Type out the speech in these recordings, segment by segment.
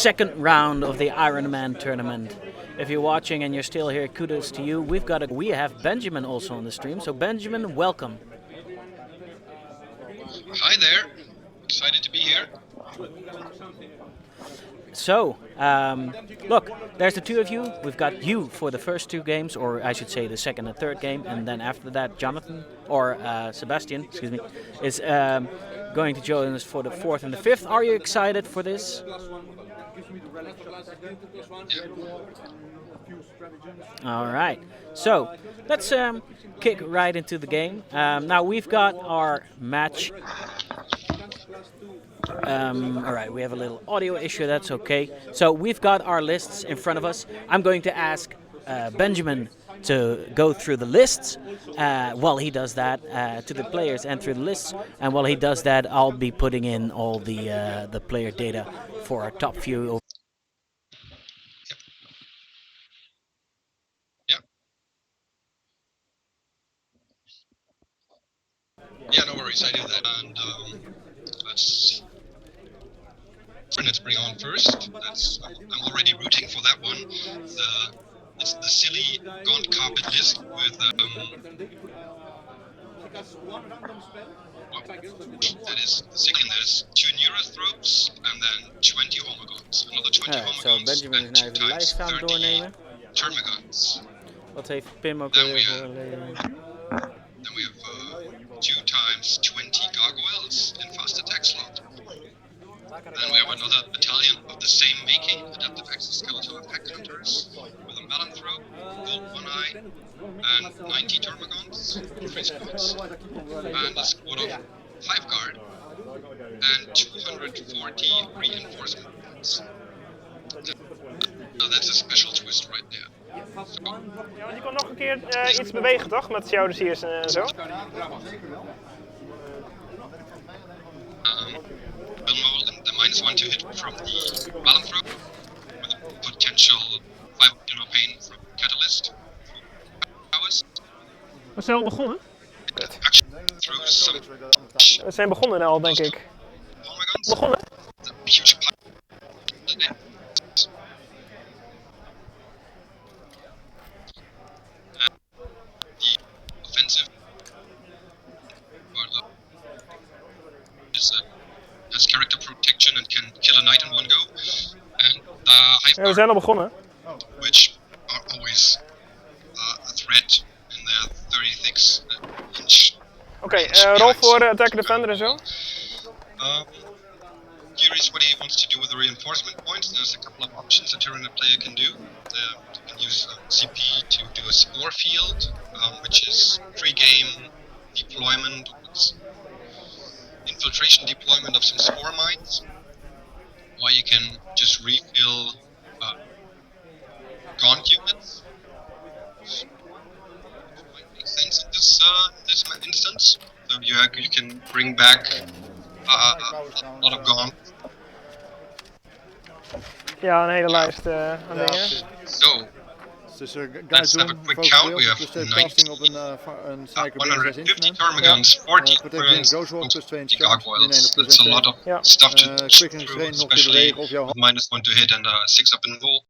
second round of the Ironman tournament. If you're watching and you're still here, kudos to you. We have Benjamin also on the stream. So Benjamin, welcome. Hi there. Excited to be here. So, look, there's the two of you. We've got you for the first two games, or I should say the second and third game, and then after that, Jonathan, or Sebastian, excuse me, is going to join us for the fourth and the fifth. Are you excited for this? All right. So, let's kick right into the game. Now, we've got our match. All right, we have a little audio issue, that's okay. So we've got our lists in front of us. I'm going to ask Benjamin to go through the lists while he does that, to the players and through the lists. And while he does that, I'll be putting in all the player data for our top few. Yeah, no worries, I do that. And let's bring on first. I'm already rooting for that one. It's the silly gaunt carpet list with that is single. There's 2 neurothropes and then 20 homogons. Another 20 homogons. So Benjamin is now even live sound doornemen. Termagons. Wat heeft Pim ook Then weer we have 2 times 20 gargoyles in fast attack slot. Then we have another battalion of the same making, adaptive exoskeletal effect hunters, with a Malanthrope, gold one eye, and 90 termagons, freeze points, and a squad of 5 guard, and 240 reinforcement points. Now that's a special twist right there. Ja, je kon nog een keer iets bewegen, toch? Met schouders hier en zo. The -1 to hit from the Malanthrope, with a potential 5 pain from Catalyst. Powers. We zijn al begonnen? Through some We zijn begonnen al, denk ik. homogons. Begonnen? The huge the offensive has character protection and can kill a knight in one go. And the hive Ja, we zijn al begonnen. which are always a threat in their 36 inch. Oké, rol voor attack defender en zo. Curious what he wants to do with the reinforcement points. There's a couple of options a Tyranid player can do. You can use CP to do a spore field, which is pre-game deployment, infiltration deployment of some spore mines, or you can just refill gaunt units. Might make sense in this instance. So you can bring back a lot of gaunt. Ja, een hele lijst aan dingen. So, Dus let's have a quick count. We have 90, op een cycle 150 termagants, 40 termagants, 20 gargoyles. That's a lot of stuff to check through, especially with -1 to hit and 6 up in roll.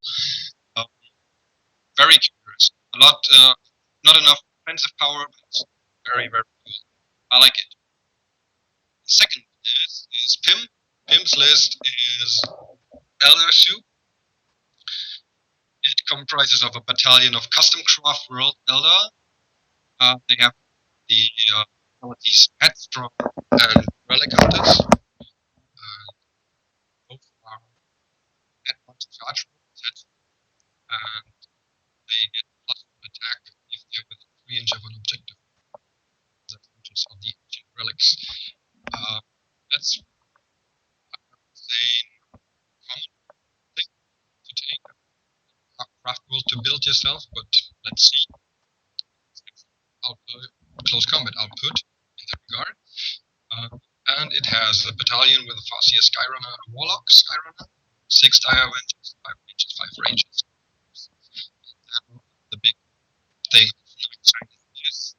Very curious. A lot, not enough offensive power, but very, very cool. I like it. The second is Pim. Pim's list is Aeldari. It comprises of a battalion of custom craft world Eldar. They have these headstrong and relic hunters. Both are at once charge rolls, and they get +1 attack if they're within 3 inches of an objective. That's which of the ancient relics. That's, I would say, common thing to take. Craft world to build yourself, but let's see. Close combat output in that regard. And it has a battalion with a Farseer Skyrunner and a Warlock Skyrunner, 6 dire avengers, 5 ranges, 5 ranges. And the big thing is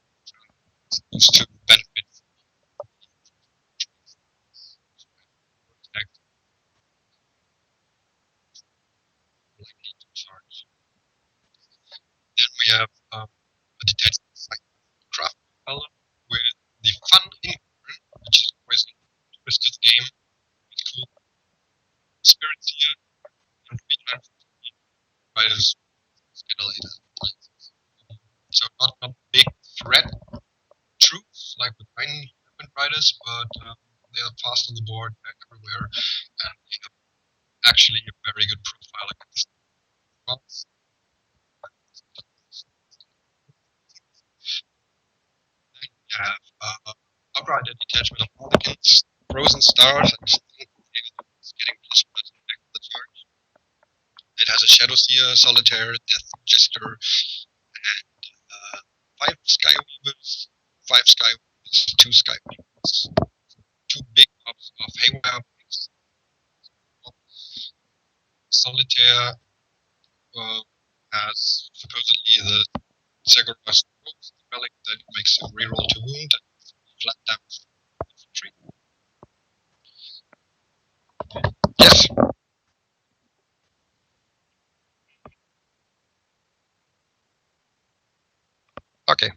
supposed to benefit a detached craft propeller with the fun inborn, which is always a twisted game. It's cool. Spirits here and 3 times riders escalated. So not big threat troops like with Ironman riders, but they are fast on the board, they're everywhere, and they have actually a very good profile against bots. Then you have outright detachment of Mulligans, Frozen Stars, and getting plus back to the charge. It has a Shadow Seer, Solitaire, Death Jester, and 5 Skyweavers, 5 Skyweavers, 2 Skyweavers, 2 big pops of Haywire Waves. Solitaire has supposedly the Segura's relic that makes a reroll to wound and flat damage infantry. Yes. Okay.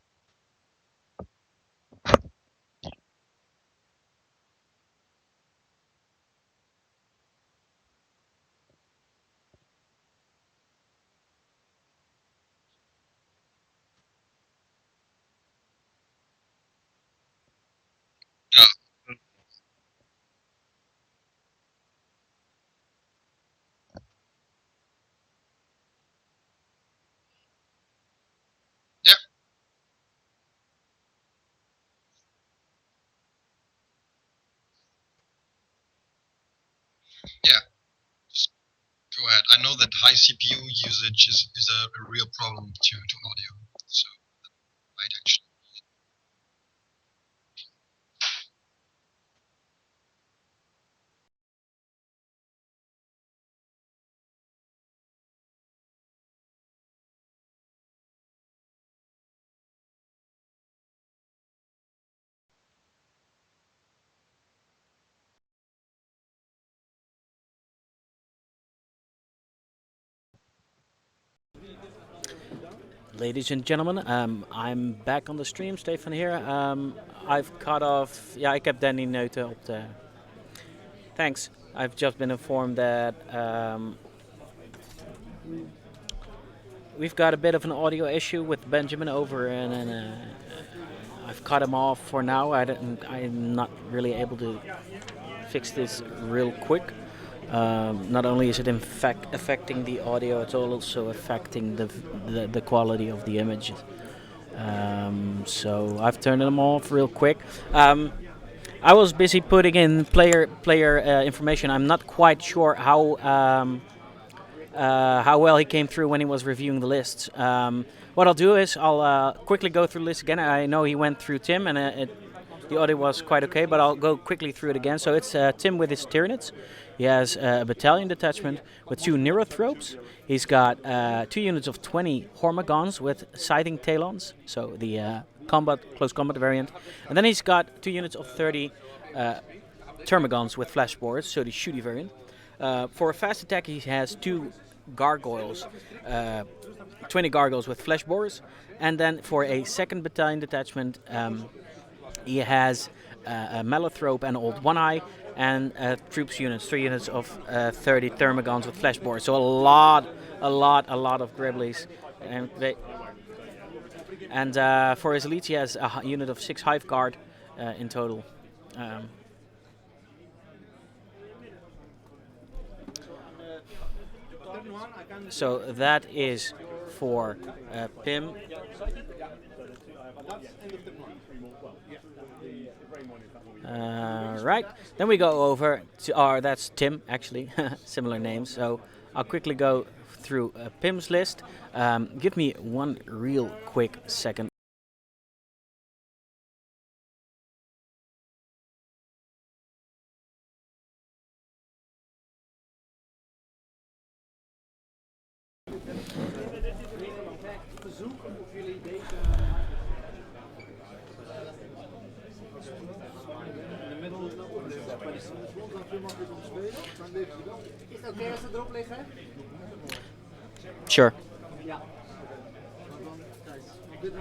Yeah. Yeah. Yeah. Just go ahead. I know that high CPU usage is a real problem to audio, so that might actually. Ladies and gentlemen, I'm back on the stream. Stefan here. I've cut off. Ja, ik heb Danny Neuten op de. Thanks. I've just been informed that we've got a bit of an audio issue with Benjamin over, and I've cut him off for now. I'm not really able to fix this real quick. Not only is it in fact affecting the audio, it's also affecting the quality of the images. So I've turned them off real quick. I was busy putting in player information. I'm not quite sure how well he came through when he was reviewing the lists. What I'll do is I'll quickly go through the list again. I know he went through Tim, and the audio was quite okay, but I'll go quickly through it again. So it's Tim with his Tyranids. He has a battalion detachment with 2 Neurothropes. He's got 2 units of 20 Hormagons with Scything Talons, so the close combat variant. And then he's got 2 units of 30 Termagons with Flashboards, so the shooty variant. For a fast attack, he has 2 Gargoyles, 20 Gargoyles with Flashboards. And then for a second battalion detachment, he has a Mallothrope and Old One Eye, and troops units, 3 units of 30 Thermagons with Flashboards. So a lot of Gribblies. And for his elites, he has a unit of 6 Hive Guard in total. So that is for Pim. Right, then we go over to that's Tim actually, similar names. So I'll quickly go through Pim's list. Give me one real quick second. Sure. And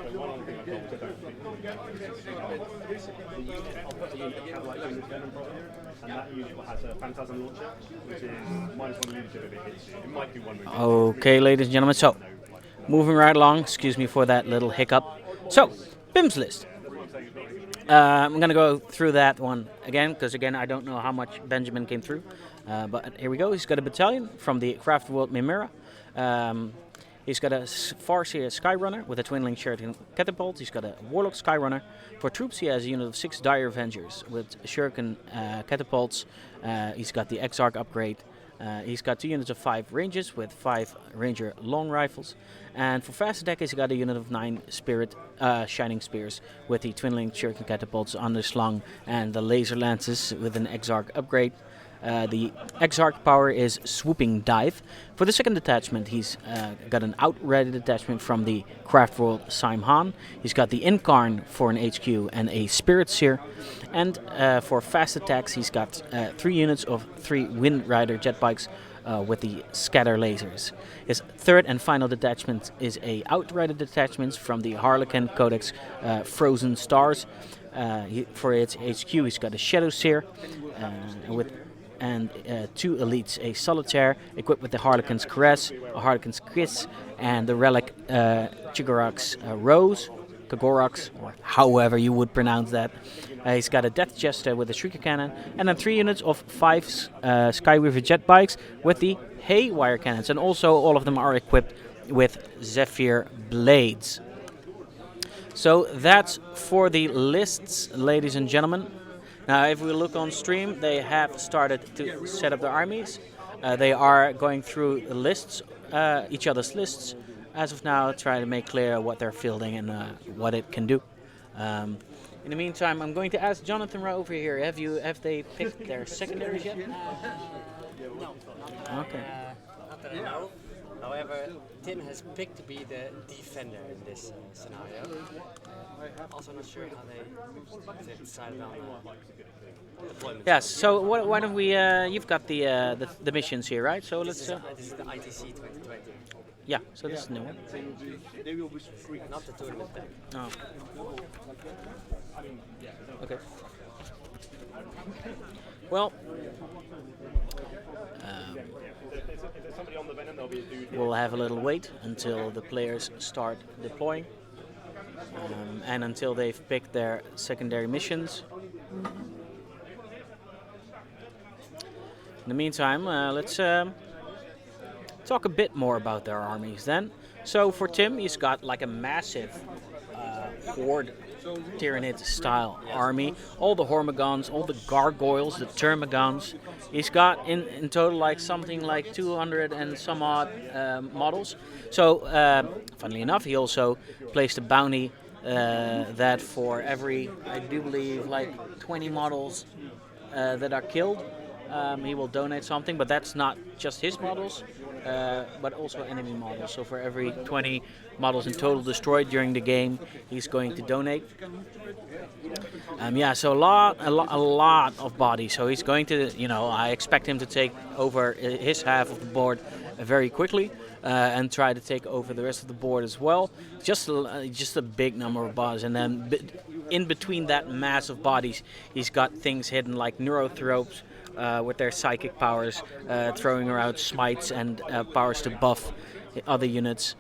that unit has a phantasm launcher, which is -1 unit if it hits you. It might do 1 move. Okay, ladies and gentlemen, so moving right along, excuse me for that little hiccup. So, Pim's list. I'm going to go through that one again, because again, I don't know how much Benjamin came through. But here we go. He's got a battalion from the Craft World Mimera. He's got a Farseer Skyrunner with a twin-link shuriken catapult. He's got a Warlock Skyrunner. For troops, he has a unit of 6 Dire Avengers with shuriken catapults. He's got the Exarch upgrade. He's got 2 units of 5 ranges with 5 Ranger long rifles. And for fast attack, he's got a unit of 9 Spirit Shining Spears with the twin-link shuriken catapults underslung and the laser lances with an Exarch upgrade. The Exarch power is Swooping Dive. For the second detachment, he's got an Outrider detachment from the Craft World Simhan. He's got the Incarn for an HQ and a Spirit Seer. And for fast attacks, he's got 3 units of 3 Wind Rider jet bikes with the Scatter lasers. His third and final detachment is a Outrider detachment from the Harlequin Codex Frozen Stars. For its HQ, he's got a Shadow Seer with 2 elites, a Solitaire equipped with the Harlequin's Caress, a Harlequin's Kiss, and the relic Chigorox Rose, Kagorox, or however you would pronounce that. He's got a Death Jester with a Shrieker Cannon, and then 3 units of 5 Skyweaver jet bikes with the Haywire cannons, and also all of them are equipped with Zephyr blades. So that's for the lists, ladies and gentlemen. Now, if we look on stream, they have started to set up their armies. They are going through the lists, each other's lists, as of now, trying to make clear what they're fielding and what it can do. In the meantime, I'm going to ask Jonathan right over here. Have they picked their secondaries yet? No. Okay. Not that I know. However, Tim has picked to be the defender in this scenario. Also not sure how they decided on deployment. Yes. So why don't we? You've got the missions here, right? So let's. This is the ITC 2020, Yeah. So this is the new one. not the tournament pack. Oh. Okay. Well. We'll have a little wait until the players start deploying and until they've picked their secondary missions. In the meantime, let's talk a bit more about their armies then. So for Tim, he's got like a massive horde Tyranid style army. All the Hormigons, all the Gargoyles, the Termagants. He's got in total like something like 200 and some odd models. So funnily enough, he also placed a bounty that for every, I do believe, like 20 models that are killed, he will donate something, but that's not just his models, but also enemy models. So for every 20 models in total destroyed during the game, he's going to donate. Yeah, so a lot of bodies. So he's going to, I expect him to take over his half of the board very quickly and try to take over the rest of the board as well. Just a big number of bodies, and then in between that mass of bodies, he's got things hidden like Neurothropes with their psychic powers, throwing around smites and powers to buff other units.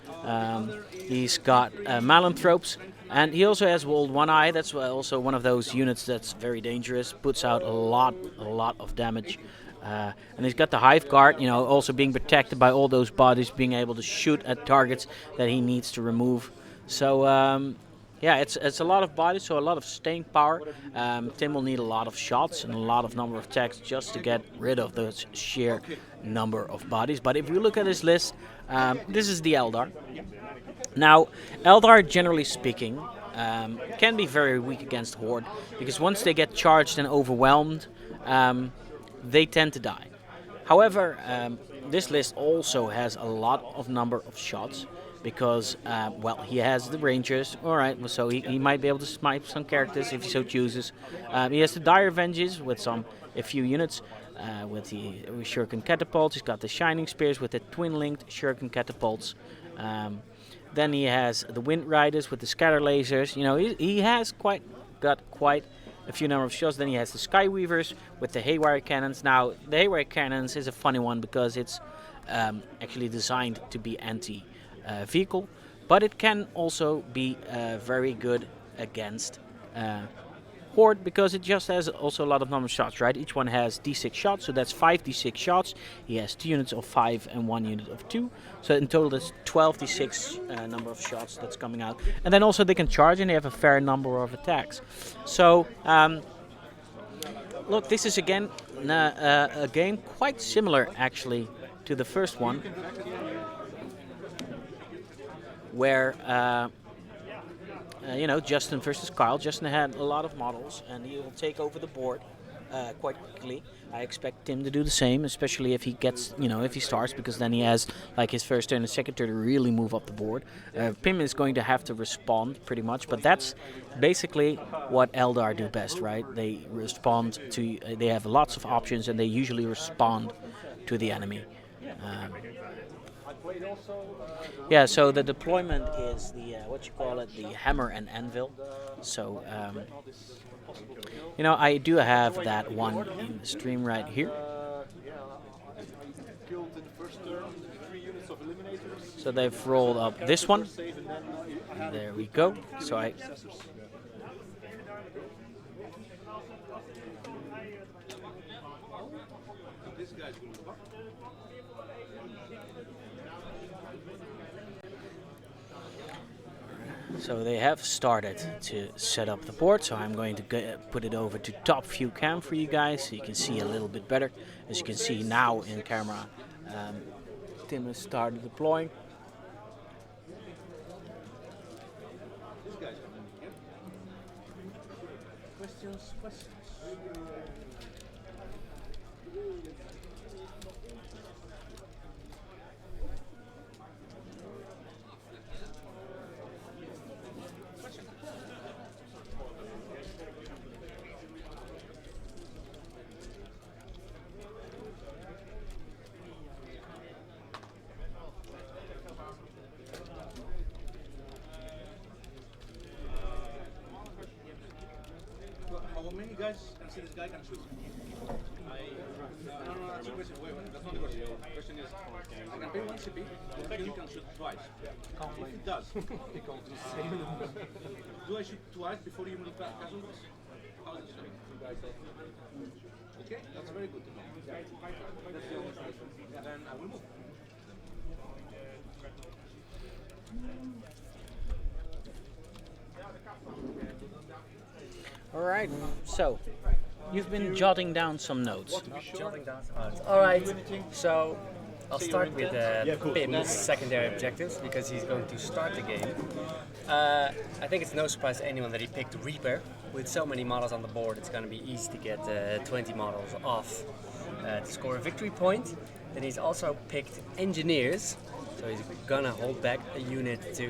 He's got Malanthropes, and he also has Walled One Eye. That's also one of those units that's very dangerous, puts out a lot of damage. And he's got the Hive Guard, also being protected by all those bodies, being able to shoot at targets that he needs to remove. So yeah, it's a lot of bodies, so a lot of staying power. Tim will need a lot of shots and a lot of number of attacks just to get rid of those sheer number of bodies. But if you look at his list, this is the Eldar. Now, Eldar, generally speaking, can be very weak against Horde, because once they get charged and overwhelmed, they tend to die. However, this list also has a lot of number of shots, because, he has the Rangers, alright, so he might be able to smite some characters if he so chooses. He has the Dire Avengers with a few units, with the Shuriken Catapults. He's got the Shining Spears with the twin-linked Shuriken Catapults. Then he has the Wind Riders with the scatter lasers. You know, he has got quite a few number of shots. Then he has the Skyweavers with the Haywire Cannons. Now, the Haywire Cannons is a funny one because it's actually designed to be anti-vehicle, but it can also be very good against Horde because it just has also a lot of number of shots, right? Each one has d6 shots, so that's 5 d6 shots. He has 2 units of 5 and 1 unit of 2. So in total that's 12 d6 number of shots that's coming out. And then also they can charge and they have a fair number of attacks. So look, this is again a game quite similar actually to the first one, where you know, Justin versus Kyle. Justin had a lot of models, and he will take over the board quite quickly. I expect Tim to do the same, especially if he gets, you know, if he starts, because then he has like his first turn and second turn to really move up the board. Pim is going to have to respond pretty much, but that's basically what Aeldari do best, right? They respond to, they have lots of options, and they usually respond to the enemy. Yeah, so the deployment is the what you call it, the hammer and anvil. So you know, I do have that one in the stream right here. So they've rolled up this one. There we go. So I. So they have started to set up the board, so I'm going to put it over to top view cam for you guys so you can see a little bit better. As you can see now in camera, Tim has started deploying. Questions? How many guys can see this guy can shoot? No, that's a question. Wait, that's not the question. The question is, I can pay 1 CP, but he can shoot twice. If he does, do I shoot twice before you move back? How is it? Okay, that's very good to know. That's the only question. Then I will move. All right, so you've been jotting down some notes. All right, so I'll start with Pim's secondary objectives because he's going to start the game. I think it's no surprise to anyone that he picked Reaper. With so many models on the board, it's going to be easy to get 20 models off to score a victory point. Then he's also picked Engineers. So he's gonna hold back a unit to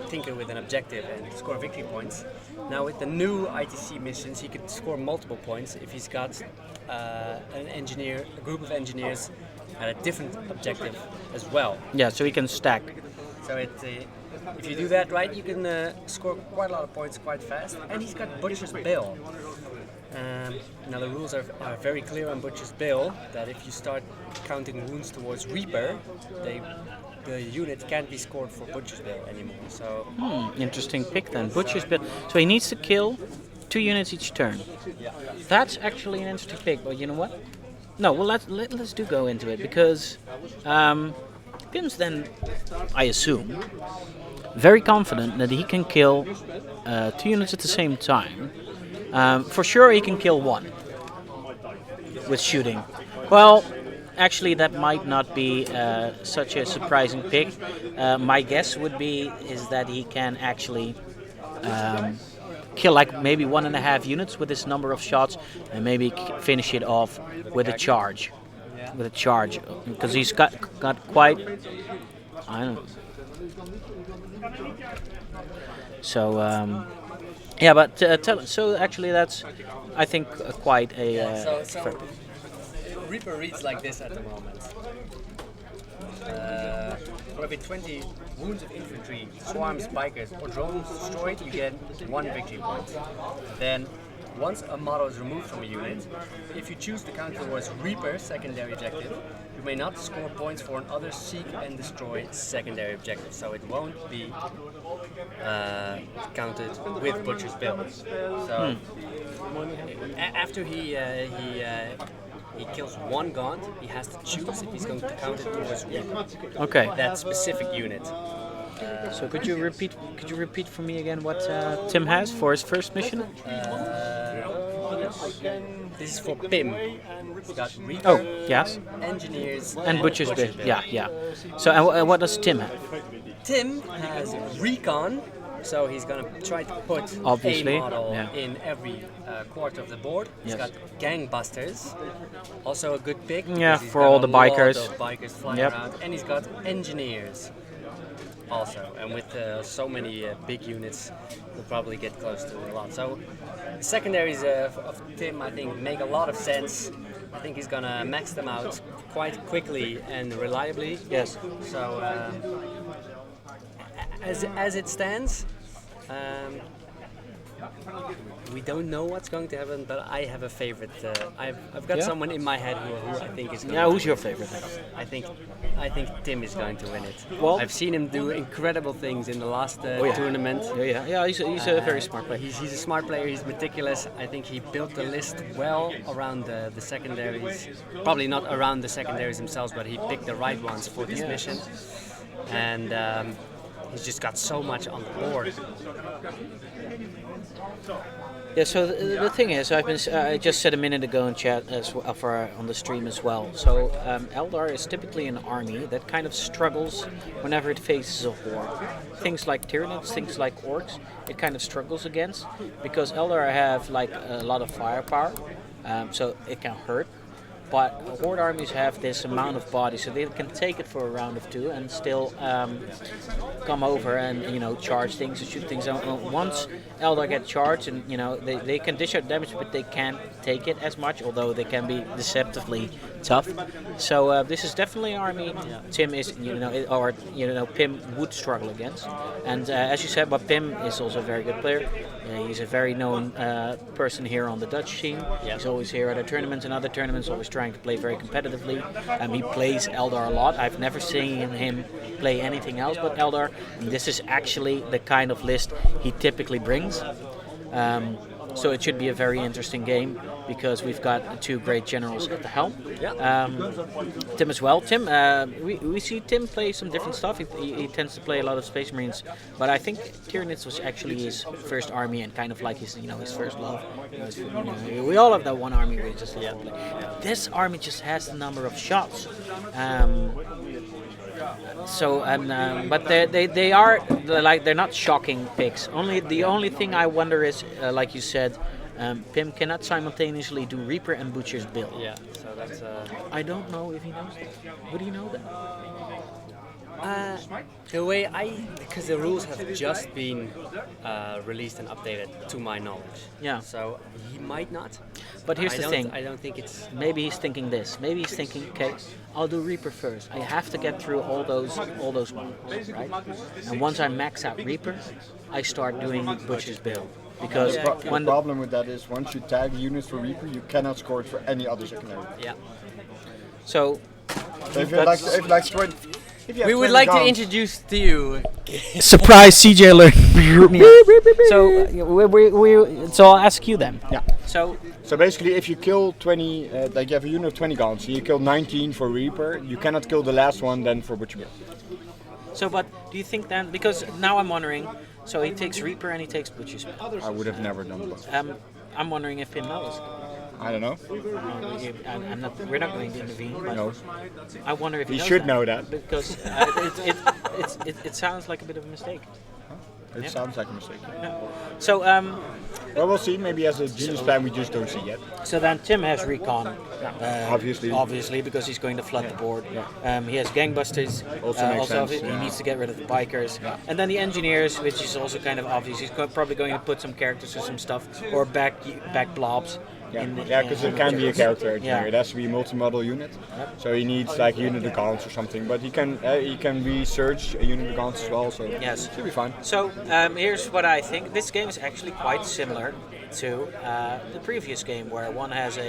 tinker with an objective and score victory points. Now with the new ITC missions, he could score multiple points if he's got a group of engineers at a different objective as well. Yeah, so he can stack. So if you do that right, you can score quite a lot of points quite fast. And he's got Butcher's Bill. Now the rules are very clear on Butcher's Bill, that if you start counting wounds towards Reaper, the unit can't be scored for Butcher's Bill anymore. So Interesting pick then, Butcher's Bill. So he needs to kill 2 units each turn. yeah. That's actually an interesting pick, but you know what? No, well let's do go into it because Pim's then, I assume, very confident that he can kill 2 units at the same time. For sure he can kill 1 with shooting. Well, actually that might not be such a surprising pick. My guess would be is that he can actually kill like maybe 1.5 units with this number of shots and maybe finish it off with a charge. With a charge, because he's got quite, I don't know. So yeah, but so actually that's, I think, quite a. Reaper reads like this at the moment. for every 20 wounds of infantry, swarms, bikers, or drones destroyed, you get 1 victory point. Then, once a model is removed from a unit, if you choose the counter towards Reaper secondary objective, you may not score points for another seek and destroy secondary objective, so it won't be counted with Butcher's Bill. So after he kills one Gaunt, he has to choose if he's going to count it towards Reaper. Okay. That specific unit. So could you repeat for me again what Tim has for his first mission? This is for Pim. He's got Reaper, Oh, yes. Engineers, And Butcher's Bill. Yeah. So and what does Tim have? Tim has Recon, so he's gonna try to put Obviously, a model yeah. in every quarter of the board. He's Yes. got Gangbusters, also a good pick. Yeah, because he's for got all a the lot bikers. of bikers flying Yep. around, and he's got Engineers. Also, and with so many big units, he'll probably get close to a lot. So, the secondaries of Tim, I think, make a lot of sense. I think he's gonna max them out quite quickly and reliably. Yes. So, as it stands, we don't know what's going to happen, but I have a favorite. I've got Yeah? someone in my head who I think is. Going Yeah, to who's your favorite? I think Tim is going to win it. Well- I've seen him do incredible things in the last tournament. Yeah. He's a very smart player. He's a smart player. He's meticulous. I think he built the list well around the secondaries. Probably not around the secondaries themselves, but he picked the right ones for this mission. And he's just got so much on the board. Yeah. So the thing is, I just said a minute ago in chat as well, on the stream as well. So Aeldari is typically an army that kind of struggles whenever it faces a horde. Things like Tyranids, things like orcs, it kind of struggles against because Aeldari have like a lot of firepower, so it can hurt. But horde armies have this amount of bodies, so they can take it for a round of 2 and still come over and charge things and shoot things. And once Eldar get charged, and they can dish out damage, but they can't take it as much, although they can be deceptively tough. So this is definitely an army Tim is Pim would struggle against. And as you said, but Pim is also a very good player. He's a very known person here on the Dutch scene. He's always here at our tournaments and other tournaments, always trying to play very competitively. He plays Eldar a lot. I've never seen him play anything else but Eldar. And this is actually the kind of list he typically brings. So it should be a very interesting game because we've got 2 great generals at the helm. Tim as well. Tim, we see Tim play some different stuff. He tends to play a lot of Space Marines, but I think Tyranids was actually his first army and kind of like his first love. We all have that one army we just love to play. This army just has the number of shots. But they are like they're not shocking picks. The only thing I wonder is, like you said, Pim cannot simultaneously do Reaper and Butcher's Bill. Yeah, so that's. I don't know if he knows that. Would he know that? The way because the rules have just been released and updated to my knowledge. Yeah. So he might not. But here's the thing. I don't think it's. Maybe he's thinking this. Maybe he's thinking, okay, I'll do Reaper first. I have to get through all those ones, right? And once I max out Reaper, I start doing Butcher's Bill. Because The problem with that is once you tag units for Reaper, you cannot score it for any other secondary. Yeah. So If you like 20, We would like to introduce to you. surprise CJ alert. So I'll ask you then. Yeah. So basically, if you kill 20, like you have a unit of 20 guns, so you kill 19 for Reaper, you cannot kill the last one then for Butcher Bill. So, but do you think then? Because now I'm wondering. So he takes Reaper and he takes Butcher's Bill. I would have never done that. I'm wondering if Pim knows. I don't know. We're not going to intervene. But No. I wonder if He knows should that. know that. Because it sounds like a bit of a mistake. It sounds like a mistake. So Well, we'll see. Maybe as a genius plan we just don't see yet. so then Tim has Recon. Obviously. Because he's going to flood the board. He has Gangbusters. Also makes sense, He needs to get rid of the bikers. And then the Engineers, which is also kind of obvious. He's probably going to put some characters or some stuff, or back blobs Yeah, because it can be a character engineer. Yeah. It has to be a multi-model unit. So he needs like unit of guns or something. But he can research a unit of guns as well. So Yes. should be fine. So here's what I think. This game is actually quite similar to the previous game, where one has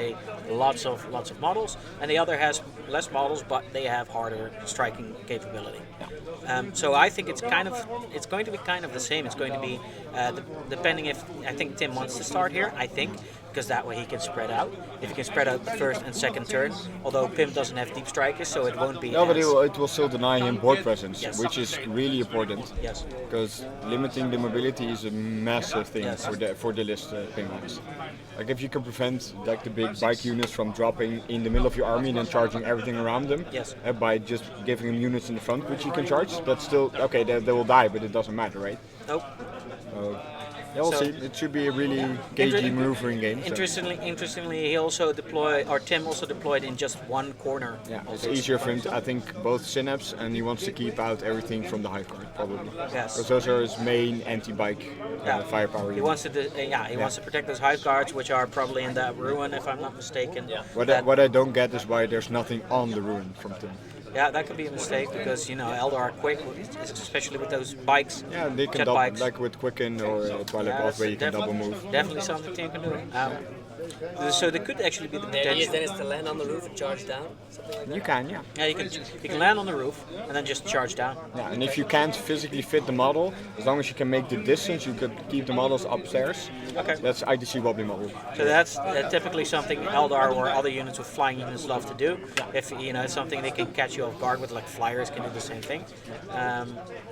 lots of models and the other has less models, but they have harder striking capability. So I think it's going to be kind of the same. It's going to be depending if I think Tim wants to start here. I think because that way he can spread out. If he can spread out the first and second turn, although Pim doesn't have deep strikers, so it won't be. No, but it will still deny him board presence, Yes. which is really important. Yes. Because limiting the mobility is a massive thing Yes. for the list Pim-wise. Like if you can prevent like the big bike units from dropping in the middle of your army and then charging everything around them, Yes. By just giving them units in the front which you can charge, that's still okay. They will die, but it doesn't matter, right? Nope. Yeah, we'll So- see. It should be a really cagey maneuvering game. So. Interestingly, he also Tim also deployed in just one corner. Yeah, of it's this. easier for him, I think, both Synapse, and he wants to keep out everything from the hive guard, probably. Yes. Because those are his main anti-bike firepower. He wants to wants to protect those hive guards, which are probably in that ruin, if I'm not mistaken. What I don't get is why there's nothing on the ruin from Tim. Yeah, that could be a mistake because Eldar are quick, especially with those bikes. Yeah, they can jet double, bikes. like with Quicken or Twilight Path, where you can double move. Definitely something Tim can do. So there could actually be the The idea potential. then is to land on the roof and charge down, something like that. You can, yeah. Yeah, you can land on the roof and then just charge down. Yeah, and if you can't physically fit the model, as long as you can make the distance, you could keep the models upstairs. Okay. That's ITC wobbly model. So that's typically something Eldar or other units with flying units love to do. If it's something they can catch you off guard with, like flyers can do the same thing.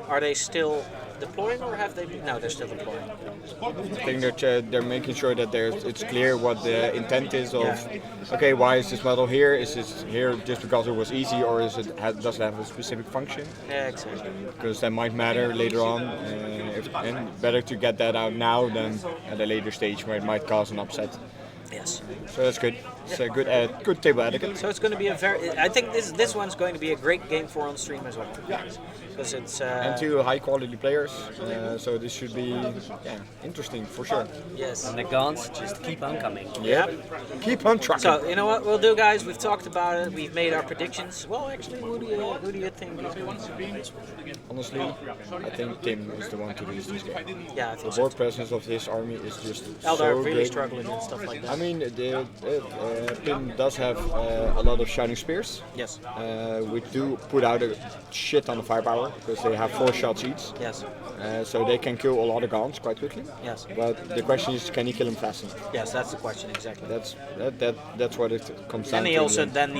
Are they still deploying, or have they? No, they're still deploying. I think they're making sure that it's clear what the intent is of. Okay, why is this model here? Is this here just because it was easy, or does it have a specific function? Yeah, exactly. Because that might matter later on. And better to get that out now than at a later stage where it might cause an upset. Yes. So that's good. It's a good table etiquette. So it's going to be I think this one's going to be a great game for on stream as well. Because it's. And two high quality players, so this should be interesting for sure. Yes. And the guns just keep on coming. Yeah. Keep on trucking. So you know what we'll do, guys? We've talked about it. We've made our predictions. Well, actually, who do you think is going to win? Honestly, I think Tim is the one to lose this game. Yeah, I think The so. board presence of his army is just Eldar so really great. struggling and stuff like that. I mean, Pim does have a lot of Shining Spears, Yes. which do put out a shit ton of firepower because they have 4 shots each. Yes. So they can kill a lot of guns quite quickly. Yes. But the question is, can he kill them fast enough? Yes, that's the question exactly. That's what it comes down And to. he also then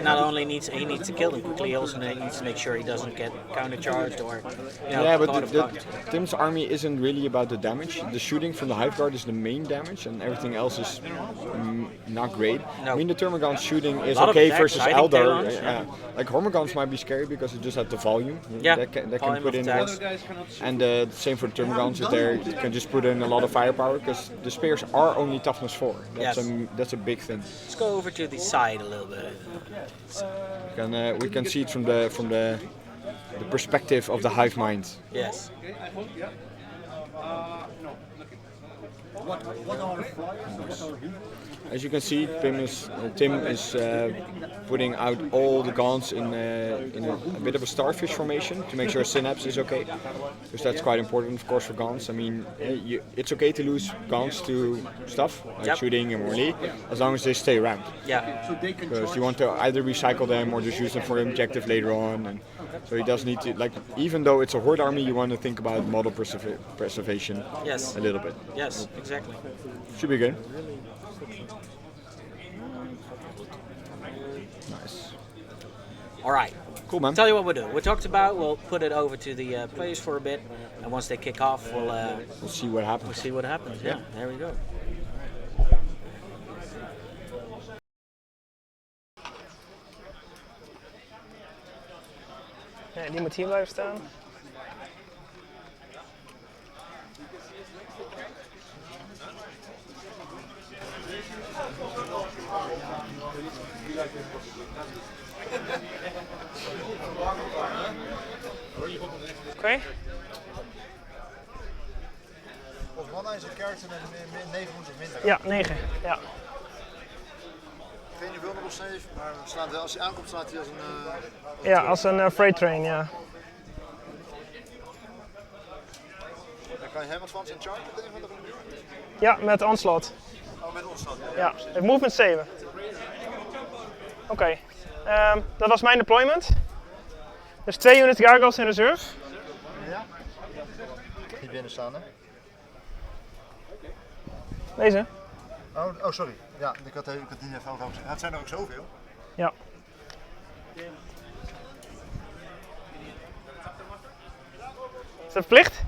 not only needs to kill them quickly, he also needs to make sure he doesn't get countercharged or Yeah, but caught off guard. Tim's army isn't really about the damage. The shooting from the hive guard is the main damage, and everything else is not great. No. I mean, the Termagant shooting is lot of okay attacks, versus hiding Eldar. talons, Like Hormagants might be scary because it just has the volume. Yeah, that can volume put of in attacks. less. And the same for the Termagants is there. You can just put in a lot of firepower because the spears are only toughness 4. Yes. That's a big thing. Let's go over to the side a little bit. We can see it from the perspective of the hive mind. Yes. As you can see, Tim is putting out all the guns in a bit of a starfish formation to make sure Synapse is okay, because that's quite important, of course, for guns. I mean, it's okay to lose guns to stuff like shooting and melee, as long as they stay around. Yeah. Because you want to either recycle them or just use them for objective later on. And so he does need to, like, even though it's a horde army, you want to think about model preservation Yes. a little bit. Yes. Exactly. Should be good. Nice. All right. Cool, man. Tell you what we'll do. We talked about. We'll put it over to the players for a bit, and once they kick off, we'll see what happens. see what happens. Yeah. There we go. Ja, die moet hier blijven staan. Oké. Volgens mij is een kaart met 9 moet of minder. Ja, 9. Ja. safe, maar als hij aankomt slaat hij als een... Ja, als een freight train, ja. Dan kan je hem advance in charge op de een van de manier? Ja, met onslaught. Oh, met ons dan? Ja, het movement 7. Oké, dat was mijn deployment. Dus 2 units gargoyles in reserve. Ja. Niet binnen staan, hè? Deze? Oh, sorry. Ja, ik had niet even over gezegd. Het zijn er ook zoveel. Ja. Is dat verplicht?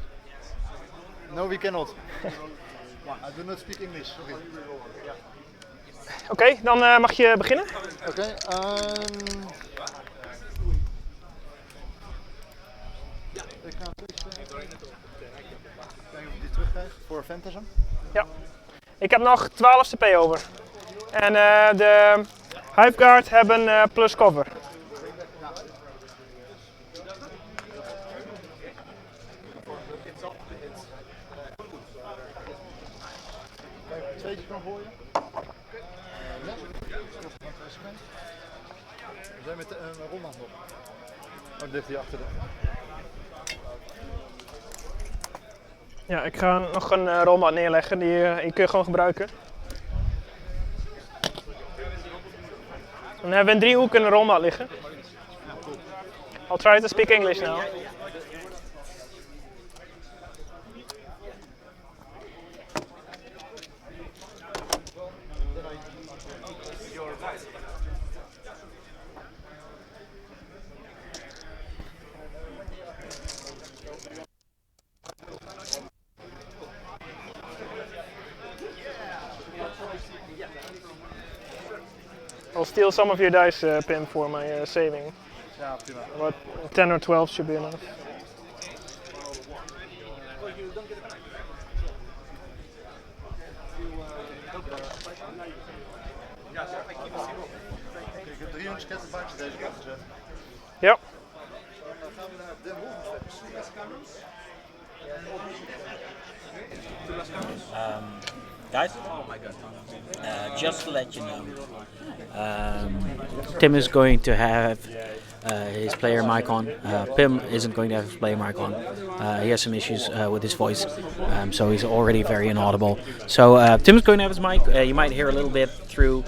No, we cannot. I do not speak English, sorry. Oké, dan mag je beginnen. Oké, ik ga kijken of ik die terugkrijg voor Fantasm. Ja. Ik heb nog 12 CP over. En de Hiveguard hebben plus cover. Kijk, een tweetje kan gooien. Ja. We zijn met een rolmaat nog. Oh, die ligt hier achter de... Ja, ik ga nog een rolmat neerleggen, die kun je gewoon gebruiken. Dan hebben we in 3 hoeken een rolmat liggen. I'll try to speak English now. I'll steal some of your dice, Pim, for my saving. Ja, prima. About 10 or 12 should be enough. Ik heb 300 scatterbuitjes deze kant gezet. Ja. Dan gaan we naar Den Guys, just to let you know, Tim is going to have his player mic on. Pim isn't going to have his player mic on. He has some issues with his voice, so he's already very inaudible. So Tim's going to have his mic. You might hear a little bit through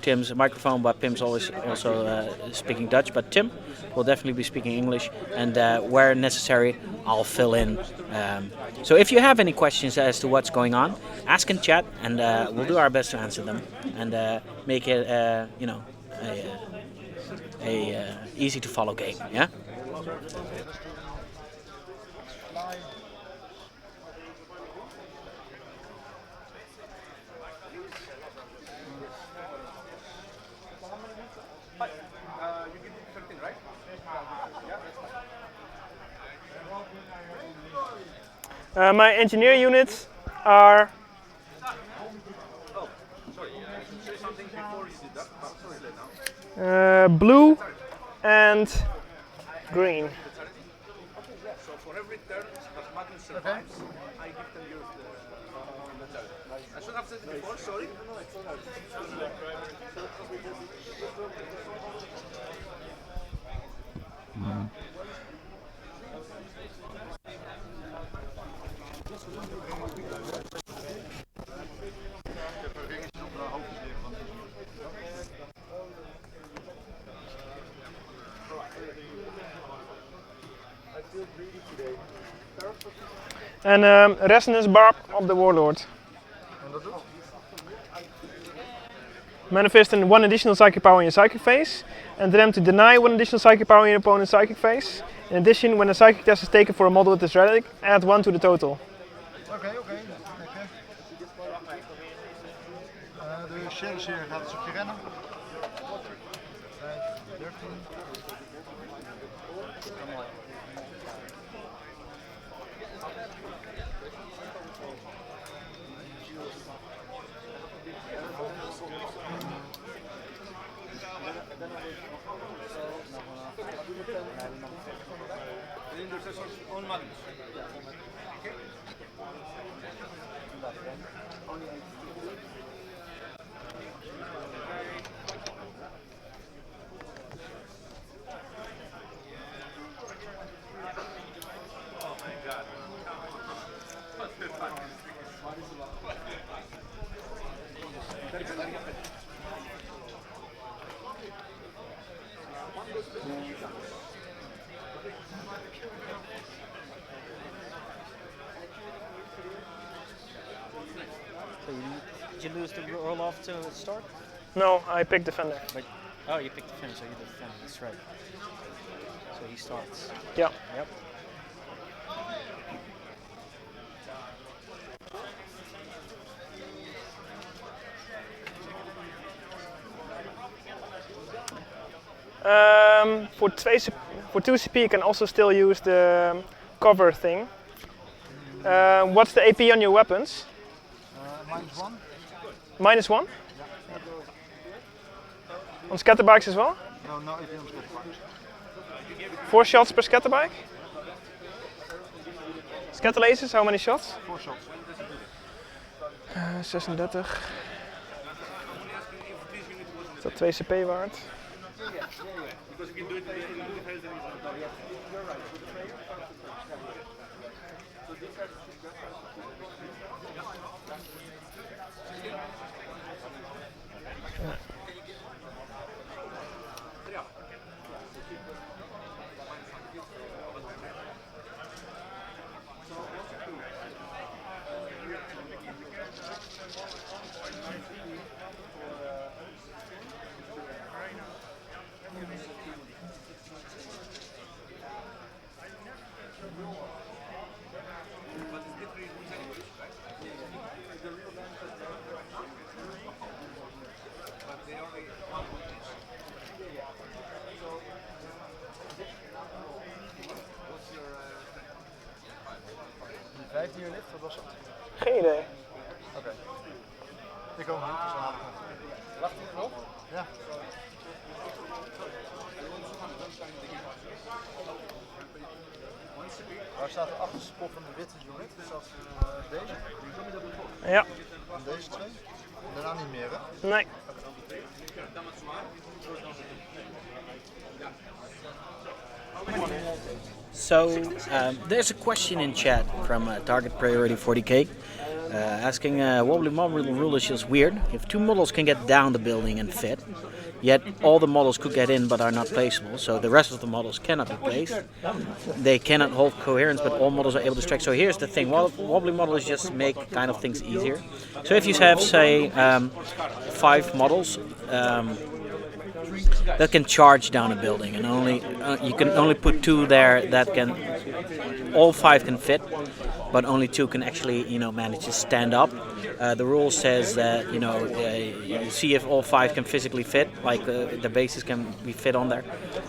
Tim's microphone, but Pim's always also speaking Dutch. But Tim will definitely be speaking English, and where necessary, I'll fill in. So if you have any questions as to what's going on, ask in chat, and we'll do our best to answer them and make it, a easy to follow game. Yeah. My engineer units are blue and green. So for every turn that Magnus survives, I give them the turn. I should have said it before, sorry. En resonance barb op de warlord. Manifest in 1 additional psychic power in your psychic phase, and them to deny 1 additional psychic power in your opponent's psychic phase. In addition, when a psychic test is taken for a model with this relic, add 1 to the total. Oké. De Shellshare gaat dus op je rennen. 5, 13. On Magnus. you lose the roll off to start? No, I picked defender. But, oh, you picked the finish, so you did the defender. That's right. So he starts. Yeah. Yep. For 2 CP you can also still use the cover thing. What's the AP on your weapons? -1. -1? On scatterbikes as well? No, no AP on scatterbikes. 4 shots per scatterbike? Scatterlasers, how many shots? 4 shots. 36. Is dat 2 CP waard? Die 15 uur lift, wat was dat? Geen idee. Oké. Ik ook niet, dus dan haal ik het. Wacht je erop? Ja. Waar staat de achterste kop van de witte unit? Is dat deze? Ja. En deze twee? En daarna niet meer, hè? Nee. So there's a question in chat from Target Priority 40K asking wobbly model rule is just weird. If 2 models can get down the building and fit, yet all the models could get in but are not placeable, so the rest of the models cannot be placed. They cannot hold coherence, but all models are able to strike. So here's the thing, wobbly models just make kind of things easier. So if you have, say, 5 models that can charge down a building, and only you can only put 2 there that can, all 5 can fit, but only 2 can actually, manage to stand up. The rule says that, you see if all 5 can physically fit, like the bases can be fit on there,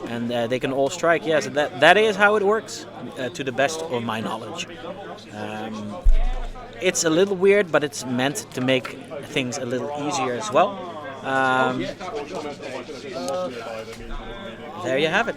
and they can all strike. Yes, that is how it works, to the best of my knowledge. It's a little weird, but it's meant to make things a little easier as well. There you have it.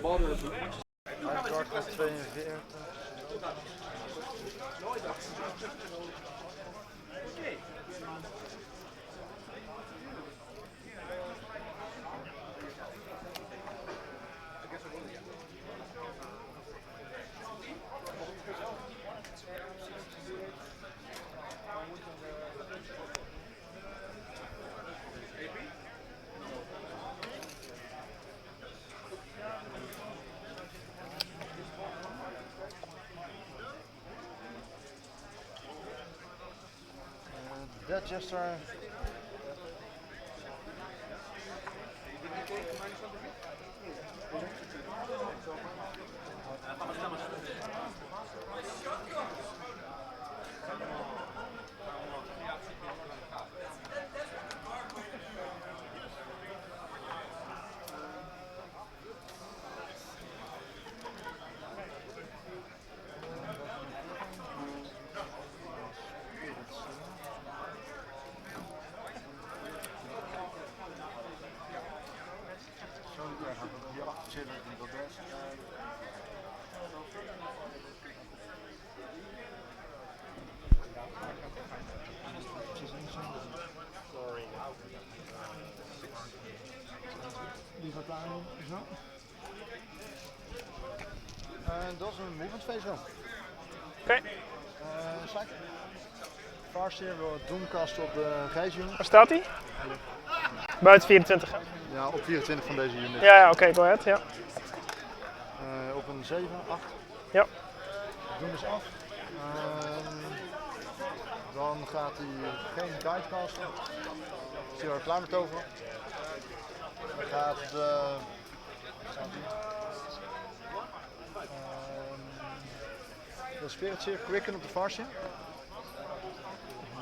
That Jester. Dat is een movement phase wel. Oké. Farseer wil doomcasten op de reisunit. Waar staat hij? Buiten 24. Ja, op 24 van deze unit. Ja, oké, go ahead. Ja. Op een 7, 8. Ja. Doen dus af. Dan gaat hij geen guide casten. Is hij er klaar met over. Dan gaat de... de Spirit Seer quicken op de Farsia.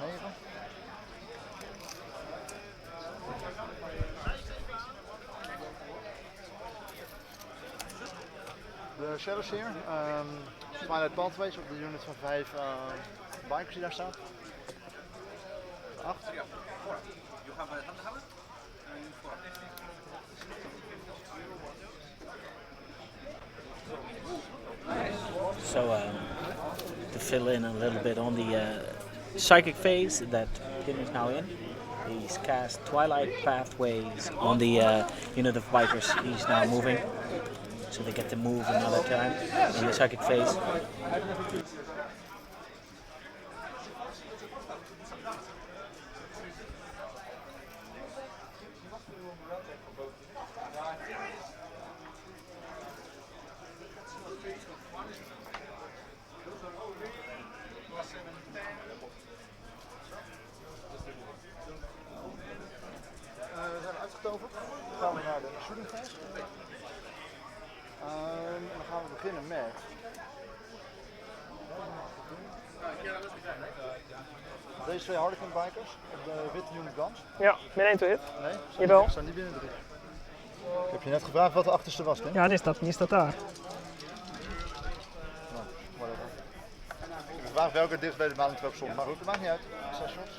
9. De Shadow Seer, Twilight Pathways op de unit van 5 bikers die daar staan. 8. So to fill in a little bit on the psychic phase that Tim is now in, he's cast Twilight Pathways on the unit of bikers he's now moving, so they get to move another time in the psychic phase. We zijn uitgetoverd. Dan gaan we naar de shooting phase. Dan gaan we beginnen met... Deze 2 Harlequin bikers op de witte unit guns. Ja, min 1 to hit. Nee, Jawel. ze staan niet binnen 3. Ik heb je net gevraagd wat de achterste was, Tim. Ja, die staat daar. Nou, whatever. Ik heb gevraagd welke dichtst bij de malingtrap stond, maar goed, dat maakt niet uit. 6 shots.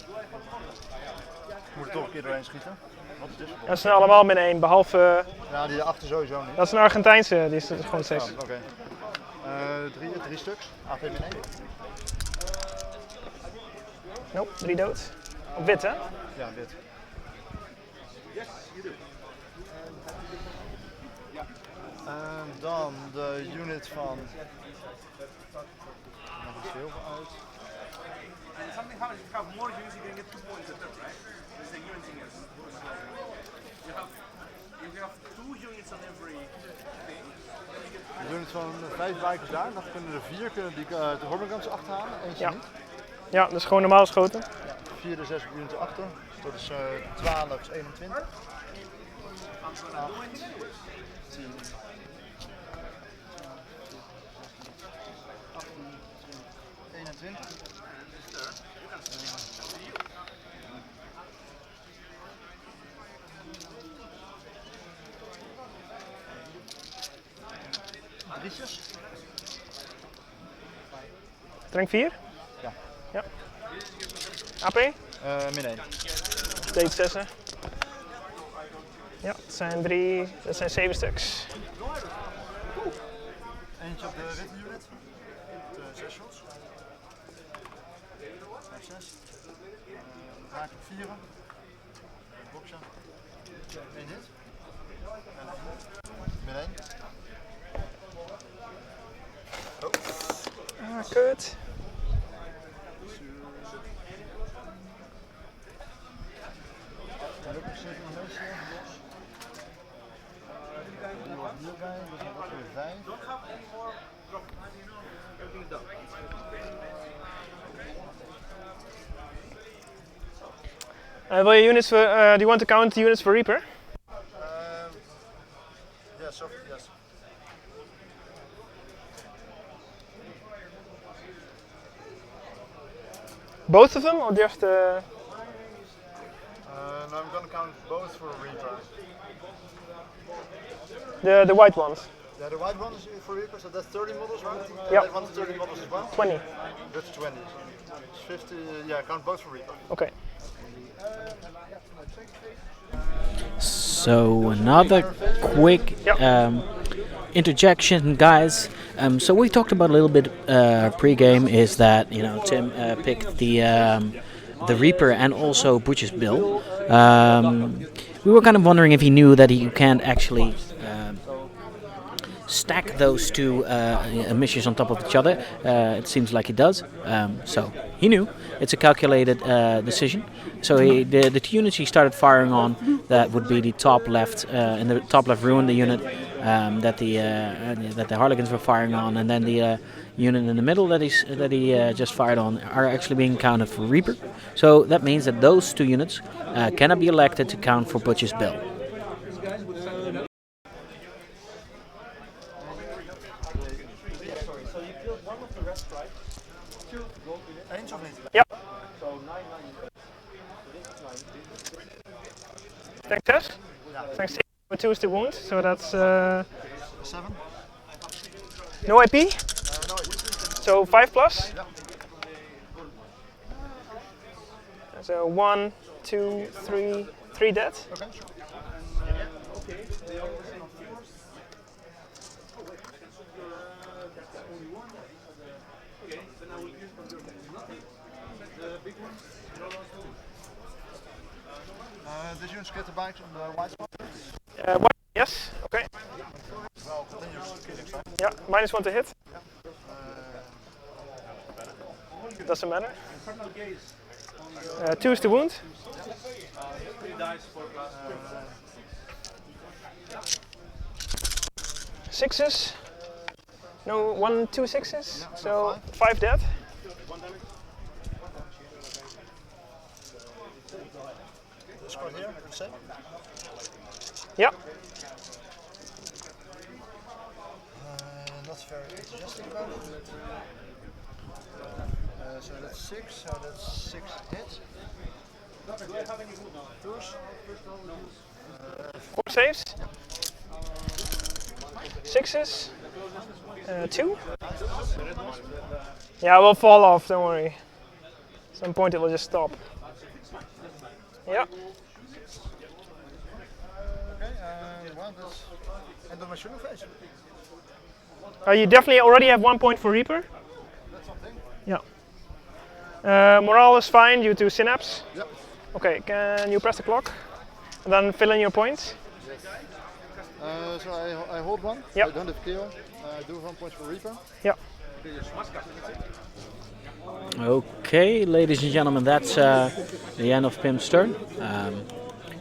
Ik moet er toch een keer doorheen schieten. Wat is dit voor bal? Ja, ze zijn allemaal min 1, behalve... Ja, die achter sowieso niet. Dat is een Argentijnse, die is gewoon 6. Oh, oké. 3 stuks, AP min 1. Nope, 3 dood. Op wit, hè? Ja, dit. Dan de unit van... Nog een zilver uit. And something happens if you have more units, you can get 2 points at that, right? It's the unit thing. If you have 2 units on every thing, then you get... De unit van 5 bikers daar, dan kunnen er 4 die de hormigans achterhalen, eentje Ja. niet. Ja, dat is gewoon normaal geschoten. 4 de 6 units achter, dus dat is 12 is 21. 8, 10, 18, 21. Drietjes. Drink 4? Ja. Ja. AP? Min 1. Steeds 6. Ja, dat zijn 7 stuks. Eentje op de witte unit. 6 shots. 5, 6. Raak op 4. Boxen. 1 hit. Min 1. Ah, kut. Gelukkig zit er nog meisje los. Die hoort hierbij, dus dan wordt weer 5. Will your units for, do you want to count the units for Reaper? Yes, yes. Both of them or just No, I'm gonna count both for Reaper. the white ones? Yeah, the white one is for Reaper, so that's 30 models, right? Yep. That one's 30 models as well? 20. That's 20. It's 50, yeah, count both for Reaper. Okay. So another quick interjection, guys. So we talked about a little bit pre-game is that Tim picked the Reaper and also Butch's Bill. We were kind of wondering if he knew that you can't actually stack those two missions on top of each other. It seems like he does. So he knew. It's a calculated decision. So the two units he started firing on, that would be the top left, in the top left ruin, the unit that the Harlequins were firing on, and then the unit in the middle that he just fired on are actually being counted for Reaper. So that means that those two units cannot be elected to count for Butch's bill. Yep. Thanks, Tess. Thanks, Tim. 2 is the wound, so that's 7. no IP. No, So 5 plus. So 1, 2, 3 dead. okay, sure. Did you get the bikes on the white spot? One, yes. Okay. Well, then you're killing side. Yeah. -1 to hit. Doesn't matter. 2 is the wound. 6s. No, 1, 2 6s. So 5 dead. Squad here, I can say. Yeah. Not very enthusiastic about it. So that's 6, so that's 6 hits. 4 saves. 6s. 2. Yeah, we'll fall off, don't worry. At some point it will just stop. Yeah. Okay, well, that's end of my shooting phase. You definitely already have 1 point for Reaper. That's something. Yeah. Morale is fine due to synapse. Yep. Okay, can you press the clock? And then fill in your points. So I hold 1. Yep. I don't have kill. I do have 1 point for Reaper. Yeah. Okay, ladies and gentlemen, that's the end of Pim's turn.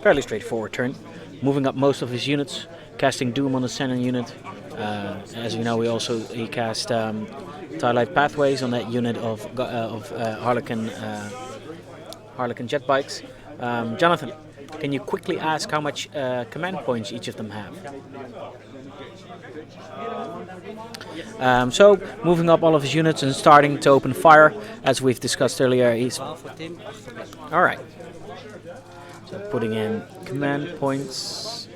Fairly straightforward turn. Moving up most of his units, casting Doom on the center unit. As you know, he cast Twilight Pathways on that unit of Harlequin jet bikes. Jonathan, can you quickly ask how much command points each of them have? So moving up all of his units and starting to open fire, as we've discussed earlier. He's all right. So putting in command points.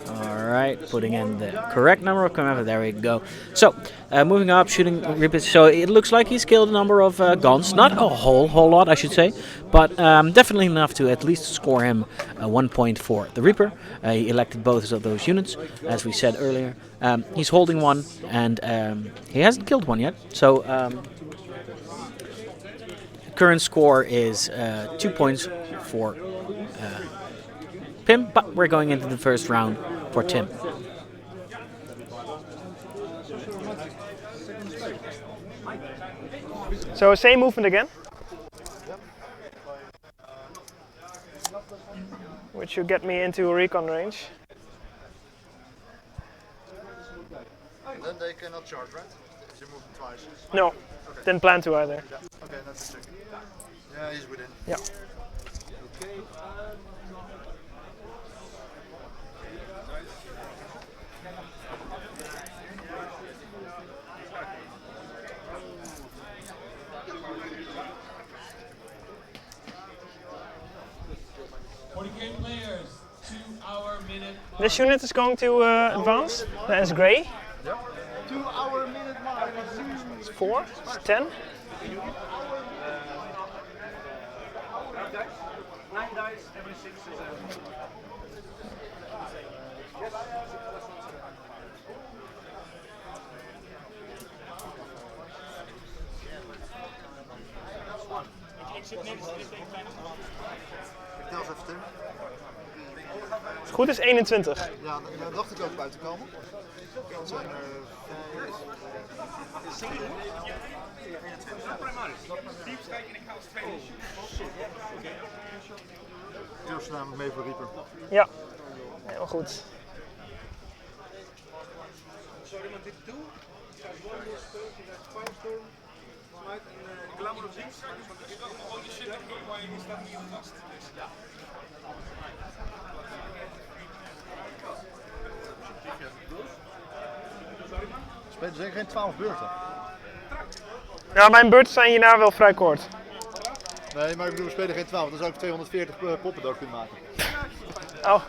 Alright, putting in the correct number of command. There we go. So, moving up, shooting repeats. So it looks like he's killed a number of guns. Not a whole lot, I should say, but definitely enough to at least score him 1 point for the Reaper. He elected both of those units, as we said earlier. He's holding one, and he hasn't killed one yet. So, current score is 2 points for Pim, but we're going into the first round for Tim. So same movement again. Which should get me into recon range. Then they cannot charge, right? If you move them twice. No, Okay. didn't plan to either. Yeah. Okay, that's a check. Yeah, he's within. Yeah. This unit is going to advance. That is grey. 2 hour minute mark. It's 4. It's 10. 9 dice, every 6 is a... Ik tel eens even Tim. Als het goed is 21. Ja, daar dacht ik ook buiten komen. Dat zijn er 5. keer staan mee voor Reaper. Ja, heel goed. Sorry, maar dit doe. Firestorm, Smite en Glamour of Zinks. Want je kan gewoon die shit doen, maar je staat niet op vast. Dus ja. Spelen zeker geen 12 beurten. Ja, mijn beurten zijn hierna wel vrij kort. Nee, maar ik bedoel, we spelen geen 12, dan zou ik 240 poppen dood kunnen maken. Oh.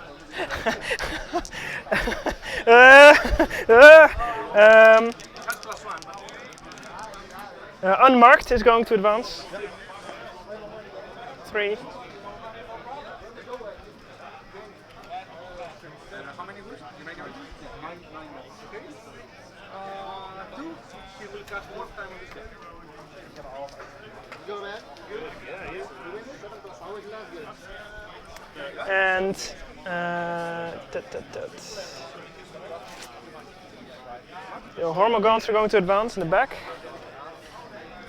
Unmarked is going to advance. 3. How many wounds? You make everything? 9. Okay. 2. She will cast one time on this game. Go man. And the Hormogons are going to advance in the back.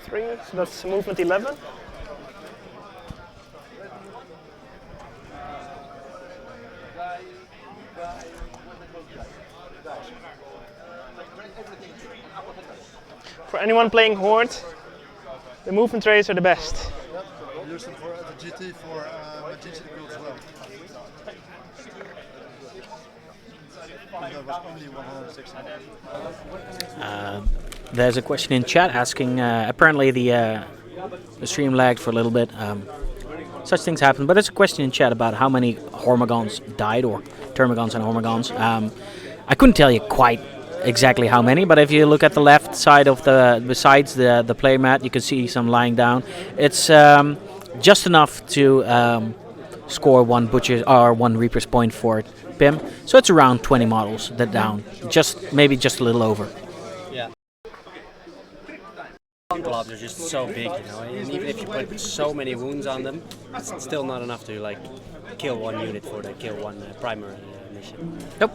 3, so that's movement 11. For anyone playing Horde, the movement rates are the best. Yep. We used them for the GT for my GT build as well. That was only 160. There's a question in chat asking, apparently the stream lagged for a little bit. Such things happen, but there's a question in chat about how many Hormogons died, or Termagons and Hormogons. I couldn't tell you quite exactly how many, but if you look at the left side of besides the play mat, you can see some lying down. It's just enough to score one Butcher or one Reaper's point for Pim. So it's around 20 models that down, maybe just a little over. Yeah. Globs are just so big, you know, and even if you put so many wounds on them, it's still not enough to like kill one unit for the kill one primary mission. Nope.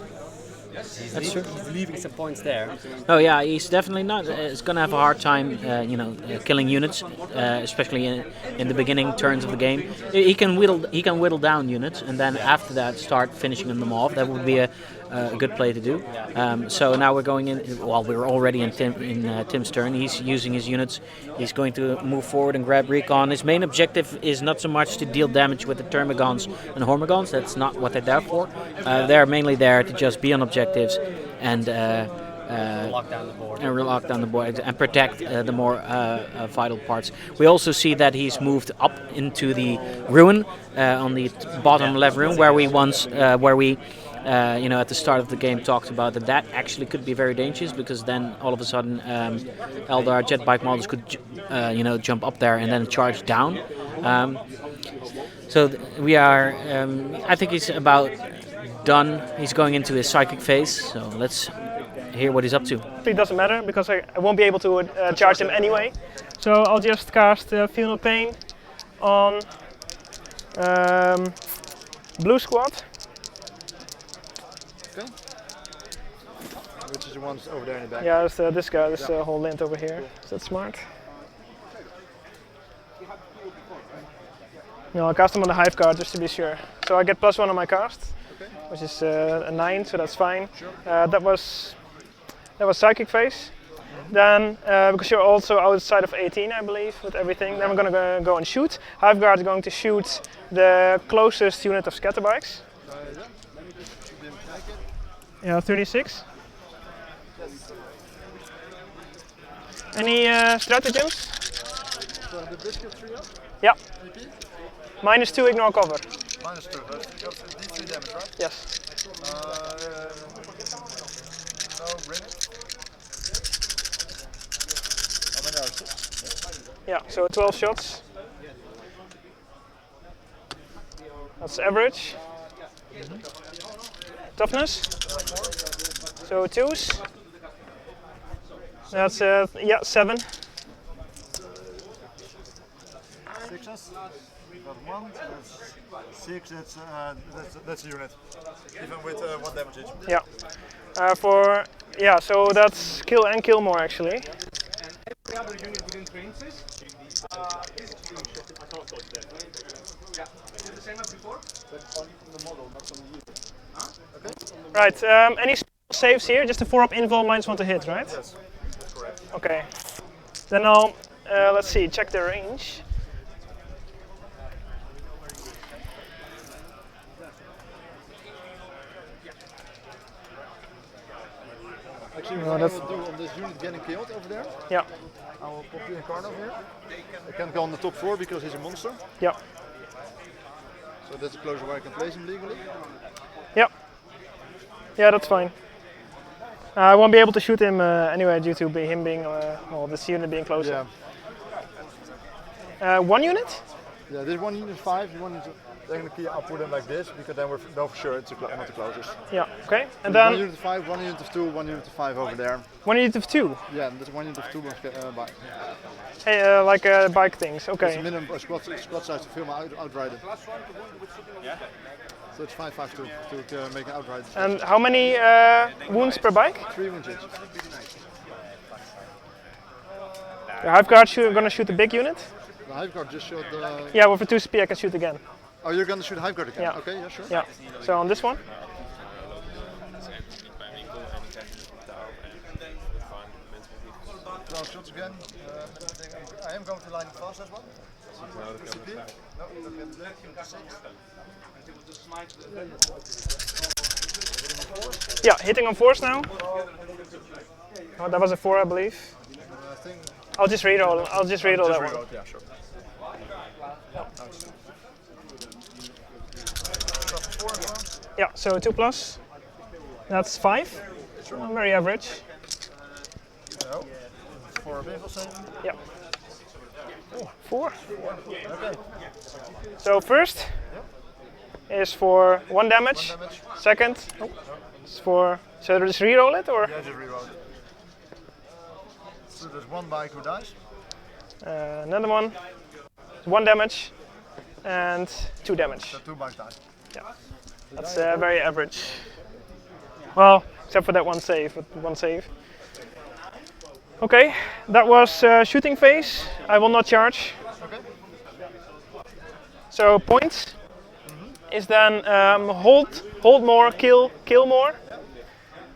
He's leaving some points there. Oh yeah, he's definitely not. He's gonna have a hard time, killing units, especially in the beginning turns of the game. He can whittle down units, and then after that start finishing them off. That would be a good play to do. So now we're going in. Well, we're already in Tim's turn. He's using his units. He's going to move forward and grab recon. His main objective is not so much to deal damage with the Termagons and Hormagons. That's not what they're there for. They're mainly there to just be on objectives and Lock down the board. Lock down the board and protect the more vital parts. We also see that he's moved up into the ruin on the bottom left ruin, where we at the start of the game talked about that actually could be very dangerous, because then all of a sudden Aeldari jet bike models could jump up there and then charge down. So we are. I think he's about done. He's going into his psychic phase. So let's hear what he's up to. It doesn't matter because I won't be able to charge them anyway. So I'll just cast Feel No Pain on Blue Squad. Okay. Which is the ones over there in the back? Yeah, there's this guy, this whole lint over here. Is that smart? No, I'll cast him on the Hive card just to be sure. So I get +1 on my cast, which is a 9, so that's fine. That was Psychic Phase. Then, because you're also outside of 18, I believe, with everything, then we're going to go and shoot. Hive Guard is going to shoot the closest unit of Scatterbikes. Yeah, 36. Any stratagems? So the biscuit trio? Yeah. -2 ignore cover. -2, that's D3 damage, right? Yes. No, bring it. How many are 6? Yeah, so 12 shots. That's average. Toughness. So 2s. That's 7. 6s. Got 1. That's 6. That's a unit. Even with 1 damage each. Yeah. So that's kill and kill more actually. The other unit within 3 inches. This is shooting shot. I can't dodge there. Yeah. Is it the same as before? But only from the model, not from the unit. Okay. Right. Any saves here? Just the 4-up invul -1 to hit, right? Yes, that's correct. Okay. Then I'll let's see. Check the range. Actually, what I will do on this unit getting killed over there, Yeah. I will pop you in card over here. I can't go on the top floor because he's a monster. Yeah. So that's a closer where I can place him legally. Yeah. Yeah, that's fine. I won't be able to shoot him anyway due to him being, well, this unit being closer. Yeah. 1 unit? Yeah, this one unit is 5. You want to technically I'll put him like this because then we know for sure it's not the closest. Yeah. Okay. And So then 1 unit of 5, 1 unit of 2, 1 unit of 5 over there. 1 unit of 2. Yeah, that's 1 unit of 2 bike. Hey, like bike things. It's Okay. a minimum squad size to film outrider. So it's 5.52 to make an outrider. And how many wounds per bike? 3 wounds each. The Hive Guard gonna shoot the big unit? The Hive Guard just shot the... Yeah, with a 2 SP I can shoot again. Oh, you're gonna shoot Hive Guard again? Yeah. Okay, yeah, sure. Yeah. So on this one? So shots again. I am going to line it fast as well. CP? No, Yeah, hitting on force now. Oh, that was a 4, I believe. I'll just reroll. I'll just reroll that one. Yeah, sure. Yeah, so 2 plus. That's 5. Very average. No. For a vehicle saving? Yeah. 4. Okay. So first is for 1 damage. 1 damage. Second is for. So just reroll it or? Yeah, just reroll it. So there's 1 bike who dies. Another one. 1 damage and 2 damage. So 2 bikes die. Yeah. That's very average. Well, except for that 1 save, but 1 save. Okay, that was shooting phase. I will not charge. Okay. So points is then hold more, kill more,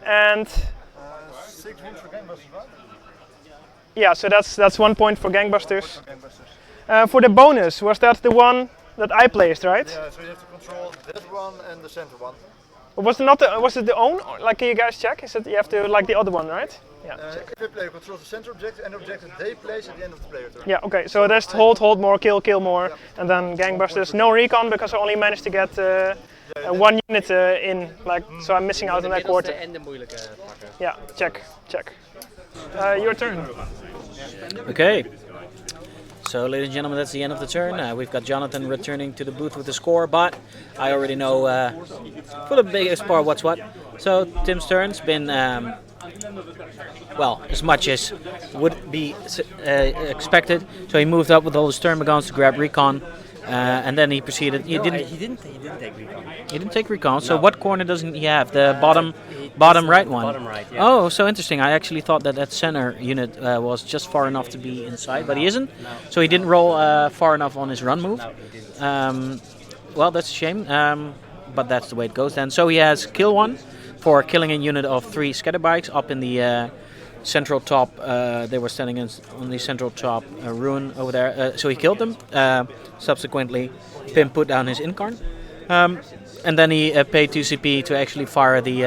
and 6 wounds for gangbusters, right? yeah. So that's 1 point for gangbusters. For gangbusters. For the bonus, was that the one that I placed, right? Yeah, so you have to control this one and the center one. Was it not was it the own? Like, can you guys check? Is it you have to like the other one, right? Yeah. If a player controls the center objective and objective they place at the end of the player turn. Yeah. Okay. So there's hold more, kill more, and then gangbusters. No recon because I only managed to get 1 unit in. Like, so I'm missing out on that quarter. En de moeilijke pakken. Yeah. Check. Your turn. Okay. So, ladies and gentlemen, that's the end of the turn. We've got Jonathan returning to the booth with the score, but I already know for the biggest part what's what. So, Tim's turn's been, well, as much as would be expected. So he moved up with all his termagants to grab recon, and then he proceeded. He didn't take recon. He didn't take recon. So, what corner doesn't he have? The bottom right one. Bottom right. Yeah. Oh, so interesting. I actually thought that center unit was just far enough to be inside, but he isn't. No. So he didn't roll far enough on his run move. No, he didn't. Well, that's a shame, but that's the way it goes then. So he has kill 1 for killing a unit of 3 scatter bikes up in the central top. They were standing on the central top ruin over there. So he killed them. Subsequently, Pim put down his incarn. And then he paid 2 CP to actually fire the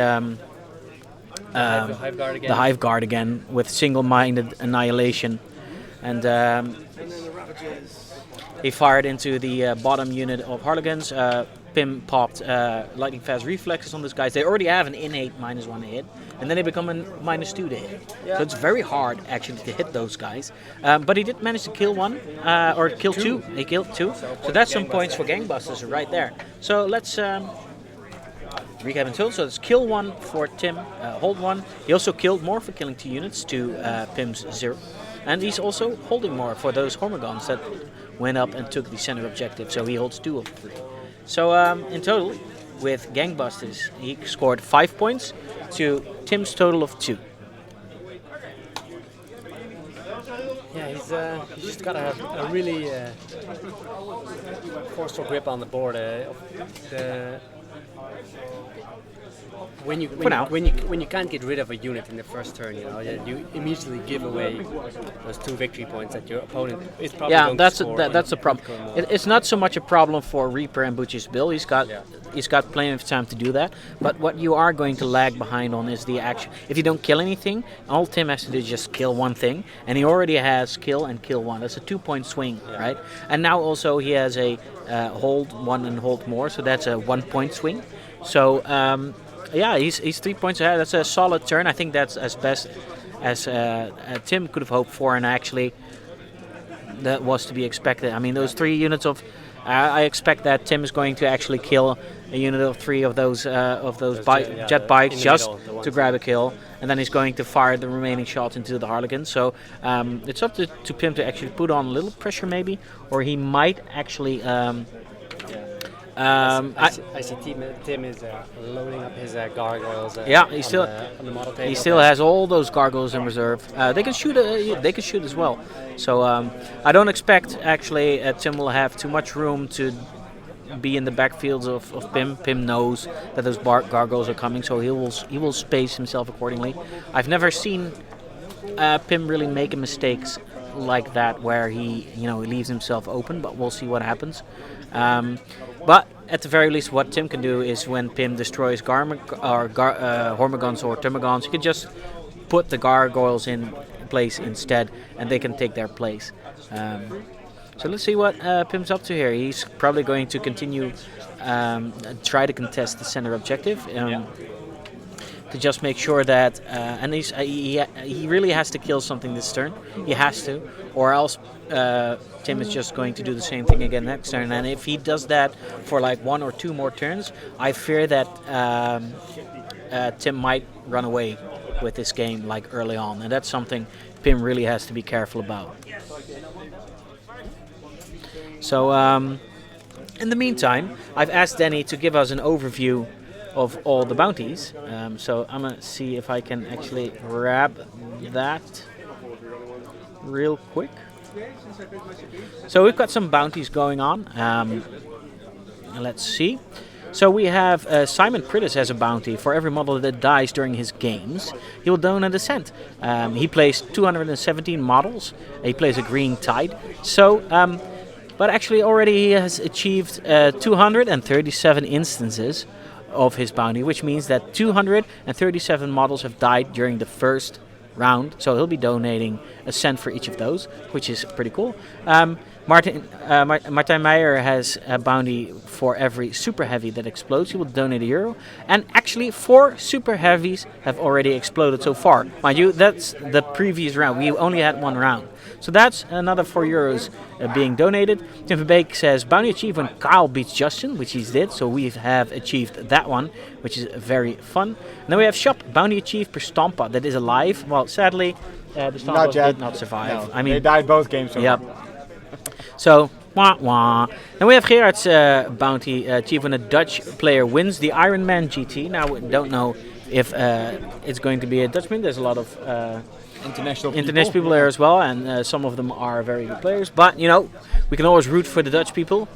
Hive Guard again with single-minded annihilation, and he fired into the bottom unit of Harligans. Pim popped lightning fast reflexes on these guys. They already have an innate -1 to hit, and then they become a -2 to hit. Yeah. So it's very hard actually to hit those guys. But he did manage to kill 1 or kill 2. He killed 2. So that's some points for gangbusters right there. So let's. Recap in total, so it's kill 1 for Tim, hold 1. He also killed more for killing 2 units to Pim's 0. And he's also holding more for those Hormigons that went up and took the center objective, so he holds 2 of 3. So in total, with gangbusters, he scored 5 points to Tim's total of 2. Yeah, he's just got a really forceful grip on the board. When you can't get rid of a unit in the first turn, you immediately give away those 2 victory points that your opponent is probably going to score. That's a problem. It's not so much a problem for Reaper and Butcher's Bill. He's got plenty of time to do that. But what you are going to lag behind on is the action. If you don't kill anything, all Tim has to do is just kill one thing, and he already has kill and kill one. That's a 2-point swing, right? And now also he has a hold 1 and hold more, so that's a 1-point swing. So. Yeah, he's 3 points ahead. That's a solid turn. I think that's as best as Tim could have hoped for, and actually that was to be expected. I mean, those 3 units of, I expect that Tim is going to actually kill a unit of 3 of those jet bikes just to grab a kill, and then he's going to fire the remaining shots into the Harlequin. So it's up to Pim to actually put on a little pressure maybe, or he might actually. I see Tim is loading up his gargoyles. He still on the model table. He still has all those gargoyles in reserve. They can shoot. They can shoot as well. So I don't expect actually Tim will have too much room to be in the backfields of Pim. Pim knows that those gargoyles are coming, so he will space himself accordingly. I've never seen Pim really make mistakes like that where he leaves himself open, but we'll see what happens. But at the very least, what Tim can do is when Pim destroys Hormigons or Termagons, he can just put the gargoyles in place instead, and they can take their place. So let's see what Pim's up to here. He's probably going to continue try to contest the center objective. To just make sure that, and he really has to kill something this turn. He has to, or else Tim is just going to do the same thing again next turn. And if he does that for like 1 or 2 more turns, I fear that Tim might run away with this game like early on, and that's something Pim really has to be careful about. So in the meantime, I've asked Danny to give us an overview of all the bounties. So I'm gonna see if I can actually grab that real quick. So we've got some bounties going on. Let's see. So we have Simon Prittis has a bounty for every model that dies during his games. He will donate a cent. He plays 217 models. He plays a green tide. So, but actually already he has achieved 237 instances of his bounty, which means that 237 models have died during the first round. So he'll be donating a cent for each of those, which is pretty cool. Martin Meyer has a bounty for every super heavy that explodes. He will donate €1. And actually 4 super heavies have already exploded so far. Mind you, that's the previous round. We only had 1 round. So that's another €4 being donated. Tim Verbeek says bounty achieved when Kyle beats Justin, which he did. So we have achieved that one, which is very fun. And then we have shop bounty achieved per Stompa that is alive. Well, sadly, the Stompa did not survive. No, I mean, they died both games. So yep. So, wah wah. Then we have Gerard's bounty achieved when a Dutch player wins the Ironman GT. Now, we don't know if it's going to be a Dutchman. There's a lot of international people there as well, and some of them are very good players. But, we can always root for the Dutch people.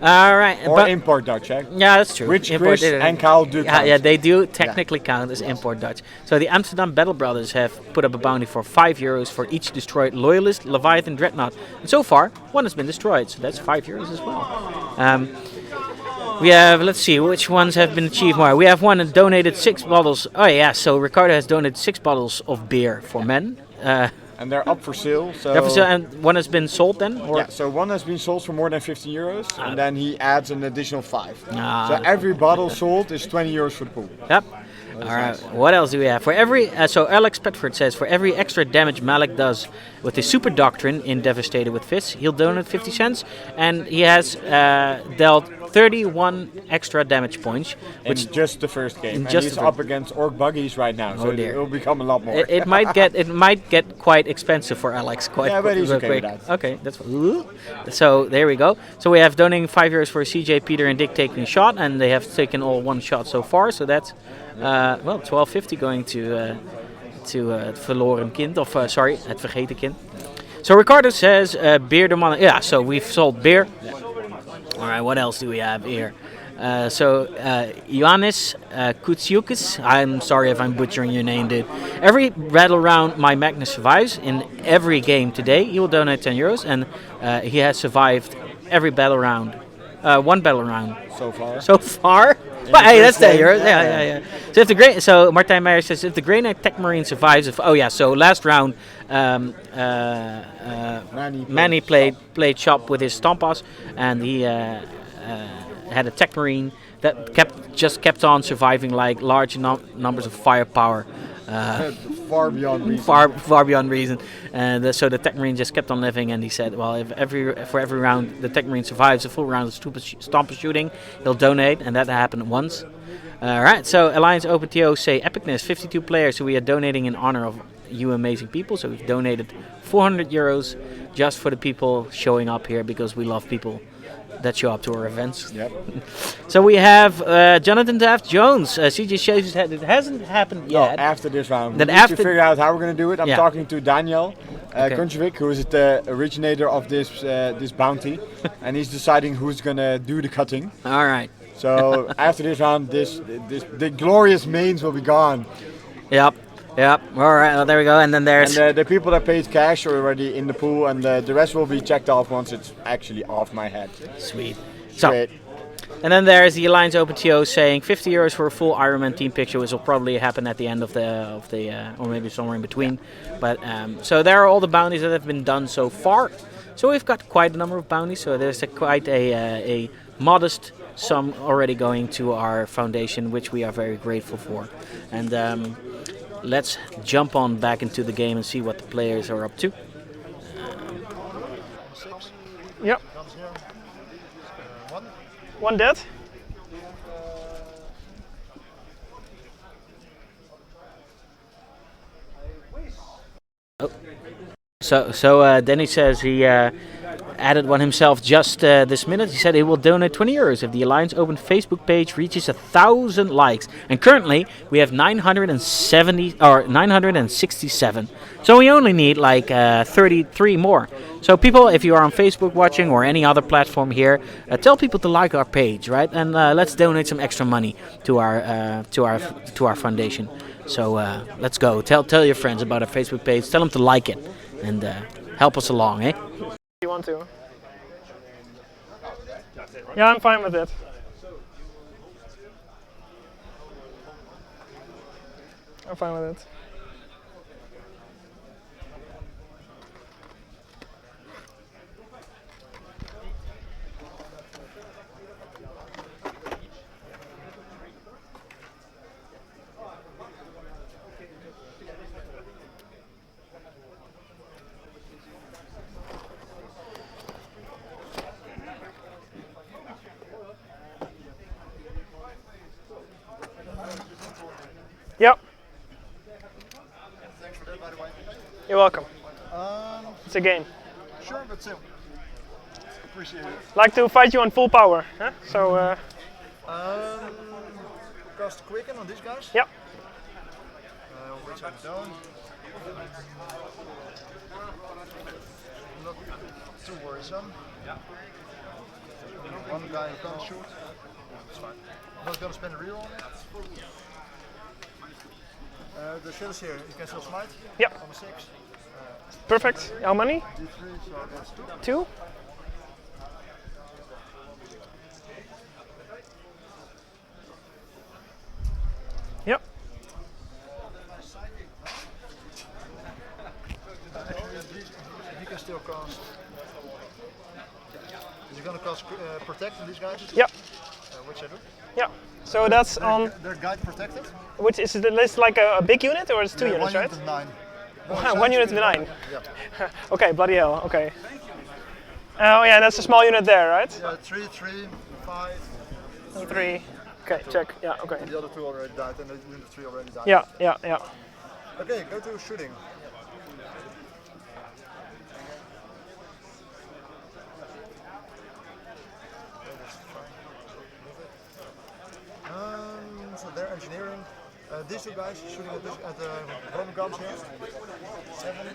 All right. Or import Dutch, eh? Yeah, that's true. Which Chris and Kyle do count. Yeah, they do technically count as import Dutch. So the Amsterdam Battle Brothers have put up a bounty for €5 for each destroyed Loyalist, Leviathan, Dreadnought. And so far, 1 has been destroyed, so that's €5 as well. We have, let's see, which ones have been achieved more. We have one that donated 6 bottles. Oh yeah, so Ricardo has donated 6 bottles of beer for men. And they're up for sale. So and 1 has been sold then? Or? Yeah, so 1 has been sold for more than €50, and then he adds an additional 5. So every bottle sold is €20 for the pool. Yep. All right. What else do we have? For every so Alex Petford says for every extra damage Malik does with his super doctrine in Devastated with Fists, he'll donate 50 cents, and he has dealt 31 extra damage points, which in just the first game. And he's up against Orc Buggies right now, so it will become a lot more. It might get quite expensive for Alex. Yeah, but he's okay with that. Okay, that's fine. So there we go. So we have donating €5 for CJ, Peter, and Dick taking a shot, and they have taken all 1 shot so far. So that's $12.50 going to het verloren kind, of sorry, het vergeten kind. So Ricardo says beer de mannen. Yeah, so we've sold beer. All right, what else do we have here? Ioannis Koutsiukis, I'm sorry if I'm butchering your name, dude. Every battle round my Magnus survives in every game today, he will donate 10 euros, and he has survived every battle round. One battle round. So far? But hey, that's 10 euros. Yeah. So if the Martijn Meijer says if the Grey Knight Tech Marine survives, so last round, Manny played shop with his Stompas, and he had a Tech Marine that kept on surviving like large numbers of firepower. Far beyond reason. Far beyond reason, and so the Tech Marine just kept on living. And he said, "Well, if for every round the Tech Marine survives a full round of Stomper shooting, he'll donate." And that happened once. All right. So Alliance OpenTO say epicness, 52 players. So we are donating in honor of you amazing people. So we've donated 400 euros just for the people showing up here because we love people that show up to our events. Yep. So we have Jonathan Daft Jones. CJ shows his head. It hasn't happened yet. No, after this round. Then we need after to figure out how we're going to do it. I'm Yeah. talking to Daniel Okay. Kunčević, who is the originator of this bounty, and he's deciding who's going to do the cutting. All right. So after this round, the glorious mains will be gone. Yep. All right. Well, there we go. And then there's And the people that paid cash are already in the pool, and the rest will be checked off once it's actually off my head. sweet. So, Sweet. and then there's the Alliance OpenTO saying 50 euros for a full Ironman team picture, which will probably happen at the end of the or maybe somewhere in between. But so there are all the bounties that have been done so far. So we've got quite a number of bounties. So there's quite a modest sum already going to our foundation, which we are very grateful for. And let's jump on back into the game and see what the players are up to. Yep. Comes here. One. One dead. So Danny says he added one himself just this minute. He said he will donate 20 euros if the Alliance Open Facebook page reaches 1,000 likes. And currently we have 967. So we only need like 33 more. So people, if you are on Facebook watching or any other platform here, tell people to like our page, right? And let's donate some extra money to our foundation. So let's go. Tell your friends about our Facebook page. Tell them to like it and help us along, eh? You want to? Yeah, I'm fine with it. I'm fine with it. Yep. Thanks for that, by the way. You're welcome. Um, It's a game. sure, but still. Appreciate it. Like to fight you on full power. Huh? So Cast Quicken on these guys. yep. Which I don't. Not too worrisome. One guy who can't shoot. It's fine. Not gonna spend a reroll on it. The shells here, you can still smite. Yep. On the 6. Perfect. How many? D3, so that's 2. 2. Yep. Actually, he can still cast. Is he gonna cast Protect on these guys? Yep. Which I do. Yeah. So that's on. They're guide protected. Which is this like a big unit or it's 2 units, One right? unit of 9. One unit of 9. Yeah. Okay, bloody hell. Okay. Oh yeah, that's a small unit there, right? Yeah, 3, 3, 5. 3. Okay, check. Yeah. Okay. The other 2 already died, and the unit 3 already died. Yeah. Yeah. Yeah. Okay, go to shooting. So they're engineering. These two guys shooting at the bottom guns here. 7.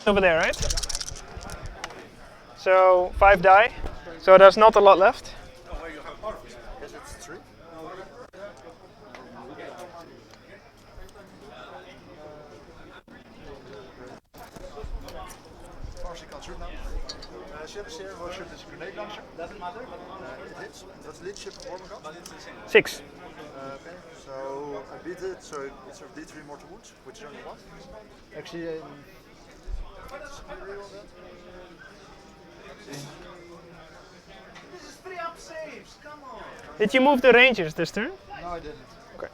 Over there, right? So 5 die. So there's not a lot left. Yes, it's 3. Farsi can't shoot now. Ship here will shoot this grenade launcher. Doesn't matter. It hits. That's lead ship of warming gun. 6. Okay, so I beat it, so it's a D3 mortal wounds, which is only 1. Actually, This is 3 up saves, come on! Did you move the rangers this turn? no, I didn't. Okay.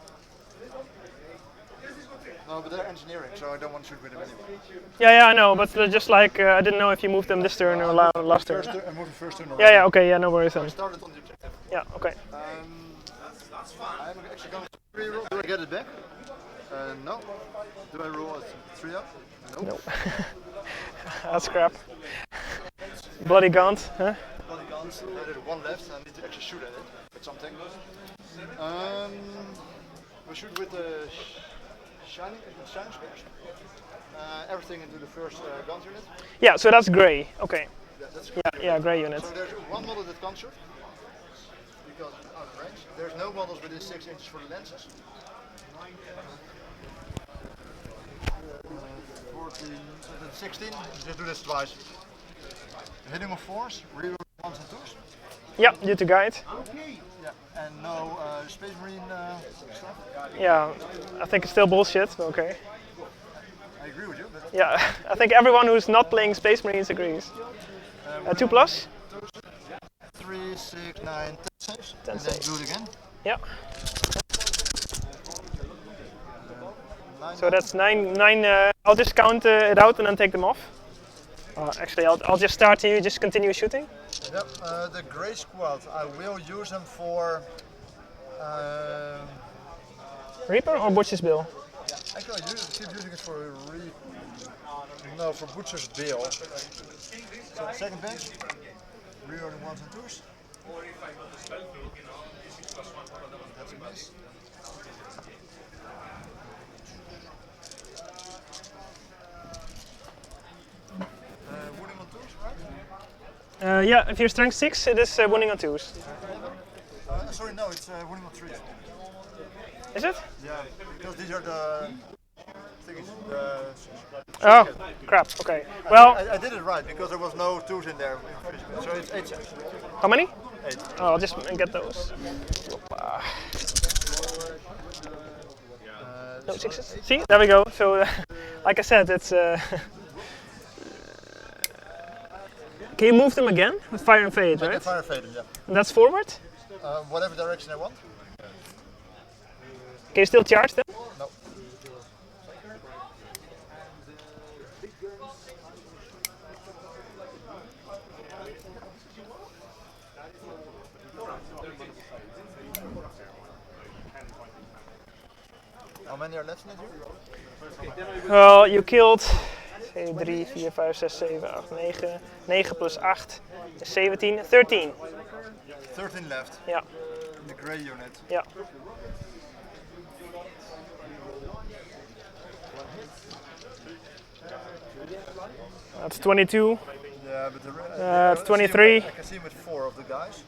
No, but they're engineering, so I don't want to shoot with them anyway. Yeah, I know, but just like I didn't know if you moved them this turn or last turn. I moved the first turn already. Yeah, okay, yeah, no worries then. I started on the objective. Yeah, okay. That's fine. I'm actually going to reroll. Do I get it back? No. Do I roll it 3 up? Nope. Nope. That's crap. Bloody Gaunt, huh? Bloody guns. I did 1 left, I need to actually shoot at it with something. We shoot with the shining spears. Everything into the first guns unit. Yeah, so that's grey. Okay. Yeah, that's Yeah, grey unit. So there's 1 model that can't shoot because it's out of range. There's no models within 6 inches for the lenses. 14, 16. Just do this twice. Hitting of 4s, reroll 1s and 2s. Yeah, due to guide. Yeah, and no Space Marine stuff. Yeah, I think it's still bullshit, but okay. I agree with you, but Yeah, I think everyone who's not playing Space Marines agrees. 2 plus? 3, 6, 9, 10 saves. 10 and then saves. do it again. Yeah. 9, So that's 9. I'll just count it out and then take them off. Actually, I'll just start here. Just continue shooting. Yep, the Grey Squad, I will use them for... Reaper or Butcher's Bill? Actually, I keep using it for for Butcher's Bill. So second bench, rerolling 1s and 2s. That's a miss. Wounding on 2s, right? Yeah, if you're strength 6, it is wounding on 2s. Sorry, no, it's wounding on 3s. Is it? Yeah, because these are the things. Oh, crap. Okay. Well, I did it right because there was no 2s in there. So it's 8 saves. how many? 8. Oh, I'll just get those. No 6s. See, there we go. So, like I said, it's. Can you move them again with Fire and Fade, I right? can fire and fade them, yeah. And that's forward. Whatever direction I want. Can you still charge them? No. How many are left in it? Well, you killed 2, 3, 4, 5, 6, 7, 8, 9. 9 plus 8 is 17. 13. 13 left. Yeah. The grey unit. Yeah. That's 22. Yeah, but the It's 23. I can see him with 4 of the guys.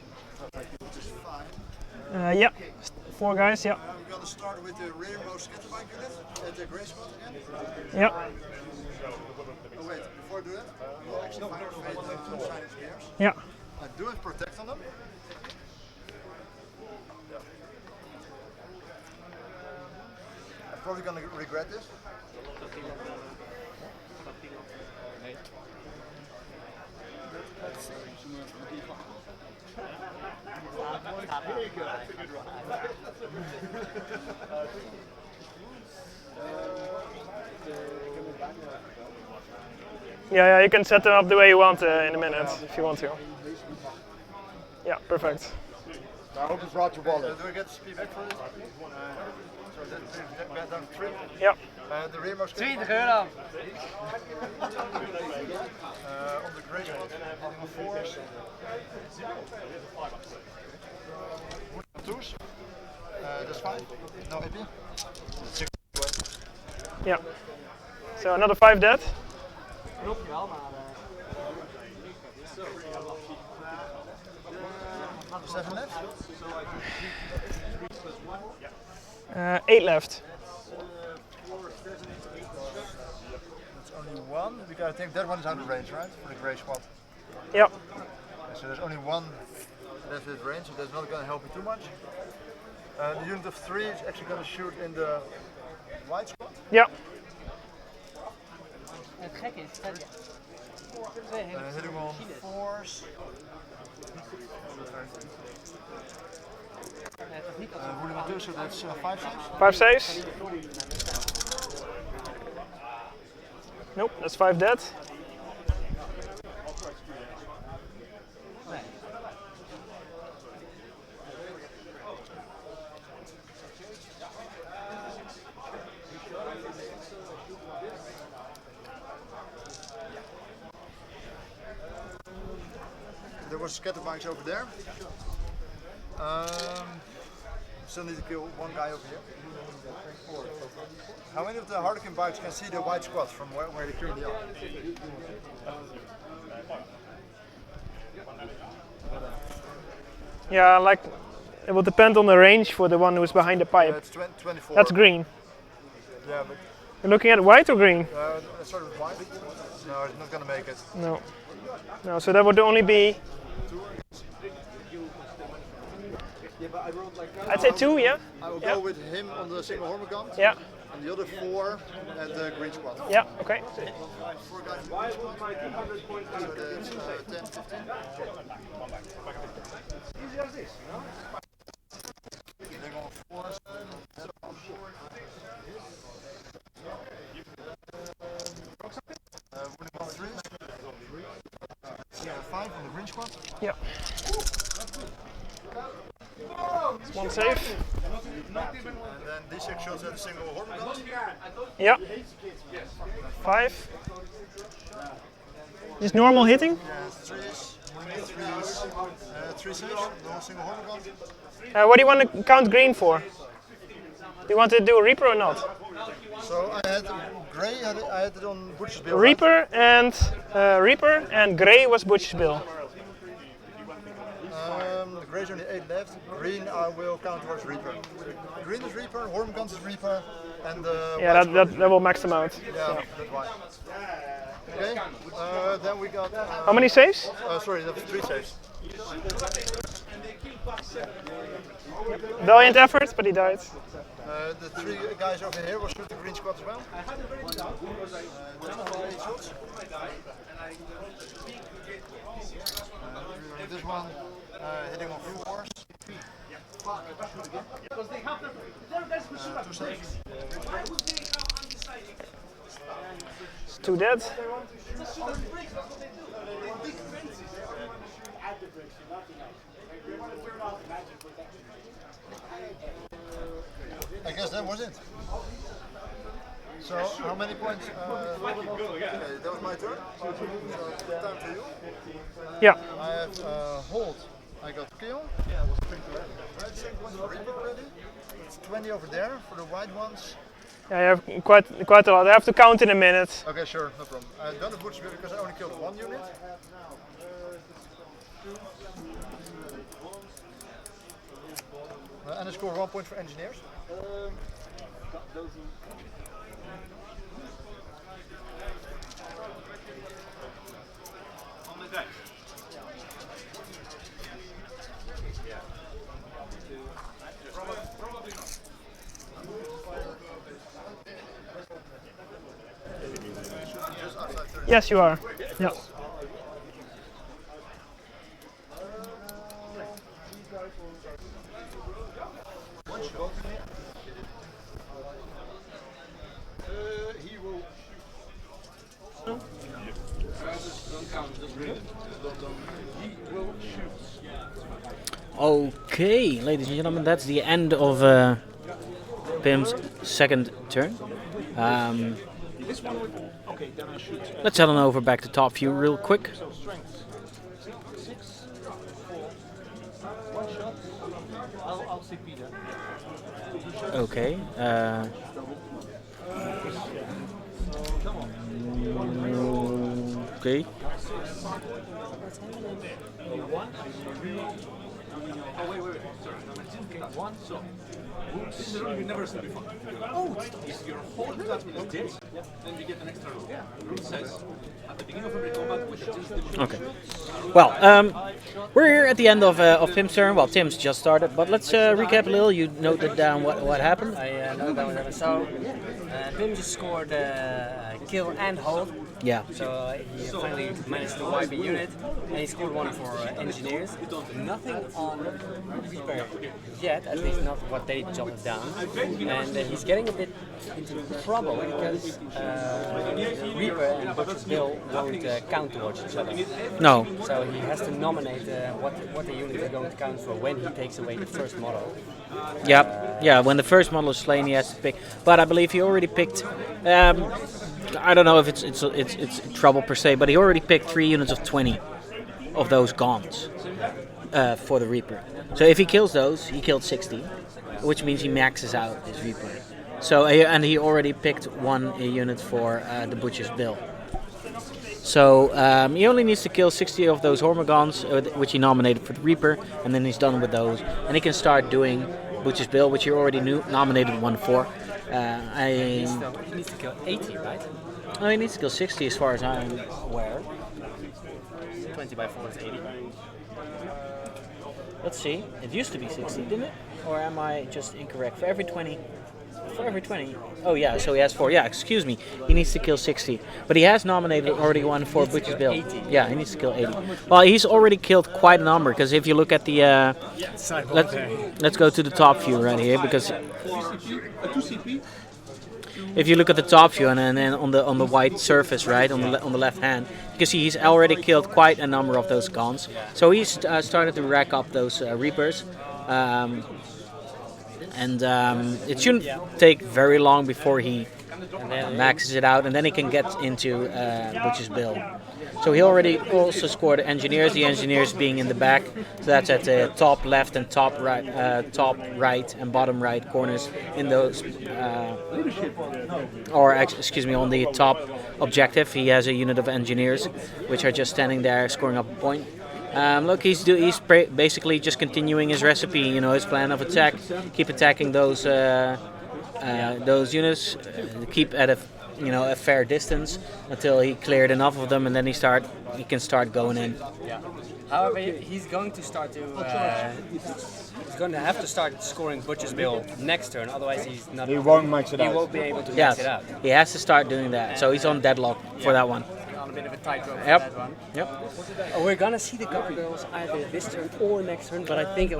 Which is fine. Yeah. 4 guys, yeah. We're going to start with the rearmost scatterbike unit at the grey squad again. Yeah. Oh wait, before I do that, we'll actually fire fade the shining spears. Yeah. And do it protect on them. I'm probably going to regret this. Yeah, you can set them up the way you want in a minute if you want to. Yeah, perfect. I hope it's brought your wallet. Do I get the speed back for this? So that's down to 3. Yeah. The rearmost 20 euro. on the grey squad, on the 4s. 2s. That's fine. No AP? Yeah. So another 5 dead. Seven left? 8 left. That's only one. Because I think that one is out of range, right? For the grey squad. Yep. So there's only one left with range, so that's not going to help you too much. The unit of 3 is actually going to shoot in the white squad. Yep. Het gekke is, Hitting on 4s. Wounding on 2, so that's 5 saves. 5 saves. Nope, that's 5 dead. There was scatter bikes over there. Still need to kill one guy over here. How many of the Harlequin bikes can see the white squad from where they currently are? Yeah, like it will depend on the range for the one who's behind the pipe. It's 24. That's green. Yeah, but You're looking at white or green? let's start with white. No, it's not going to make it. No. No, so that would only be. I'd say 2, yeah? I will Yeah. go with him on the single Hormigant. Yeah. And the other 4 at the green squad. Yeah, okay. 4 guys in the green squad. So that's 10, 15. Easy as this. They're going 4s. Winning on 3s. 5 on the green squad. Yeah. It's 1 save. And then D6 shots at the single Hormigant. Yeah. 5. Is normal hitting? Yeah, 3s. Winning 3s. 3 saves. The whole single Hormigant. What do you want to count green for? Do you want to do a Reaper or not? So I had grey, I had it on Butcher's Bill. Reaper and grey was Butch's Bill. The grey's only 8 left. Green I will count towards Reaper. Green is Reaper, Hormigant is Reaper, and Yeah, that will max them out. yeah, that's why. Okay, then we got. How many saves? Sorry, that was 3 saves. Valiant effort, but he died. The 3 guys over here will shoot the green squad as well. 8 shots. This one hitting on 4s. 2 saves. It's 2 dead. I guess that was it. So, how many points? Okay, that was my turn. So, time to you. Yeah. I have hold. I got kill. Right, same points for Reaper already. It's 20 over there for the white ones. Yeah, you have quite a lot. I have to count in a minute. Okay, sure, no problem. I've done the butcher build because I only killed 1 unit. And I score 1 point for engineers. Yes, you are. Yeah. Okay, ladies and gentlemen, that's the end of Pim's second turn. Let's head on over back to top view real quick. I'll CP that. Okay. Okay. Oh, wait. Sorry. One, so. This is a rule you've never seen before. If your whole detachment is this, then you get an extra rule. The rule says, at the beginning of every combat with the Jins, Okay. Well, we're here at the end of Pim's turn. Well, Tim's just started, but let's recap a little. You noted down what happened. I know that was happened. So, Pim just scored kill and hold. Yeah. So he finally managed to wipe a unit, and he scored one for engineers. Nothing on Reaper yet, at least not what they jotted down. And he's getting a bit into trouble because Reaper and Butcher's Bill won't count towards each other. No. So he has to nominate what the unit is going to count for when he takes away the first model. Yeah. When the first model is slain, he has to pick. But I believe he already picked. I don't know if it's trouble per se, but he already picked 3 units of 20 of those gaunts for the Reaper. So if he kills those, he killed 60, which means he maxes out his Reaper. So and he already picked 1 unit for the Butcher's Bill. So he only needs to kill 60 of those Hormagaunts, which he nominated for the Reaper, and then he's done with those, and he can start doing Butcher's Bill, which he already nominated 1 for. He needs to kill 80, right? No, he needs to kill 60 as far as I'm aware. 20 by 4 is 80. Let's see. It used to be 60, didn't it? Or am I just incorrect? For every 20. Oh yeah, so he has 4. Yeah, excuse me. He needs to kill 60. But he has nominated already 1 for Butcher's Bill. 80. Yeah, he needs to kill 80. Well, he's already killed quite a number, because if you look at the... let's go to the top view right here, because... If you look at the top view and then on the white surface, right, on the left hand, you can see he's already killed quite a number of those gaunts. So he's started to rack up those Reapers. It shouldn't take very long before he maxes it out, and then he can get into Butcher's Bill. So he already also scored engineers. The engineers being in the back, so that's at the top left and top right and bottom right corners in those, on the top objective. He has a unit of engineers, which are just standing there scoring up a point. Look, he's basically just continuing his recipe, his plan of attack. Keep attacking those units, keep at a fair distance until he cleared enough of them, and then he can start going in. Yeah. However, he's going to start to. He's going to have to start scoring Butcher's Bill next turn, otherwise He won't max it out. He won't be able to max it out. He has to start doing that. So he's on deadlock for that one. On a bit of a tightrope for Yep. that one. Yep. We're gonna see the gargoyles either this turn or next turn, but I think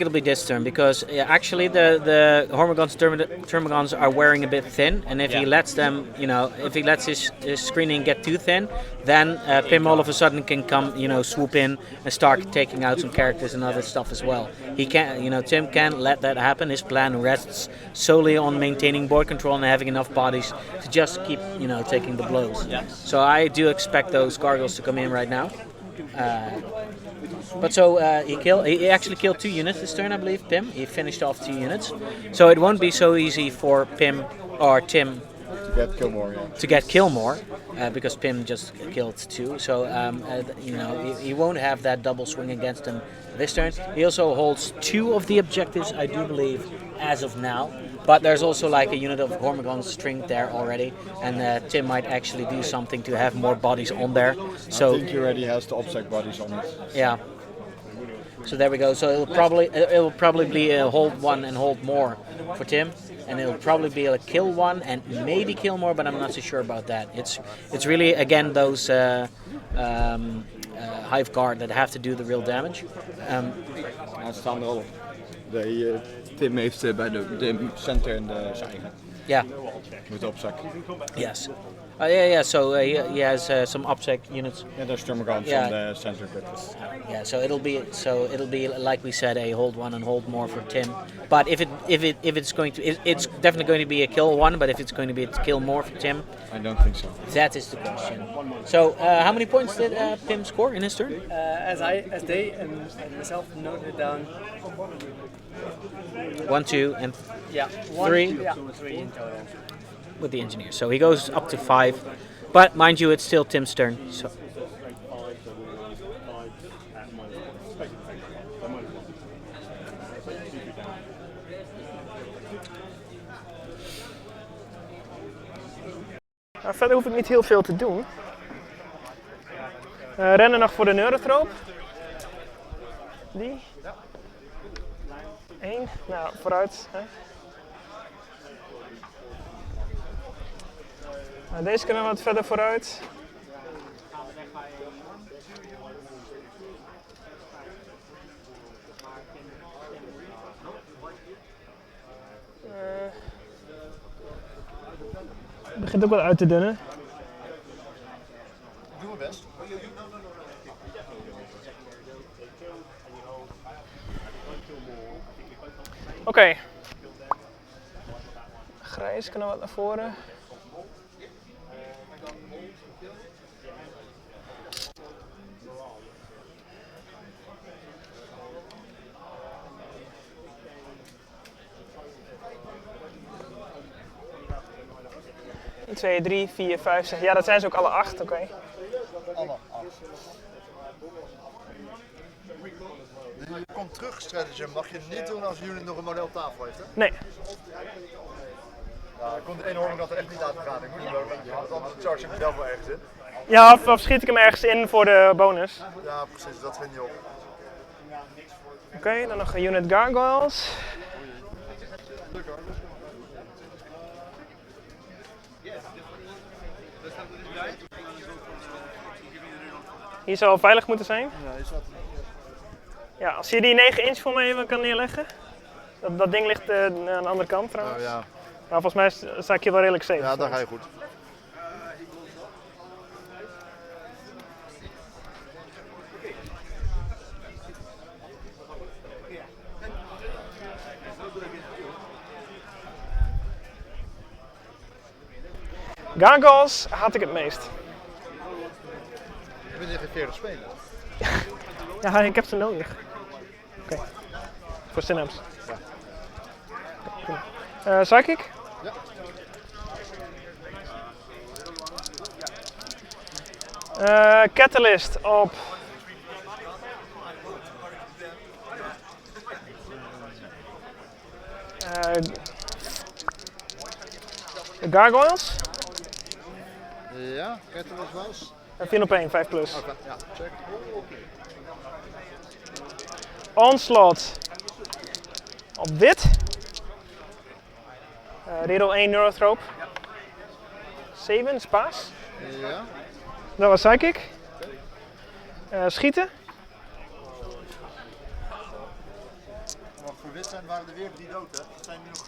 it'll be this turn, because actually the Hormagaunts Termagants are wearing a bit thin, and if he lets them, if he lets his screening get too thin, then Pim all of a sudden can come, swoop in and start taking out some characters and other stuff as well. He can't, Tim can't let that happen. His plan rests solely on maintaining board control and having enough bodies to just keep, taking the blows. Yeah. So I do expect those gargoyles to come in right now. He actually killed 2 units this turn, I believe, Pim. He finished off 2 units. So it won't be so easy for Pim or Tim to get kill more, because Pim just killed 2. So he won't have that double swing against him this turn. He also holds 2 of the objectives, I do believe, as of now. But there's also like a unit of Hormagaunts string there already, and Tim might actually do something to have more bodies on there. So I think he already has the obstacle bodies on it. Yeah. So there we go. So it'll probably be a hold 1 and hold more for Tim, and it'll probably be a kill 1 and maybe kill more, but I'm not so sure about that. It's really again those Hive Guard that have to do the real damage. Aanstaande rol. Tim heeft bij de center en de zijde. Yeah. Met de opzak. Yes. So he has some OPSEC units. Yeah, there's Termagants on the center bit. Yeah, so it'll be like we said, a hold 1 and hold more for Tim. But if it's definitely going to be a kill 1. But if it's going to be a kill more for Tim, I don't think so. That is the question. So how many points did Pim score in his turn? As they and myself noted it down, 1, 2, and One, 3 Yeah, 3 in total. with the engineer. So he goes up to 5. But mind you, it's still Tim's turn. So Nou, verder hoef ik niet heel veel te doen. Rennen nog voor de neurotroop. Die. 1. Nou, vooruit. Hè. Nou, deze kunnen we wat verder vooruit. Het begint ook wel uit te dunnen. Ik doe mijn best. Oké. Grijs kunnen we wat naar voren. Eén, 2, 3, 4, 5, 6. Ja, dat zijn ze ook alle 8, oké. Alle 8. Je komt terug, stratagem. Mag je niet doen als de unit nog een model op tafel heeft, hè? Nee. Ja, ik kon de ene hoor ik dat er echt niet uitgegaan. Ik moet hem ook, want anders charge ik mezelf wel ergens in. Ja, of schiet ik hem ergens in voor de bonus. Ja, precies, dat vind je op. Oké, dan nog een unit gargoyles. Hier zou wel veilig moeten zijn. Ja, is dat... Ja, als je die 9 inch voor me even kan neerleggen. Dat ding ligt aan de andere kant trouwens. ja. Maar volgens mij sta ik hier wel redelijk safe. Ja, daar ga je goed. Gargoyles had ik het meest. Je bent hier geen 40 spelen. Ja, ik heb ze nodig. Oké. Voor Synapse. Ja. Psychic? Ja. Catalyst op... de Gargoyles? Ja, Catalyst was. 4 op 1, 5 plus. Oké, ja, check. Onslaught op wit. Reroll 1 neurotroop. 7, spaas. Ja. Dat was Psychic. Schieten. Maar voor wit zijn waren er weer 3 dood, hè? Dat zijn nu nog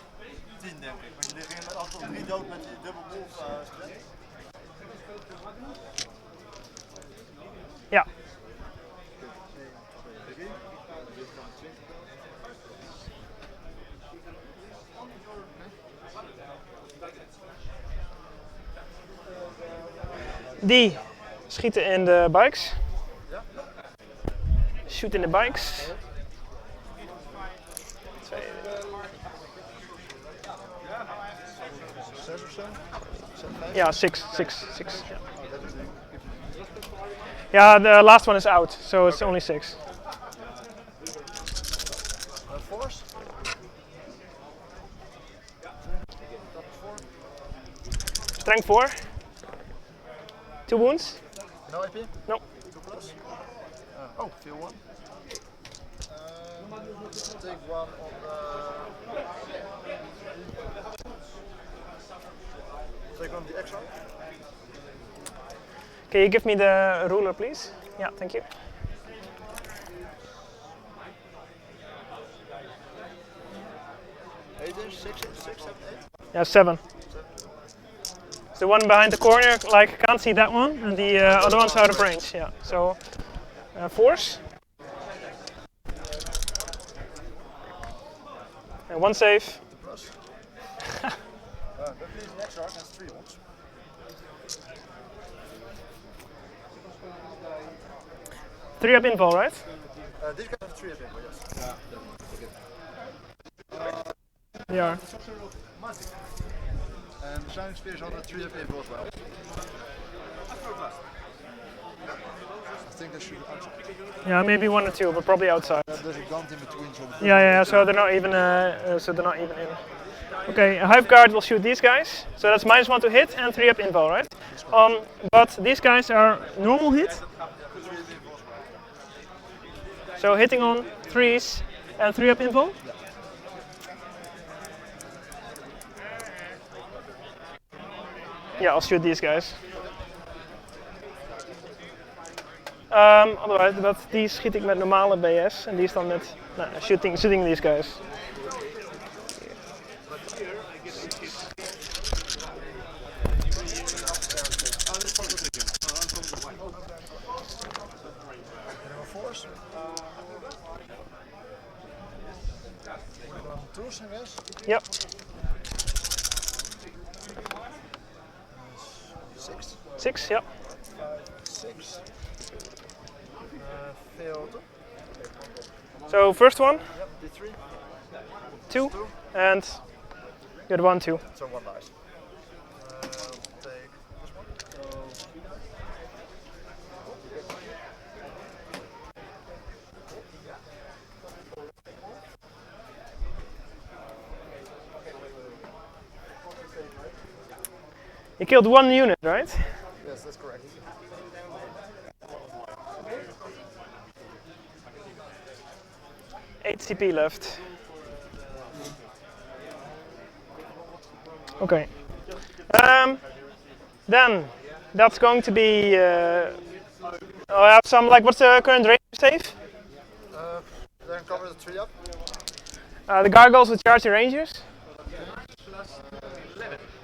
10, denk ik. Want jullie gingen altijd 3 dood met die dubbel wolf strijd. Ja. Die schieten in de bikes. Shoot in de bikes. 2. 6 of zo? Ja, 6. Ja, the last one is out, so it's only 6. Force? Strength 4. 2 wounds. No AP? No. 2 plus? Oh, feel 1. Take 1 on take 1 on the extra. Can you give me the ruler, please? Yeah, thank you. Eight inch, 6 inch, 6, 7, 8? Yeah, 7. The one behind the corner, like, can't see that one, and the other one's out of range, yeah. So, force. And 1 save. Plus. That is an extra, that's 3 ones. Three up invul, right? This guy has 3 up invul, yes. They are. And the shining spears on the 3 up info as well. I think they should be outside. Yeah, maybe 1 or 2, but probably outside. There's a gun in between. So Yeah. So they're not even. In. Okay, a hive guard will shoot these guys. So that's -1 to hit and 3 up info, right? But these guys are normal hit. So hitting on 3s and 3 up info. Yeah, I'll shoot these guys. Otherwise, but die schiet ik met normale BS en die is dan met shooting these guys. Tours, I guess? Yep. 6. 6, yep. 6. Failed. So first one, Yep, D3. 2, and you had 1, 2. So 1 dice. Take this one. You killed 1 unit, right? Yes, that's correct. Eight CP left. Okay. Then that's going to be. I have some like. What's the current range save? Then cover the 3 up. The gargoyles with charging rangers.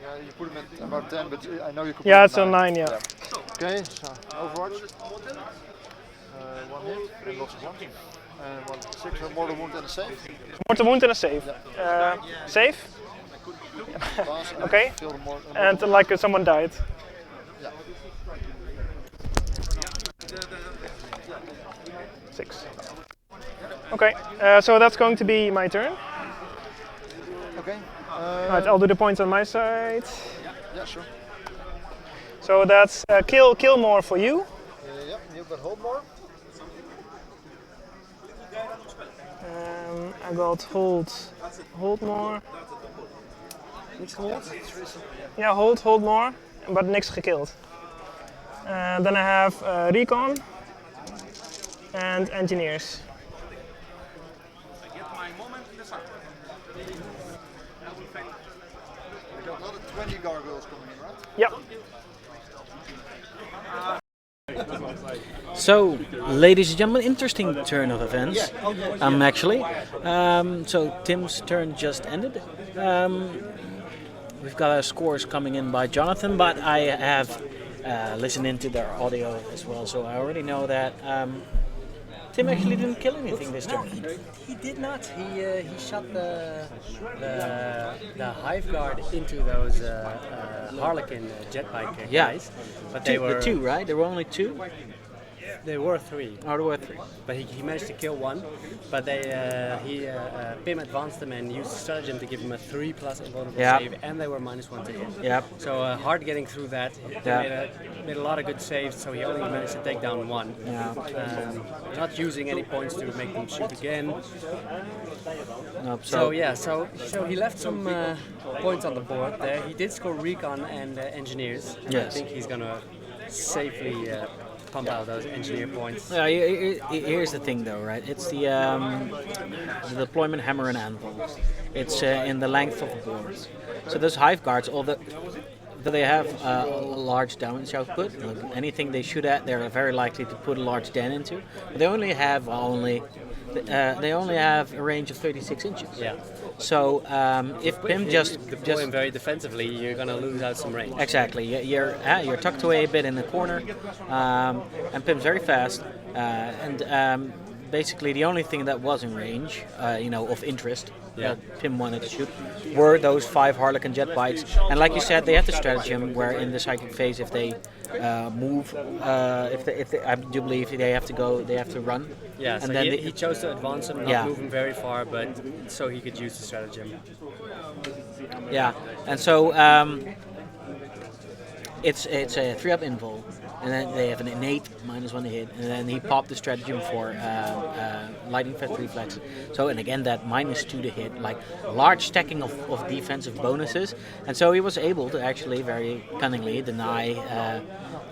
Yeah, you put them at about 10, but I know you could. Yeah, put it's them on 9. Yeah. Okay, so Overwatch. 1 hit and lots of ones. And 1 6 or mortal wound and a save. Mortal wound and a save. Save. Pass, Okay. fill the And like someone died. Yeah. 6. Okay. So that's going to be my turn. Okay. Alright, I'll do the points on my side. Yeah, sure. So that's kill more for you. Yep, you've got hold more. I got hold more. Niks gehoord? Yeah, hold more, but niks gekilled. Then I have recon and engineers. I get my moment in the sun. We got another 20 gargoyles coming in, right? Yep. So, ladies and gentlemen, interesting turn of events. Actually, so Tim's turn just ended. We've got our scores coming in by Jonathan, but I have listened into their audio as well, so I already know that Tim actually didn't kill anything this turn. He did not. He shot the hive guard into those Harlequin jet bike guys. But they were the 2, right? There were only 2. There were 3. Oh, there were 3. But he managed to kill 1. But Pim advanced them and used stratagem to give him a 3+ invulnerable save, and they were -1 to hit. Yep. So hard getting through that. They made a lot of good saves, so he only managed to take down 1. Yeah. Not using any points to make them shoot again. Nope, So he left some points on the board there. He did score recon and engineers. Yes. I think he's gonna safely pump out those engineer points. Here's the thing, though, right? It's the deployment hammer and anvil. It's in the length of the board. So those hive guards, although they have a large damage output, like anything they shoot at, they're very likely to put a large den into. But they only have a range of 36 inches. Yeah. So if Pim just deploy him very defensively, you're gonna lose out some range. Exactly. You're tucked away a bit in the corner, and Pim's very fast. Basically, the only thing that was in range, of interest, that Pim wanted to shoot, were those 5 Harlequin jet bikes. And like you said, they have the stratagem where in the psychic phase, if they move. I do believe they have to go, they have to run. Yeah, so and then he chose to advance him, not Yeah. move him very far, but so he could use the stratagem. Yeah, and so it's a 3-up invul, and then they have an innate -1 to hit, and then he popped the stratagem for lightning fast reflex. So, and again that -2 to hit, like large stacking of defensive bonuses, and so he was able to actually very cunningly deny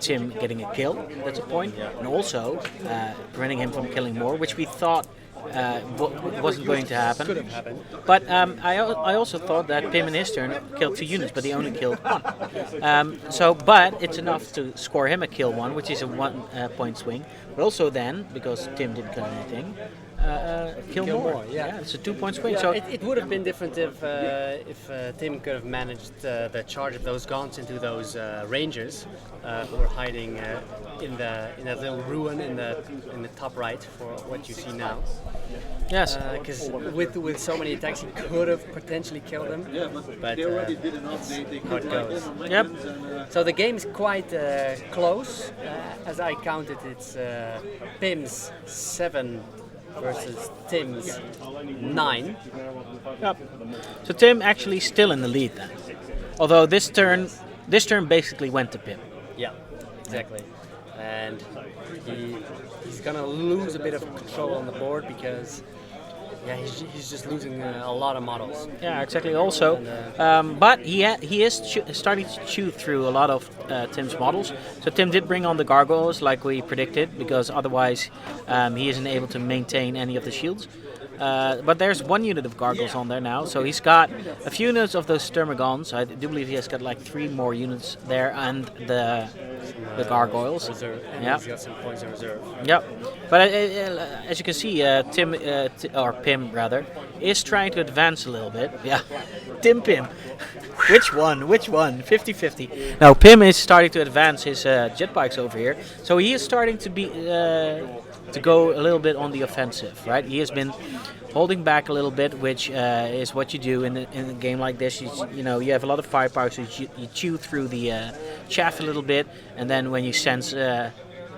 Tim getting a kill. That's a point, and also preventing him from killing more, which we thought wasn't going to happen. Could have happened. But I also thought that Pim in his turn killed 2 units, but he only killed 1. But it's enough to score him a kill 1, which is a 1-point swing. But also then, because Tim didn't kill anything, kill more. Yeah. It's a 2-point swing. Yeah, So it would have been different if Tim could have managed the charge of those gaunts into those rangers who were hiding in that little ruin in the top right for what you see now. yes, Because with so many attacks, he could have potentially killed them, but that's how it goes. yep. So the game is quite close. As I counted, it's Pim's 7 versus Tim's 9. Yep. So Tim actually still in the lead then, although this turn basically went to Pim. Yeah, exactly. And he's gonna lose a bit of control on the board because he's just losing a lot of models. Yeah, exactly. Also, but he is starting to chew through a lot of Tim's models. So Tim did bring on the gargoyles like we predicted, because otherwise he isn't able to maintain any of the shields. But there's 1 unit of gargoyles on there now, so he's got a few units of those Sturmagons. I do believe he has got like 3 more units there, and the gargoyles. Reserve, and Yeah. he's got some points in reserve. Yep. But as you can see, Tim, or Pim rather, is trying to advance a little bit. Yeah. Pim. Which one? 50-50. No, Pim is starting to advance his jet bikes over here. So he is starting to be to go a little bit on the offensive, right? He has been holding back a little bit, which is what you do in a game like this. You know, you have a lot of firepower, so you chew through the chaff a little bit, and then when you sense a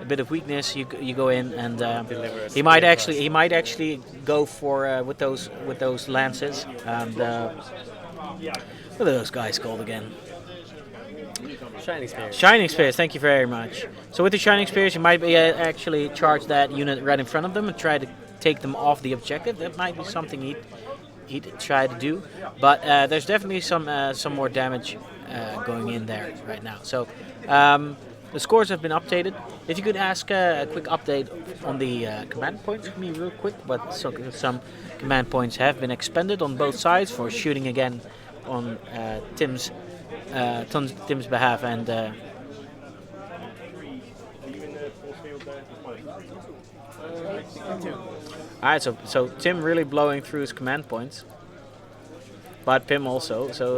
bit of weakness, you go in and he might actually go for with those lances. And what are those guys called again? Shining Spears. Shining Spears, thank you very much. So with the Shining Spears, you might be actually charge that unit right in front of them and try to take them off the objective. That might be something he'd try to do. But there's definitely some more damage going in there right now. So the scores have been updated. If you could ask a quick update on the command points for me real quick. But some command points have been expended on both sides for shooting again on Tim's behalf, and alright, so Tim really blowing through his command points, but Pim also. So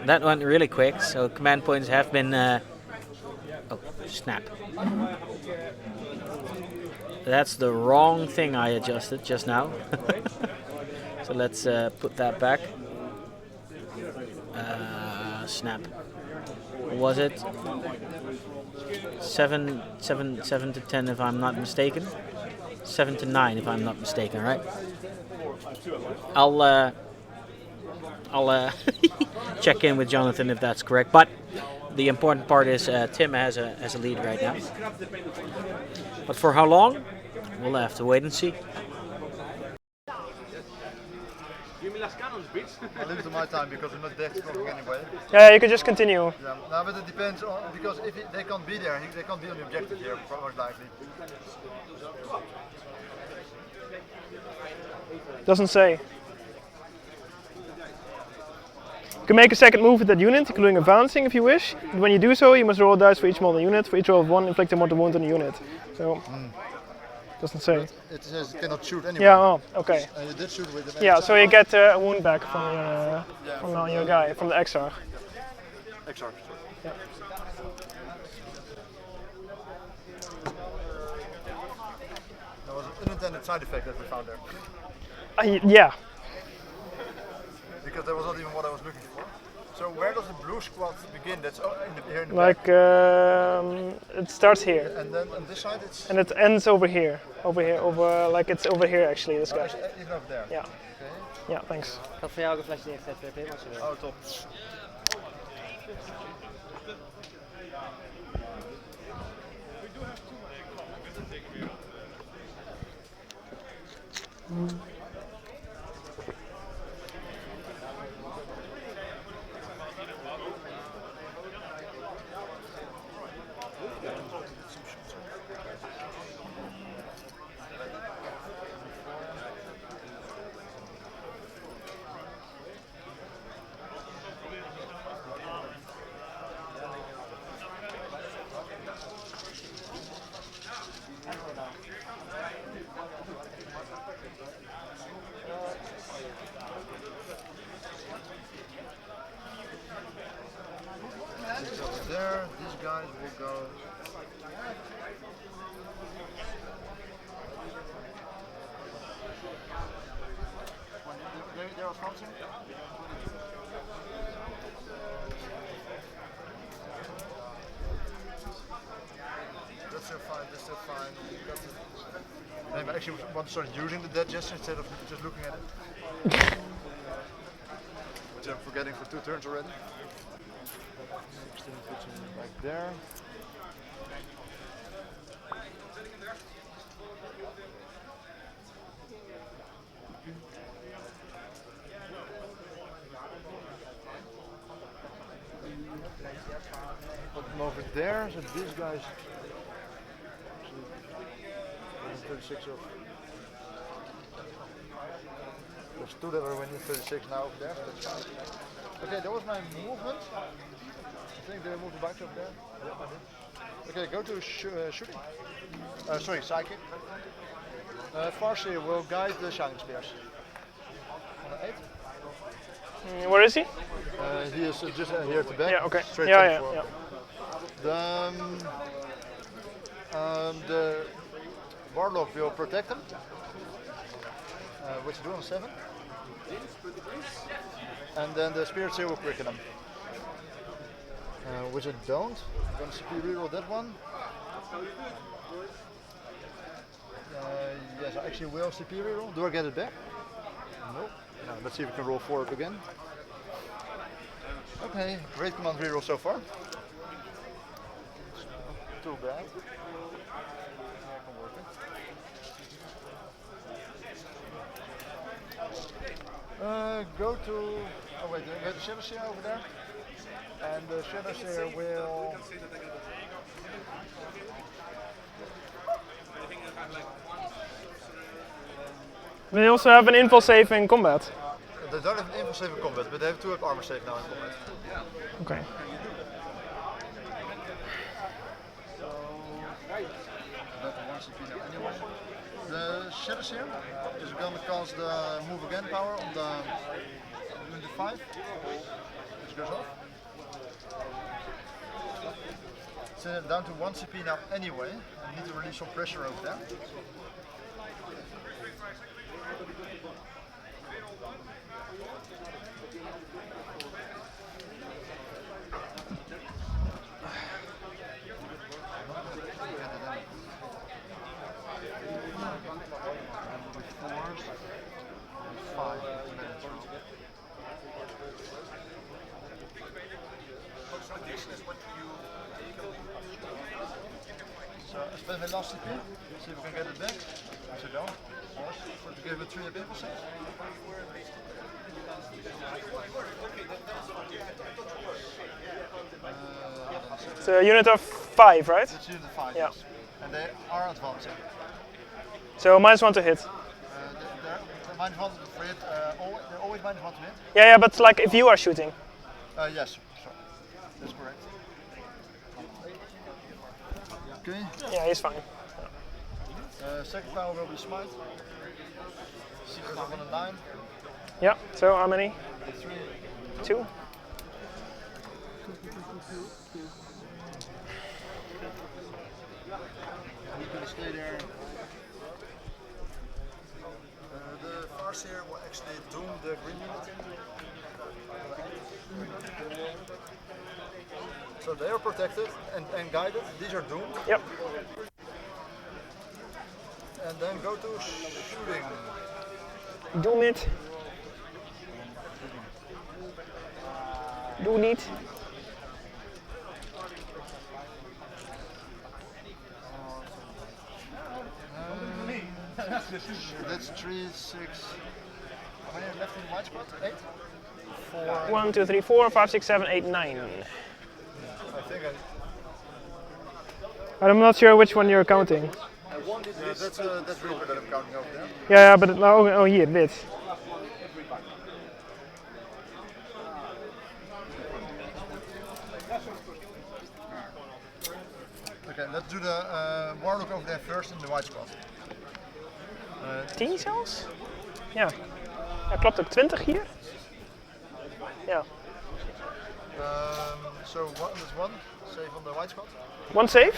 that went really quick. So command points have been. Oh snap! That's the wrong thing I adjusted just now. So let's put that back. Snap. What was it? 7 to 10 if I'm not mistaken. 7 to 9 if I'm not mistaken, right? I'll check in with Jonathan if that's correct. But the important part is Tim has a lead right now. But for how long? We'll have to wait and see. Give me last cannons, bitch. I leave it to my time because I'm not death stroking anyway. Yeah, you could just continue. Yeah, no, but it depends on, because if they can't be there, they can't be on the objective here, most likely. Doesn't say. You can make a second move with that unit, including advancing if you wish. But when you do so, you must roll a dice for each model unit. For each roll of 1, inflict a mortal wound on the unit. So, doesn't say. It says you cannot shoot anyway. Yeah, oh, okay. And you did shoot with them. Yeah, so you get a wound back from your guy, from the Exarch. Exarch. Yeah. That was an unintended side effect that we found there. Yeah. Because that was not even what I was looking for. So where does the blue squad begin? That's here in the Like back. it starts here And then on this side it's and it ends over here, like it's over here actually. This guy. even over there. Yeah. Okay. Yeah. Thanks. Ik had voor jou ook een flesje neergezet, Pim, als je wil. Oh, top. There, these guys will go. They are fronting. That's still fine, that's still fine. Maybe I actually want to start using the dead gesture instead of just looking at it. Which I'm forgetting for 2 turns already. 16 puts him back there. Put him over there, so these guys 36 off. There's 2 that are winning 36 now over there, so that's fine. Okay, that was my movement. I think they moved the bikes over there. Yeah, I did. Okay, go to shooting. Sorry, psychic. Farsi will guide the Shining Spears. On the 8. Where is he? He is just here at the back. Yeah. Okay. Straight Yeah. 24. The Warlock will protect him. Which you do on 7. And then the Spirit Seal will quicken him. Which I don't. I'm going to CP reroll that one. Yes, I actually will CP reroll. Do I get it back? Nope. No, let's see if we can roll forward again. Okay, great command reroll so far. Too bad. Go to. Oh wait, we have the Shadow Seer over there. And the Shadow Seer will. They also have an info save in combat. They don't have an info save in combat, but they have 2 up armor save now in combat. Okay. The Shadow Seer is going to cast the move again power on the unit 5, which goes off. So down to 1 CP now anyway. I need to release some pressure over there. So I spend my last CP, see if we can get it back. If I don't, of course, to give it 3 up info save. It's a unit of 5, right? It's unit 5, Yeah. yes. And they are advancing. So -1 to hit. They're -1 for hit, they're always -1 to hit. Yeah, but like if you are shooting. Yes, sorry. That's correct. Okay. Yeah, he's fine. Second power will be smite. 1 and 9. Yeah. So how many? 3. 2. He's going to stay there. The Farseer will actually doom the green unit. So they are protected and guided. These are doomed. Yep. And then go to shooting. Doe niet. Doe niet. That's 3, 6. How many left in the white spot? 8? 4. 1, 2, 3, 4, 5, 6, 7, 8, 9. I think But I'm not sure which one you're counting. that's Reaper that I'm counting over there. Yeah, but oh hier, dit. Okay, let's do the Warlock over there first in the white spot. 10 zelfs? Ja. Ja, klopt ook. 20 hier? Ja. So there's one save on the white spot. One save?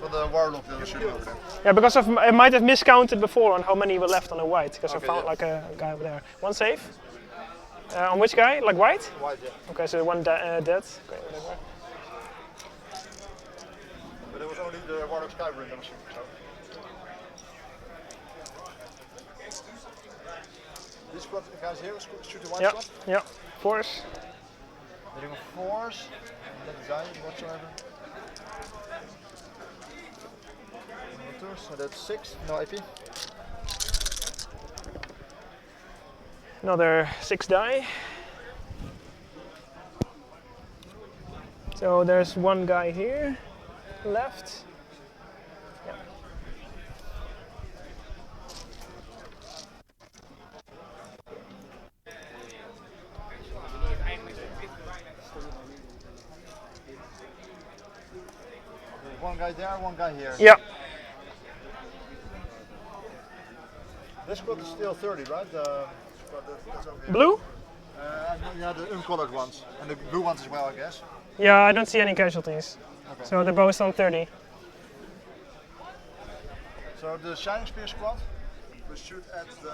For the Warlock that was shooting over there. Yeah, because I might have miscounted before on how many were left on the white, because Okay, I found yeah. like a guy over there. One save? On which guy? Like white? White, yeah. Okay, so one dead. Okay, whatever. But there was only the Warlock Skyrim that was shooting. So. These squad guys here shoot the white Yeah, spot. yeah. Force. They're doing 4s. Let it die whatsoever. So that's 6, no AP. Another 6 die. So there's one guy here left. Yeah. There's one guy there, one guy here. Yeah. This squad is still 30, right? The squad that's over here. Blue? Yeah, the uncolored ones. And the blue ones as well, I guess. Yeah, I don't see any casualties. Okay. So they're both on 30. So the Shining Spear squad will shoot at the...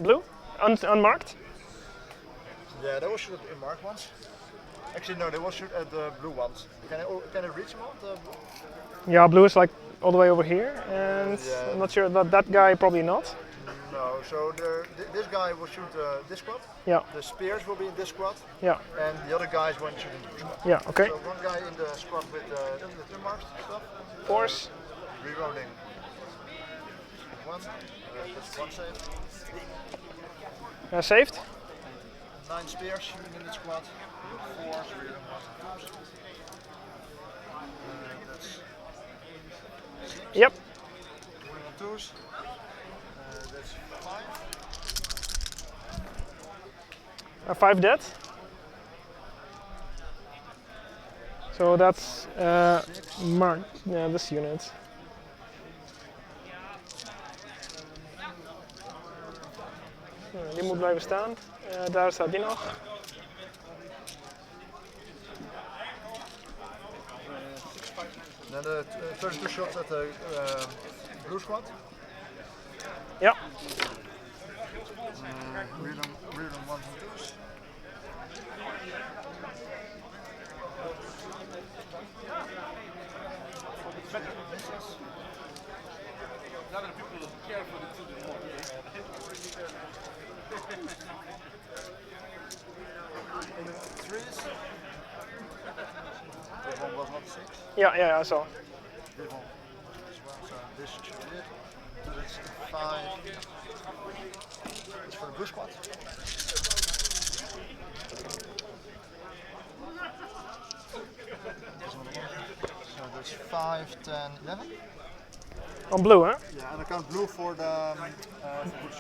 Blue? Unmarked? Yeah, they will shoot at the unmarked ones. Actually, no, they will shoot at the blue ones. Can I reach them all? The blue? Yeah, blue is like all the way over here, and Yeah. I'm not sure that guy probably not. No, so this guy will shoot this squad. Yeah, The spears will be in this squad. yeah, And the other guys won't shoot in the squad. yeah. Okay. So one guy in the squad with the unmarked stuff. Force. Rerolling. One. That's one save. Saved. 9 spears shooting in the squad. 4, so we're doing 1 and 2s. That's 6. Yep. 1 and 2s. That's 5. 5 dead. So that's marked. Yeah, this unit. Die moet blijven staan. Daar staat die nog. Then the 32 shots at the blue squad. Ja. Read them 1 and 2s. Now that people care for the children more. In the 3s. This one was not 6. Ja, I saw. This one as well, so this should be it. So that's 5. It's for the blue squad. So that's 5, 10, 11. On blue, huh? Yeah, and I count blue for the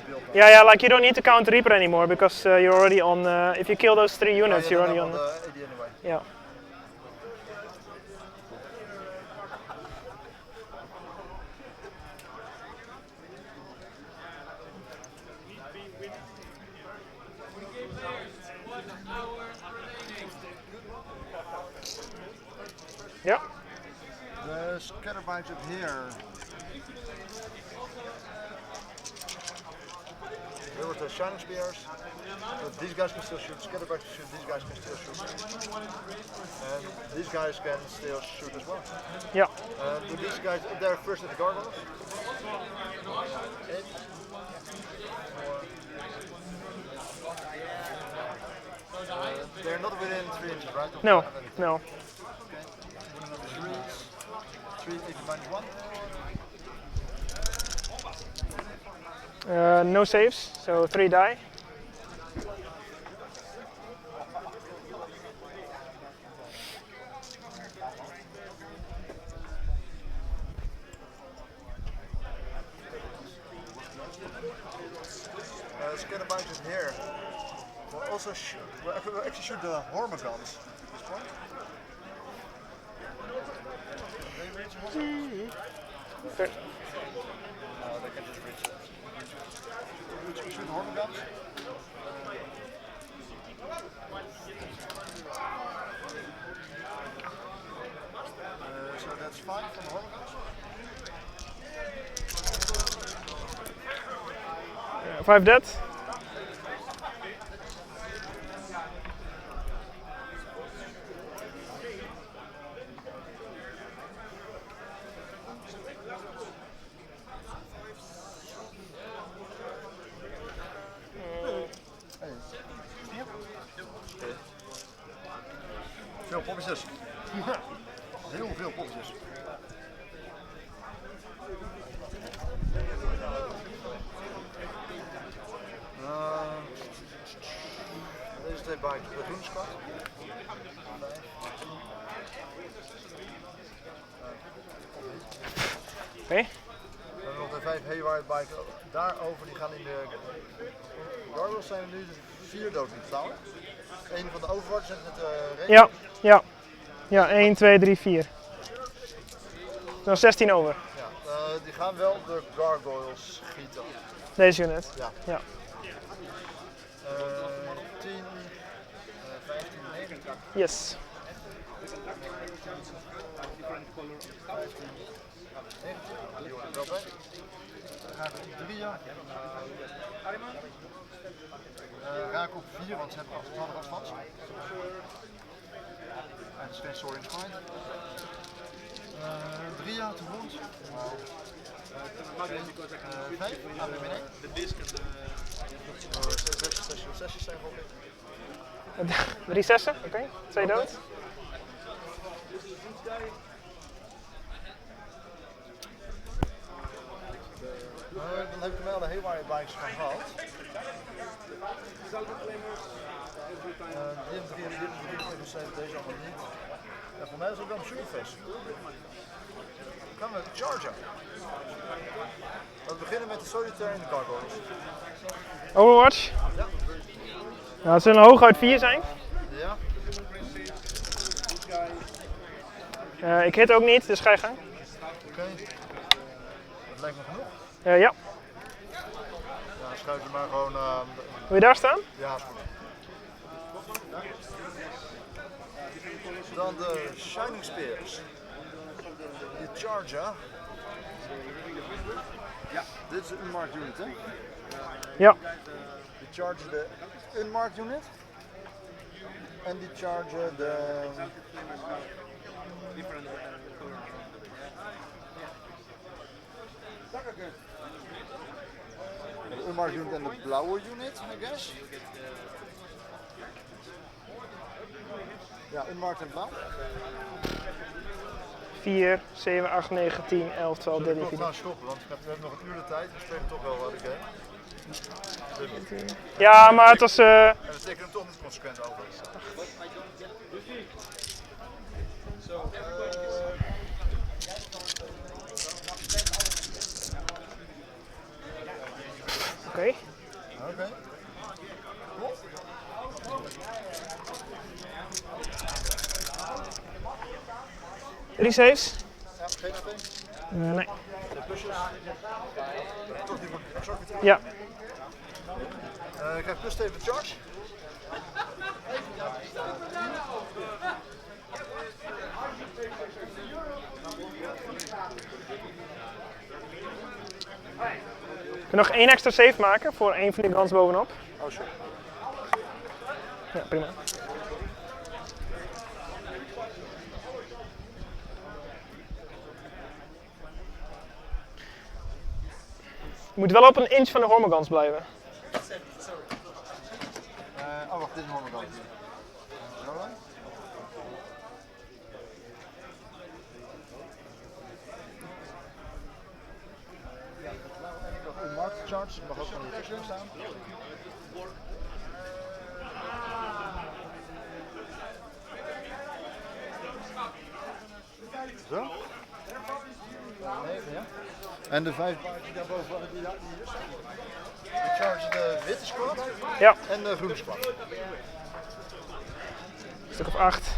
build. Yeah, like you don't need to count Reaper anymore because you're already on. If you kill those 3 units, you're already on. the AD anyway. Yeah. Yeah. The scatter vibes up here. There was the shining spears. So these guys can still shoot. Scatterback can shoot. These guys can still shoot. And these guys can still shoot as well. Ja. Do these guys they're first at the gargoyles? 8. They're not within 3 inches, right? Of No, anything. no. Okay. 3 equals -1. No saves, so 3 die. Scatterback is here. We'll also shoot. We'll actually shoot the hormigons at this point. They reach a hormigons? Okay. No, they can just reach it. Shoot the hormigons. So that's 5 from the hormigons. 5 dead. Veel poppetjes. Heel veel poppetjes. Deze 2 bij de groene squad. Oké. We hebben nog de 5 haywire bike daarover, die gaan in de gargoyles. Zijn er nu 4 dood in totaal. Eén van de overwaarts zit met regen. Ja, ja. Ja, 1, 2, 3, 4. Dan 16 over. Ja, die gaan wel de gargoyles schieten. Deze unit. Ja. Ja. 10, 15, 19. Yes. 15, 19. Die hoort er wel bij. Dan gaan we op 3. Raak op 4, want ze hebben 12 advance. En het is geen story in spine. 3 te rond. 5 aan de beneden. De disc en de 6 zijn voor 3 6'en, oké. 2 dood. Dan heb ik wel de haywire bikes gehad. Die hebben 3 en die hebben 3, deze allemaal niet. En voor mij is het wel een superfest. Dan gaan we chargen. We beginnen met de solitaire en de gargoyles. Overwatch. Ja. Nou, het zullen hooguit 4 zijn. Ja. Ik hit ook niet, dus ga je gang. Oké. Dat lijkt me genoeg. Ja. Ja, schuif je maar gewoon. Wil je daar staan? Ja, is goed. Dan de Shining Spears. Die charger. Ja, dit is de unmarked unit, hè? Ja. Die charger de unmarked unit. En die charger de... De unmarked unit en de blauwe unit, I guess. Ja, unmarked en blauw. 4, 7, 8, 9, 10, 11, 12, 13, Ik 14. ga stoppen, want we hebben nog een uur de tijd. We spelen toch wel wat ik heb. Ja, maar het was... En we tekenen hem toch niet consequent over. Oké. Oké. 3 saves? Ja, geen AP. Nee. De plusjes. Toch die absorptie. Ja. Ik krijg plus 7 charge. Kun je nog 1 extra save maken voor 1 van die guns bovenop? Oh, sorry. Ja, prima. Je moet wel op een inch van de hormogans blijven. Oh, wacht, dit is nog een kant. Zo dan? Een market charge, mag ook van die tekst staan. Zo? 9, ja. En de 5 bar die daarboven, die hier staan. Die charge de witte squat en de groene squat. Een stuk of 8.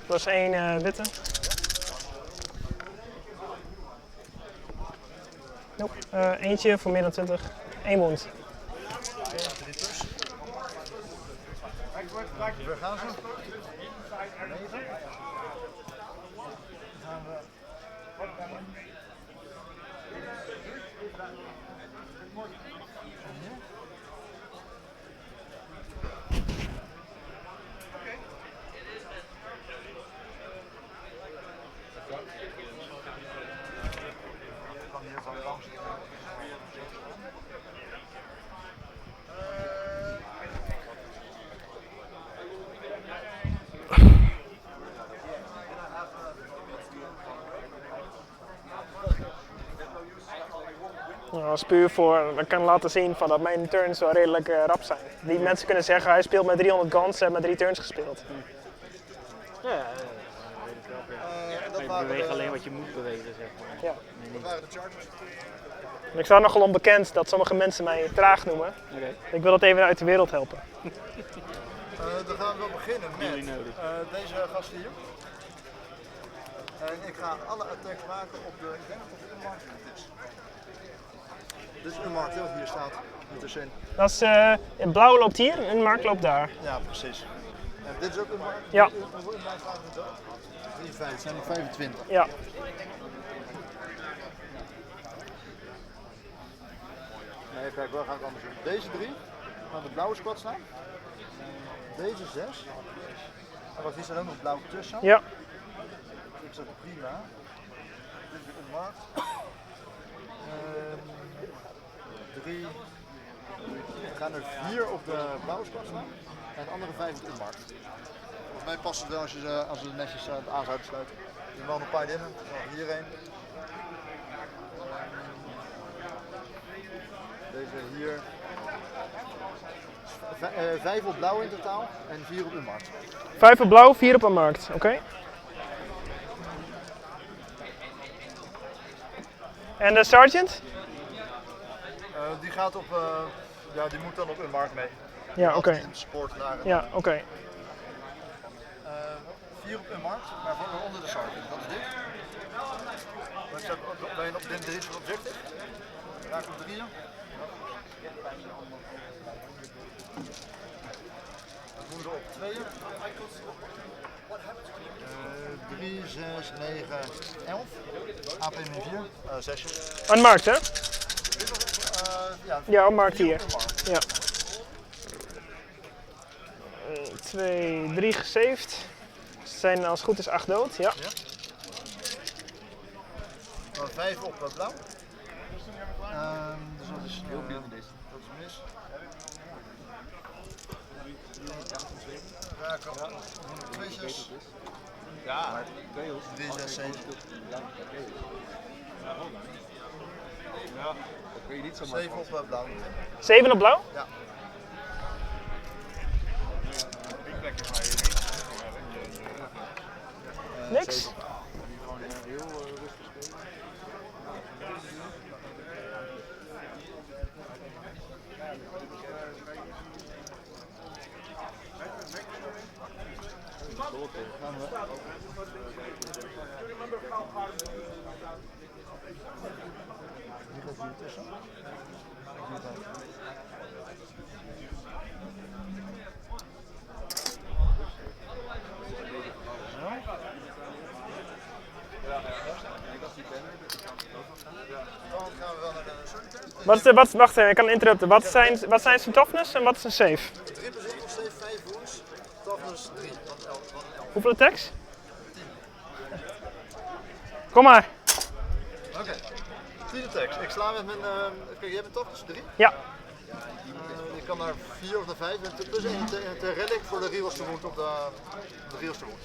Plus 1 witte. Nope. Eentje voor meer dan 20. 1 wond. Waar gaan ze? 9. Gaan we. Nou, dat is puur voor, ik kan laten zien van dat mijn turns wel redelijk rap zijn. Die mensen kunnen zeggen, hij speelt met 300 guns en met 3 turns gespeeld. Ja, weet ik wel. Maar je beweegt alleen wat je moet bewegen, zeg maar. Ja. Dat waren de chargers. En ik sta nogal onbekend dat sommige mensen mij traag noemen. Okay. Ik wil dat even uit de wereld helpen. Dan gaan we wel beginnen met deze gast hier. En ik ga alle attacks maken op de, ik denk dat het unmarked is. Dit is unmarked, hier staat niet tussenin. Dat is, het blauw loopt hier en een mark loopt daar. Ja, precies. En dit is ook unmarked? Ja. Hoeveel unmarked waren het dan? 53, zijn er 25. Ja. Nee, even kijken, waar ga ik anders doen? Deze 3 gaan de blauwe squad staan. Deze 6. En wat is er ook nog blauw tussen? Ja. Ik zeg prima. Dit is unmarked. 3. Er gaan er 4 op de blauwe squad staan. En de andere 5 op de unmarked. Volgens mij past het wel als ze netjes aan zouden sluiten. Er zijn een paar dingen. Hierheen. Deze hier. 5 op blauw in totaal en 4 op unmarked. 5 op blauw, 4 op een markt. Oké. En de sergeant? Die gaat op, ja, die moet dan op unmarked mee. Ja, oké. Sport naar. Ja, oké. 4 op unmarked, maar voor onder de sergeant. Dat is dit. Dan staat alleen op dit 3 voor objective. Raak op 3. Dan doen we op 2. 3, 6, 9, 11. AP min 4. 6. Unmarked, hè? Ja, Ja, unmarked hier. Ja. 2, 3 gesaved. Ze zijn als het goed is 8 dood, ja. Dan 5 op blauw. Dus dat is heel veel deze. Dat is mis. Raken op 2, 6. Ja, 3, 6, 7. Ja, dat kun je niet zo maar 7 op blauw. 7 op blauw? Ja. Niks. Gewoon heel rustig spelen. Wie gaat hier tussen? Ik was die banner. Dan gaan we wel naar de shooting. Wacht even, ik kan interrupten. Wat zijn zijn toughness en wat is een save? 3 position save, 5 wounds. Toughness 3. Hoeveel attacks? 10. Kom maar. Oké. 10 attacks. Ik sla met mijn... kijk, jij bent toughness 3? Ja. Je kan naar 4 of naar 5. En plus een relic voor de reroll to wound op de reroll to wound.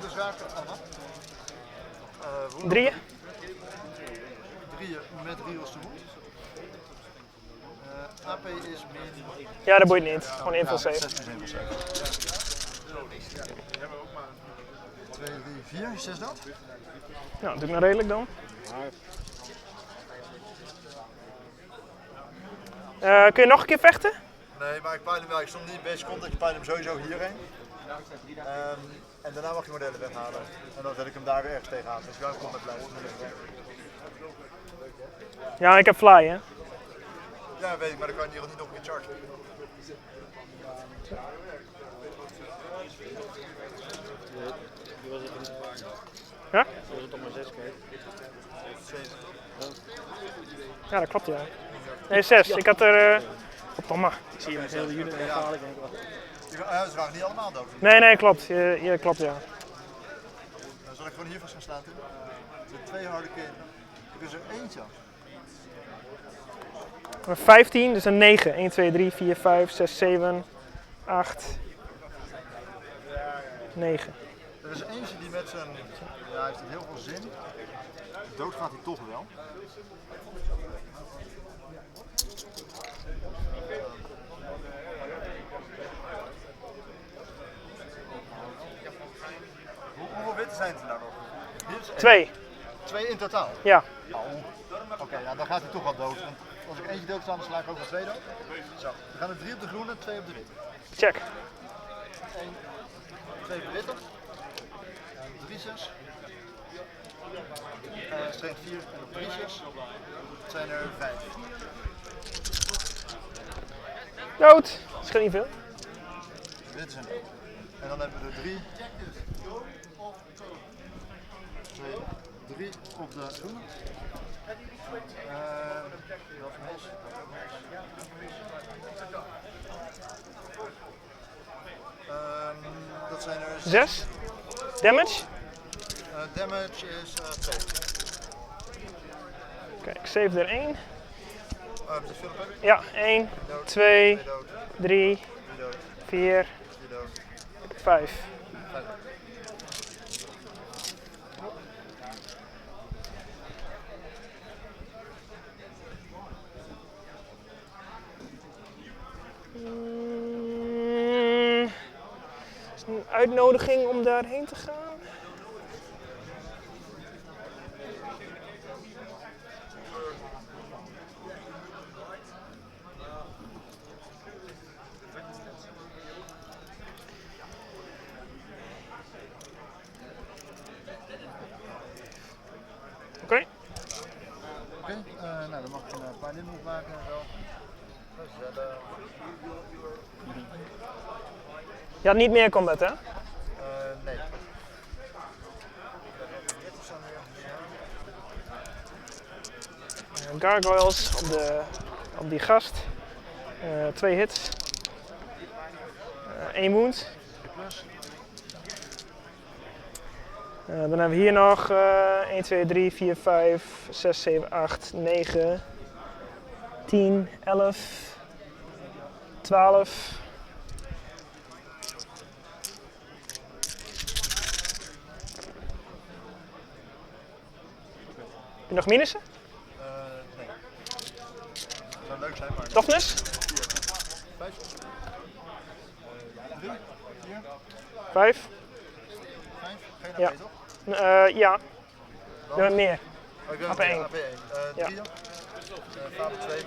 Dus raken allemaal. 3. 3 met reroll to wound. AP is min... Ja, dat boeit niet. Gewoon invul save. 6 plus 1 plus 7. 2, 3, 4. 6 dat? Nou, doe ik nou redelijk dan. Kun je nog een keer vechten? Nee, maar ik peil hem wel. Ik stond niet in base contact, ik peil hem sowieso hierheen. En daarna mag je modellen weghalen. En dan zet ik hem daar weer ergens tegenaan. Dus ik ga in contact blijven. Ja, ik heb fly, hè. Ja, weet ik, maar dan kan je niet nog een keer chargen. Ja? Was het toch maar 6 keer? Ja, dat klopt, ja. Nee, 6. Ik had er... Goddomme. Ik zie je met heel de unit weghalen. Ze waren niet allemaal dood. Nee, klopt. Je klopt, ja. Dan zal ik gewoon hier vast gaan slaan. Er zijn 2 harde kinderen. Er is er eentje af. Maar 15, dus een 9. 1, 2, 3, 4, 5, 6, 7, 8, 9. Er is eentje die met zijn... Ja, hij heeft heel veel zin. Dood gaat hij toch wel. Hoeveel witte zijn er nou nog? 2. 2 in totaal? Ja. Oh. Oké, ja, dan gaat hij toch wel dood. Want als ik eentje dood sla, dan sla ik ook nog 2 dood. Zo, we gaan er 3 op de groene, 2 op de witte. Check. 1, 2 op de witte. 3, 6. Strength 4 en op 3, 6. Het zijn er 5. Dood. Dat scheelt niet veel. Dit zijn dood. En dan hebben we er 3. 3 op de groene. Dat is mis. Dat zijn er 6. Damage. Damage is 2. Kijk, ik save er 1. Heb je veel op? Ja, 1, 2, 3, 4, 5. Is het een uitnodiging om daarheen te gaan? Oké. Nou dan mag ik een paar move maken en zo. Je had niet meer combat, hè? Nee. Gargoyles op die gast. 2 hits. 1 wound. Dan hebben we hier nog 1, 2, 3, 4, 5, 6, 7, 8, 9, 10, 11, 12. Heb je nog minussen? Nee. Dat zou leuk zijn, maar... Toughness? 5. 3, 4, 5? 5. Geen AP Ja. toch? Ja. We hebben meer. AP1. AP1. 3. Vader 2.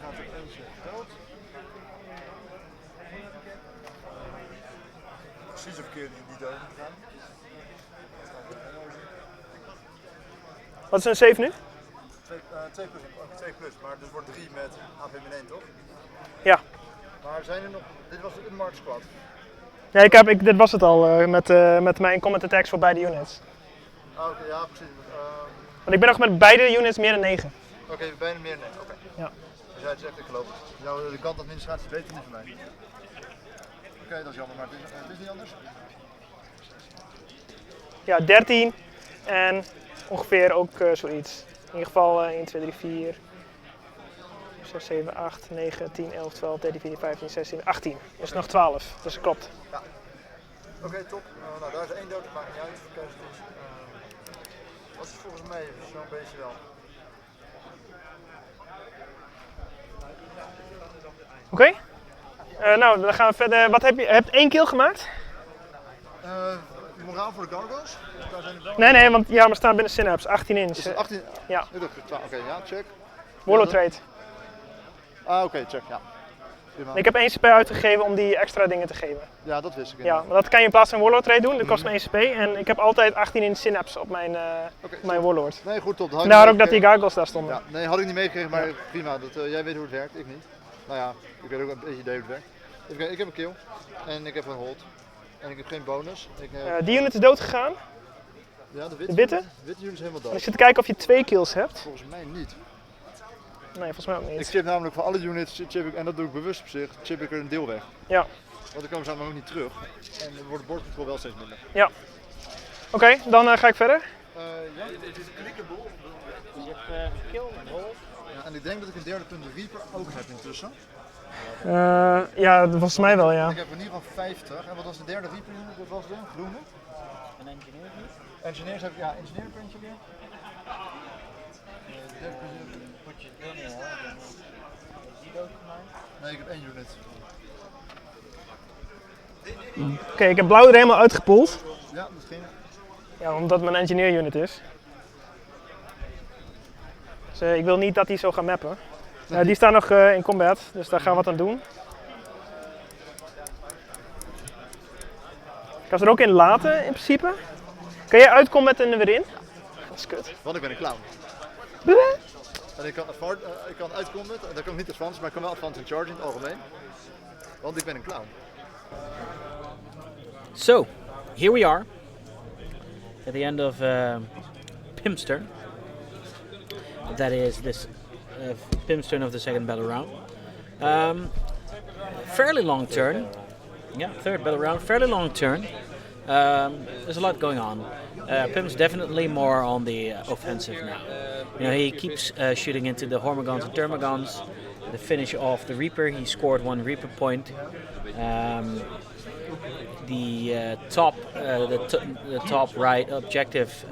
Gaat er eentje dood. Precies de verkeerde die dood moet gaan. Wat is een save nu? 2 plus, maar dus wordt 3 met AP min 1 toch? Ja. Maar zijn er nog, dit was de unmarked squad. Nee, dit was het al met mijn combat attacks voor beide units. Ah, oké, ja, precies. Want ik ben nog met beide units meer dan 9. Oké, bijna meer nee. Oké. Ja. Dus jij zegt, ik geloof het. Nou, de kant administratie is beter niet voor mij. Oké, dat is jammer, maar het is niet anders. Ja, 13 en ongeveer ook zoiets. In ieder geval 1, 2, 3, 4, 6, 7, 8, 9, 10, 11, 12, 13, 14, 15, 16, 18. Dus nog 12, dus dat klopt. Ja. Oké, top. Nou, daar is 1 dood, dat maakt niet uit. Kijk eens. Wat is het volgens mij zo'n beetje wel? Oké. Nou, dan gaan we verder. Wat heb je? Heb je 1 kill gemaakt? Moraal voor de gargoyles? Daar zijn wel. Nee, want ja, we staan binnen Synapse, 18 inch. Is het 18? Ja. Oké, ja, check. Warlord trade. Ah, oké, check, ja. Ik heb 1 CP uitgegeven om die extra dingen te geven. Ja, dat wist ik. Ja, maar dat kan je in plaats van Warlord trade doen, dat kost me 1 CP. En ik heb altijd 18 inch Synapse op mijn Warlord. Nee, goed, top. Vandaar ook dat die gargoyles daar stonden. Ja, nee, had ik niet meegekregen, maar prima. Jij weet hoe het werkt, ik niet. Nou ja, ik weet ook een beetje idee hoe het werkt. Even kijken, ik heb een kill en ik heb een hold. En ik heb geen bonus. Die unit is dood gegaan. Ja, de witte? De witte unit is helemaal dood. En ik zit te kijken of je 2 kills hebt. Volgens mij niet. Nee, volgens mij ook niet. Ik chip namelijk van alle units, en dat doe ik bewust op zich, chip ik er een deel weg. Ja. Want dan komen ze namelijk ook niet terug. En dan wordt het boardcontrol wel steeds minder. Ja. Oké, dan ga ik verder. Ja, het is clickable. Je hebt kill, Ja, en ik denk dat ik een derde punt Reaper ook heb intussen. Ja, volgens mij wel, ja. Ik heb in ieder geval 50. En wat was de derde Reaper unit? Dat was de groene? Een engineer. Engineers heb ik, ja, engineer puntje weer. Nee, ik heb 1 unit. Oké, ik heb blauw er helemaal uitgepoeld. Ja, dat ging. Ja, omdat het mijn engineer unit is. Dus ik wil niet dat die zo gaan mappen. Die staan nog in combat, dus daar gaan we wat aan doen. Ik kan ze er ook in laten, in principe. Kan jij uitkomen met een weer in? Dat is kut. Want ik ben een clown. En ik kan uitkomen met, dat kan ik niet advanced, maar ik kan wel advanced en charge in het algemeen. Want ik ben een clown. So, here we are. At the end of Pim's turn. That is this Pim's turn of the second battle round. Fairly long turn. Yeah, third battle round. Fairly long turn. There's a lot going on. Pim's definitely more on the offensive now. You know, he keeps shooting into the Hormigons and Termagons. The finish off the Reaper, he scored 1 Reaper point. The top right objective,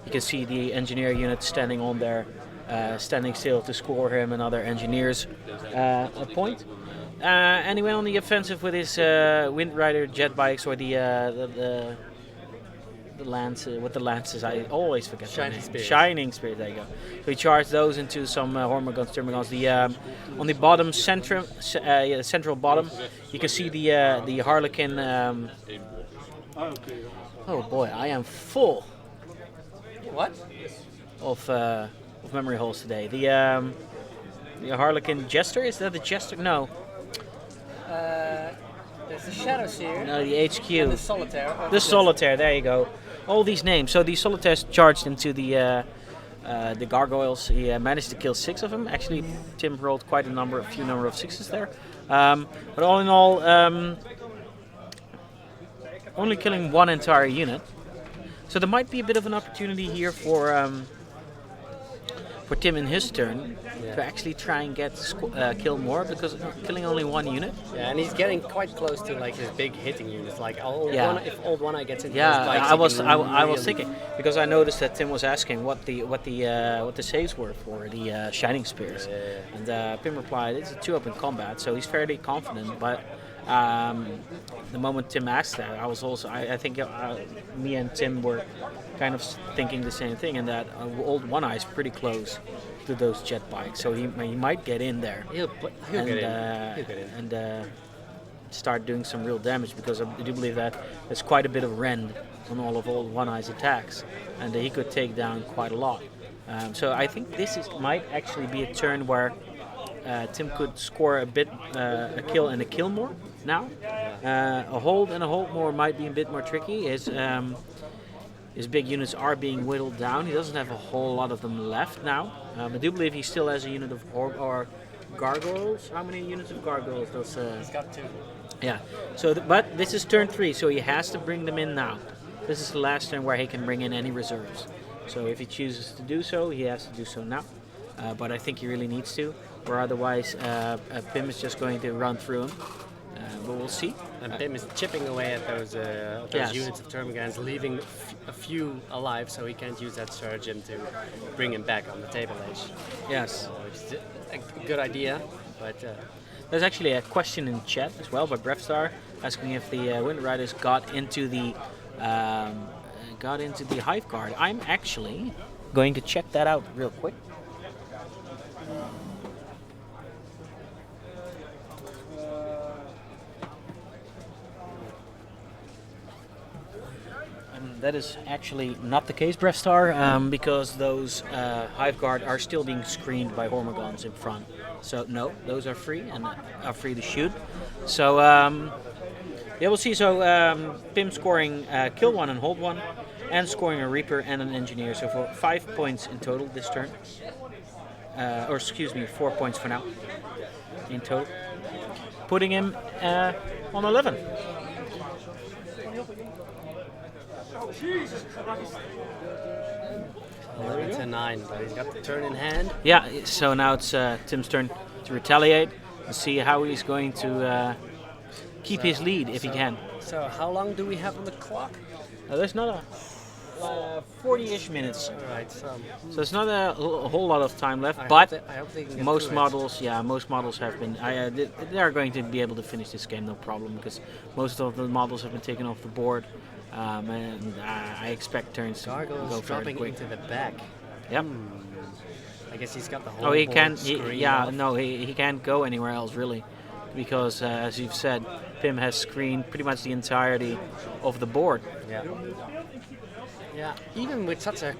you can see the engineer unit standing on there, standing still to score him another engineer's a point. And he went on the offensive with his Wind Rider jet bikes, or the lances, with the lances, I always forget. Shining Spears. Shining Spears, there you go. So he charged those into some Hormigons, Termagons. On the bottom central bottom, you can see the Harlequin. Oh boy, I am full. What? Of memory holes today. The Harlequin Jester, is that the Jester? No. There's the Shadow Seer. No, the HQ. And the Solitaire. The Solitaire, there you go. All these names. So the Solitaires charged into the gargoyles. He managed to kill 6 of them. Actually, Tim rolled quite a few number of 6s there. But all in all, only killing 1 entire unit. So there might be a bit of an opportunity here for Tim in his turn to actually try and get kill more, because killing only 1 unit. Yeah, and he's getting quite close to like his big hitting units. Like if Old One Eye gets into Yeah, those bikes, I was thinking, because I noticed that Tim was asking what the saves were for the Shining Spears, and Pim replied it's a 2-up in combat, so he's fairly confident. But the moment Tim asked that, I was also I think me and Tim were kind of thinking the same thing, and that Old One Eye is pretty close to those jet bikes, so he might get in there. He'll get in. And start doing some real damage, because I do believe that there's quite a bit of rend on all of Old One Eye's attacks, and he could take down quite a lot. So I think this might actually be a turn where Tim could score a kill and a kill more. now. A hold and a hold more might be a bit more tricky. His big units are being whittled down. He doesn't have a whole lot of them left now. I do believe he still has a unit of or gargoyles. How many units of gargoyles does? He's got 2. Yeah. So, but this is turn 3, so he has to bring them in now. This is the last turn where he can bring in any reserves. So if he chooses to do so, he has to do so now. But I think he really needs to, or otherwise Pim is just going to run through him. But we'll see. And Pim is chipping away at those Yes. units of termagants, leaving a few alive, so he can't use that surgeon to bring him back on the table edge. Yes. Which is a good idea, but There's actually a question in chat as well by Brefstar asking if the Wind Riders got into the Hive Guard. I'm actually going to check that out real quick. That is actually not the case, Brefstar, because those Hive Guard are still being screened by Hormigons in front. So no, those are free and are free to shoot. So yeah, we'll see. So Pim scoring kill 1 and hold 1, and scoring a Reaper and an Engineer. So for 5 points in total this turn, or excuse me, 4 points for now in total, putting him on 11. 11 to 9, but he's got the turn in hand. Yeah, so now it's Tim's turn to retaliate and see how he's going to keep his lead if he can. So how long do we have on the clock? There's not a 40-ish minutes. Alright, so There's not a whole lot of time left, I but hope they can get most through models have been. They are going to be able to finish this game no problem because most of the models have been taken off the board, and I expect turns to Gargoyles go fairly dropping quick. into the back. Yep. I guess he's got the whole Oh, he board can. screened Yeah, off. no, he can't go anywhere else really, because as you've said, Pim has screened pretty much the entirety of the board. Yeah. Yeah. Even with such an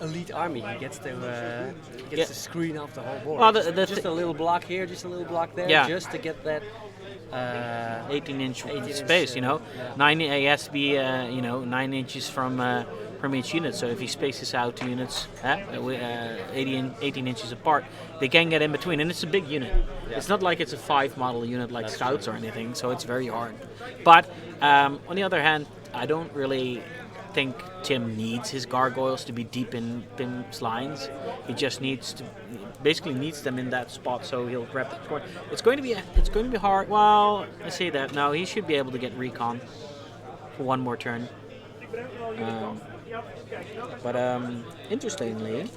elite army, he gets to screen off the whole board. Well, just a little block here, just a little block there, Yeah. just to get that 18-inch 18-inch, space, you know. yeah. 9 it has to be 9 inches from each unit. So if he spaces out 2 units 18 inches apart, they can get in between, and it's a big unit. Yeah. It's not like it's a 5 model unit like That's Scouts true. or anything, so it's very hard. But on the other hand, I don't really think Tim needs his gargoyles to be deep in Pim's lines. He just needs them in that spot, so he'll grab the score. It's going to be hard. Well, I say that now. He should be able to get recon for one more turn. But interestingly,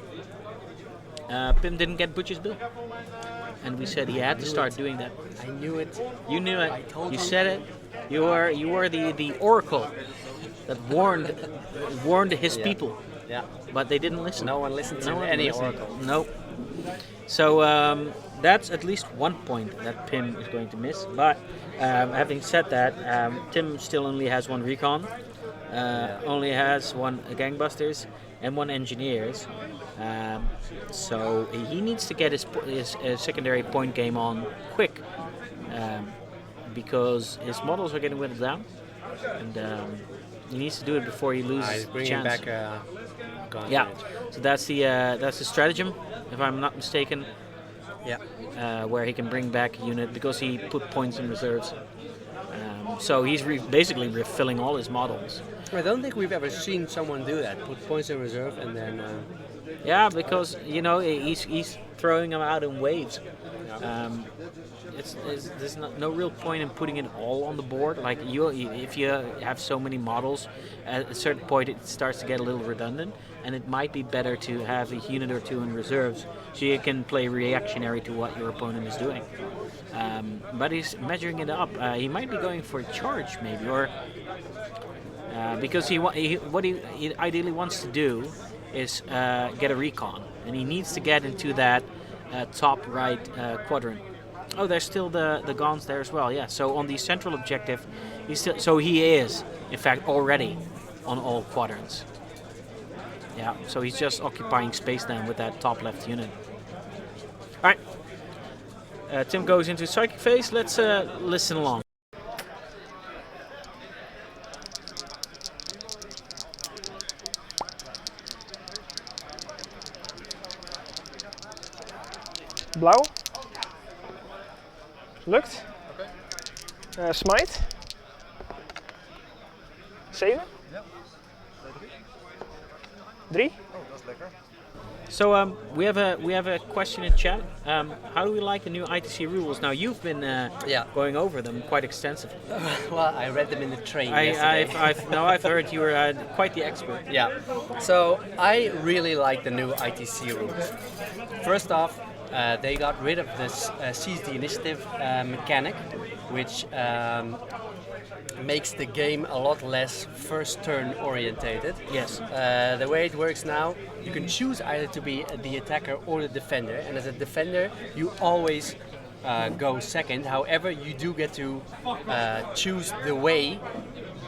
Pim didn't get Butcher's Bill, and we said he had to start doing that. I knew it. You knew it. I told You you. said it. You were the oracle that warned his Yeah. people, Yeah. but they didn't listen. No one listened to No one any listened. oracle. Nope. So that's at least 1 point that Pim is going to miss. But having said that, Tim still only has 1 recon, only has 1 gangbusters and 1 engineers. So he needs to get his secondary point game on quick, because his models are getting whittled down, and he needs to do it before he loses He's bringing chance. back Gauntlet. Yeah, so that's the stratagem, if I'm not mistaken. Yeah. Where he can bring back a unit because he put points in reserves. So he's basically refilling all his models. I don't think we've ever seen someone do that. Put points in reserve and then. Yeah, because he's throwing them out in waves. There's no real point in putting it all on the board. Like if you have so many models, at a certain point it starts to get a little redundant, and it might be better to have a unit or 2 in reserves so you can play reactionary to what your opponent is doing. But he's measuring it up. He might be going for a charge maybe, or because what he ideally wants to do is get a recon, and he needs to get into that top right quadrant. Oh, there's still the Gons there as well. Yeah. So on the central objective, he is in fact already on all quadrants. Yeah. So he's just occupying space then with that top left unit. All right. Tim goes into psychic phase. Let's listen along. Blauw. Lukt. Oké. Smite. 7. Ja. 3. Oh, dat is lekker. So we have a question in chat. How do we like the new ITC rules? Now you've been going over them quite extensively. Well, I read them in the train yesterday. I've heard you were quite the expert. Yeah, so I really like the new ITC rules. First off, they got rid of this seize the initiative mechanic, which makes the game a lot less first turn orientated. Yes. The way it works now, you can choose either to be the attacker or the defender, and as a defender you always go second. However, you do get to choose the way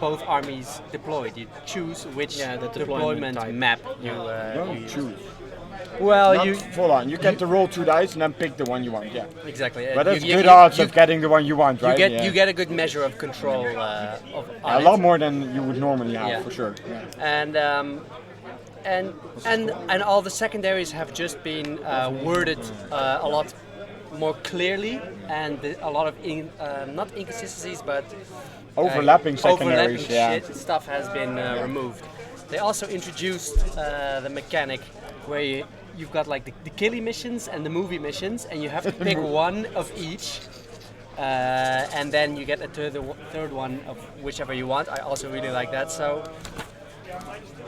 both armies deployed. You choose which the deployment type. map you Don't use. choose. Well, Not you full on. You get to roll 2 dice and then pick the one you want. Yeah. exactly. But there's You- good you- odds you- of getting the one you want, right? You get a good measure of control of a on lot it. more than you would normally have, Yeah. for sure. Yeah. And all the secondaries have just been worded a lot more clearly, and a lot of not inconsistencies, but Overlapping secondaries, overlapping stuff has been removed. They also introduced the mechanic where you've got like the killy missions and the movie missions, and you have to pick one of each. And then you get a third one of whichever you want. I also really like that. So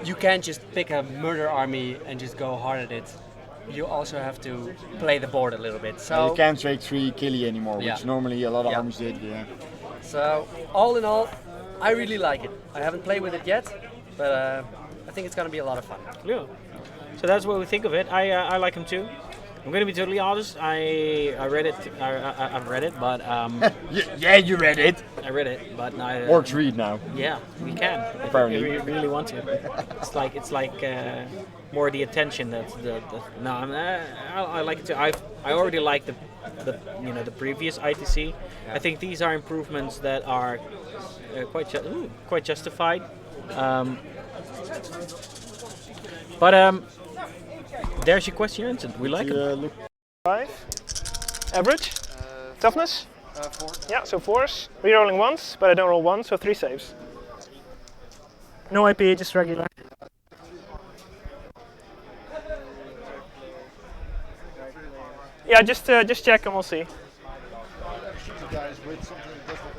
you can't just pick a murder army and just go hard at it. You also have to play the board a little bit. So You can't take 3 killy anymore, which Yeah. normally a lot of Yeah. armies did. Yeah. So all in all, I really like it. I haven't played with it yet, but I think it's gonna be a lot of fun. Yeah. So that's what we think of it. I like him too. I'm gonna be totally honest. I read it. I've read it, but Yeah, you read it. I read it, but I. Orcs read now. Yeah, we can. Apparently. If we really want to. It's like more the attention that no. I like it too. I already like the previous ITC. I think these are improvements that are quite justified. But there's your question answered. We like it. Look, 5. Average. Toughness. 4. Yeah, so 4s. Rerolling once, but I don't roll once, so 3 saves. No IP, just regular. Yeah, just check and we'll see. Shoot the guys with something that does not OP.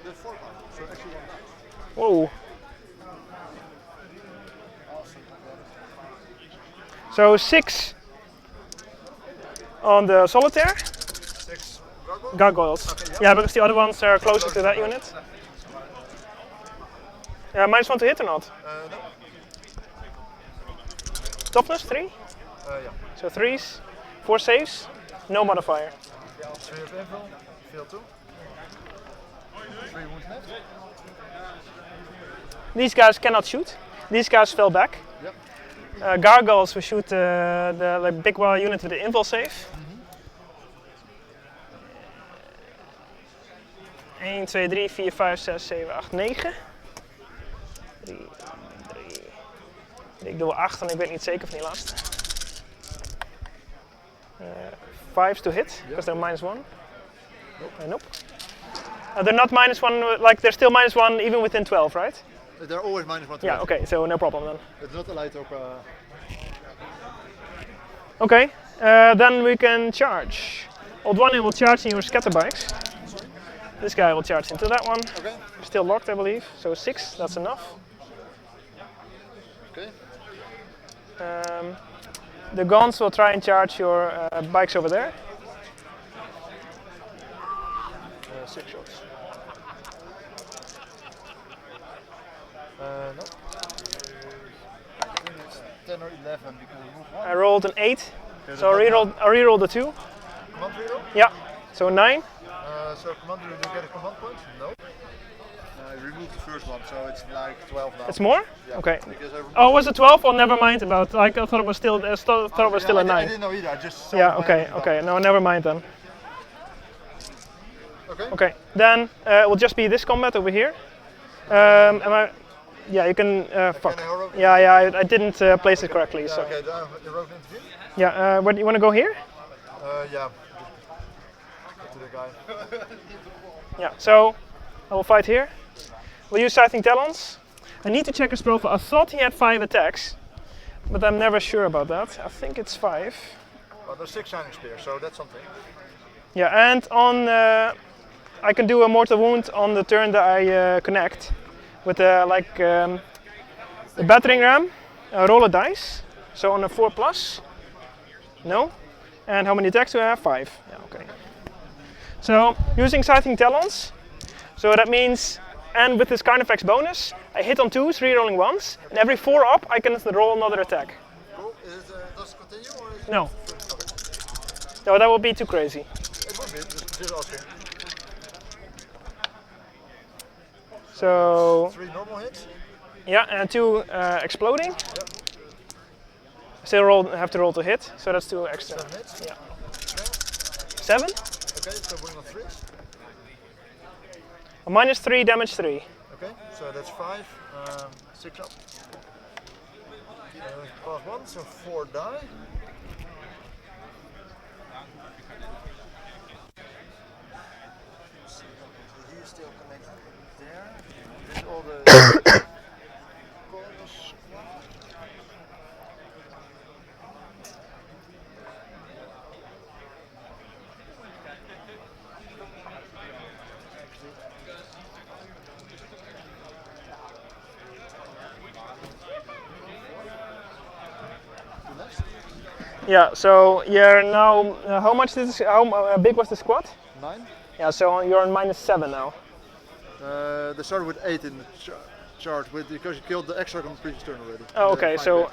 There's 4 power, so actually 1 die. Whoa. So 6 on the solitaire. 6 Gargoyles. Okay, Yeah, because the other ones are closer to that unit. Yeah, -1 to hit or not? No. Toughness 3. Yeah. So 3s, 4 saves, no modifier. 3 of invul, fail 2. 3 wounds left. These guys cannot shoot. These guys fell back. Yep. Gargoyles, we shoot the big wall unit with the invul save. 1, 2, 3, 4, 5, 6, 7, 8, 9. 3. Ik doe 8 en ik weet niet zeker van die laatste. 5's to hit, because they're -1. Nope. They're not -1, like they're still -1 even within 12, right? They're always -1 to Yeah, hit. okay, so no problem then. It's not allowed to Okay, then we can charge. Old one will charge in your scatter bikes. This guy will charge into that one. Okay. Still locked, I believe. So 6, that's enough. Okay. The guns will try and charge your bikes over there. 6 shots. No. I think it's 10 or 11 because we move 1. I rolled an 8, Okay, so I rerolled a 2. Command reroll? Yeah, so 9. So command reroll, do you get a command point? No. I removed the first one, so it's like 12 now. It's more? Yeah, Okay. because I removed Oh, was it 12? Oh, never mind about. Like I thought it was still. Thought it was still a I 9. didn't know either. I just saw Yeah. it Okay. when I Okay. No, never mind then. Okay. Okay. Then it will just be this combat over here. Am I? Yeah, you can. Fuck. Can I rope? Yeah, I didn't place it correctly. Yeah, So. okay, the rope interview? Yeah, where do you want to go here? Yeah. To the guy. Yeah, so I will fight here. We'll use Scything Talons. I need to check his profile. I thought he had 5 attacks, but I'm never sure about that. I think it's 5. Well, there's 6 Shining Spears, so that's something. Yeah, and on I can do a mortal wound on the turn that I connect with the battering ram. Roll a dice. So on a 4+. No. And how many attacks do I have? 5. Yeah, okay. So using Scything Talons. So that means, and with this Carnifex bonus, I hit on 2s, re-rolling 1s, and every 4 up I can roll another attack. Cool. Does it continue or is it? No. No, that would be too crazy. It would be, just asking. So 3 normal hits? yeah, and 2 exploding. Yep. Still have to roll to hit, so that's 2 extra. 7 hits? Yeah. Okay. 7? Okay, so we're on 3s. -3, damage 3. Okay, so that's 5. 6 up. +1, so 4 die. So he's still connected there. This all the corners. Yeah, so you're now, how much is this, how big was the squad? 9. Yeah, so you're on -7 now. They started with 8 in the chart because you killed the extra on the previous turn already. Oh, okay, so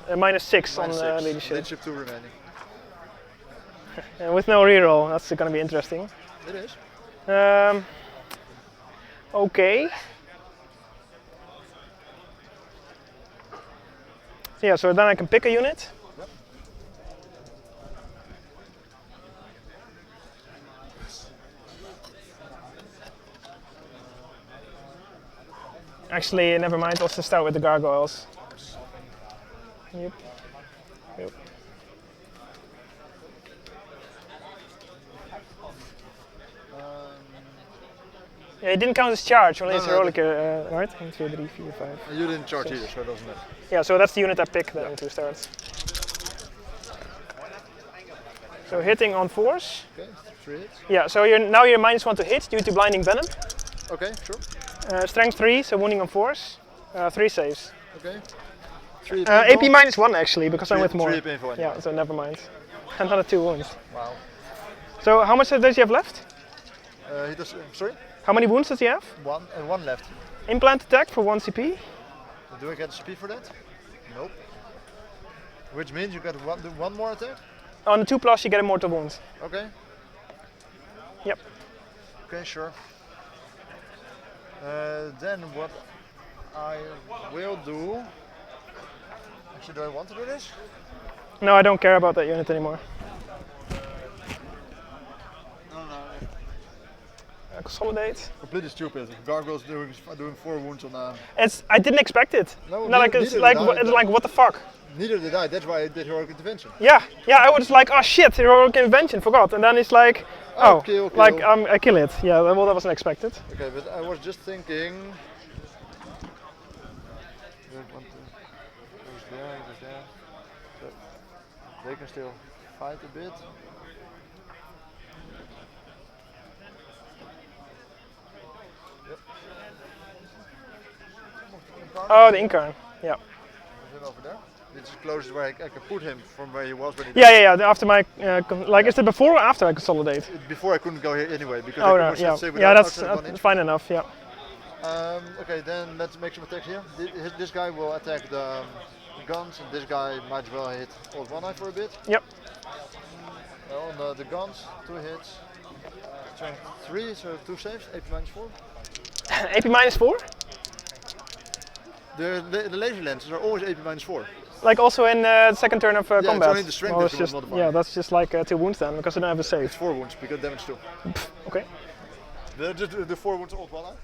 -6 on -6. leadership. Leadership 2 remaining. And with no reroll, that's going to be interesting. It is. Okay. So yeah, so then I can pick a unit. Yep. Actually, never mind, let's just start with the gargoyles. Yep. Yep. Yeah, he didn't count his charge, only his heroic, right? 1, 2, 3, 4, 5. You didn't charge either, so it doesn't matter. Yeah, so that's the unit I picked then to start. So hitting on 4s. Okay, 3 hits. Yeah, so now you're -1 to hit due to blinding venom. Okay, sure. Strength 3, so wounding on 4s. 3 saves. Okay. 3 AP -1 actually, because I'm with more. 3 painful anyway. Yeah, so never mind. Another 2 wounds. Wow. So how much does he have left? He does. Sorry? How many wounds does he have? 1 and 1 left. Implant attack for 1 CP. Do I get a CP for that? Nope. Which means you get one more attack? On the 2+ you get a mortal wound. Okay. Yep. Okay, sure. Then what I will do... Actually, do I want to do this? No, I don't care about that unit anymore. Consolidate. Completely stupid. Gargoyles doing 4 wounds on. I didn't expect it. No, it's like what the fuck. Neither did I. That's why I did heroic intervention. Yeah, I was like, oh shit, heroic intervention, forgot, and then it's like, oh, kill. like I kill it. Yeah, well, that wasn't expected. Okay, but I was just thinking. Goes there. So they can still fight a bit. Oh, the Incarn. Yeah. Is it over there? It's closest where I can put him from where he was when he died. Yeah. After my is it before or after I consolidate? Before I couldn't go here anyway because oh, I no, yeah. That's fine enough. Yeah. Okay, then let's make some attacks here. This guy will attack the guns, and this guy might as well hit Old One Eye for a bit. Yep. On the guns, 2 hits, strength 3, so 2 saves, AP -4. AP -4? The laser lenses are always AP -4. Like also in the second turn of combat? It's only the strength that just, yeah, that's just like 2 wounds then, because I don't have a save. It's 4 wounds, because damage 2. Okay. The 4 wounds Old One Eye?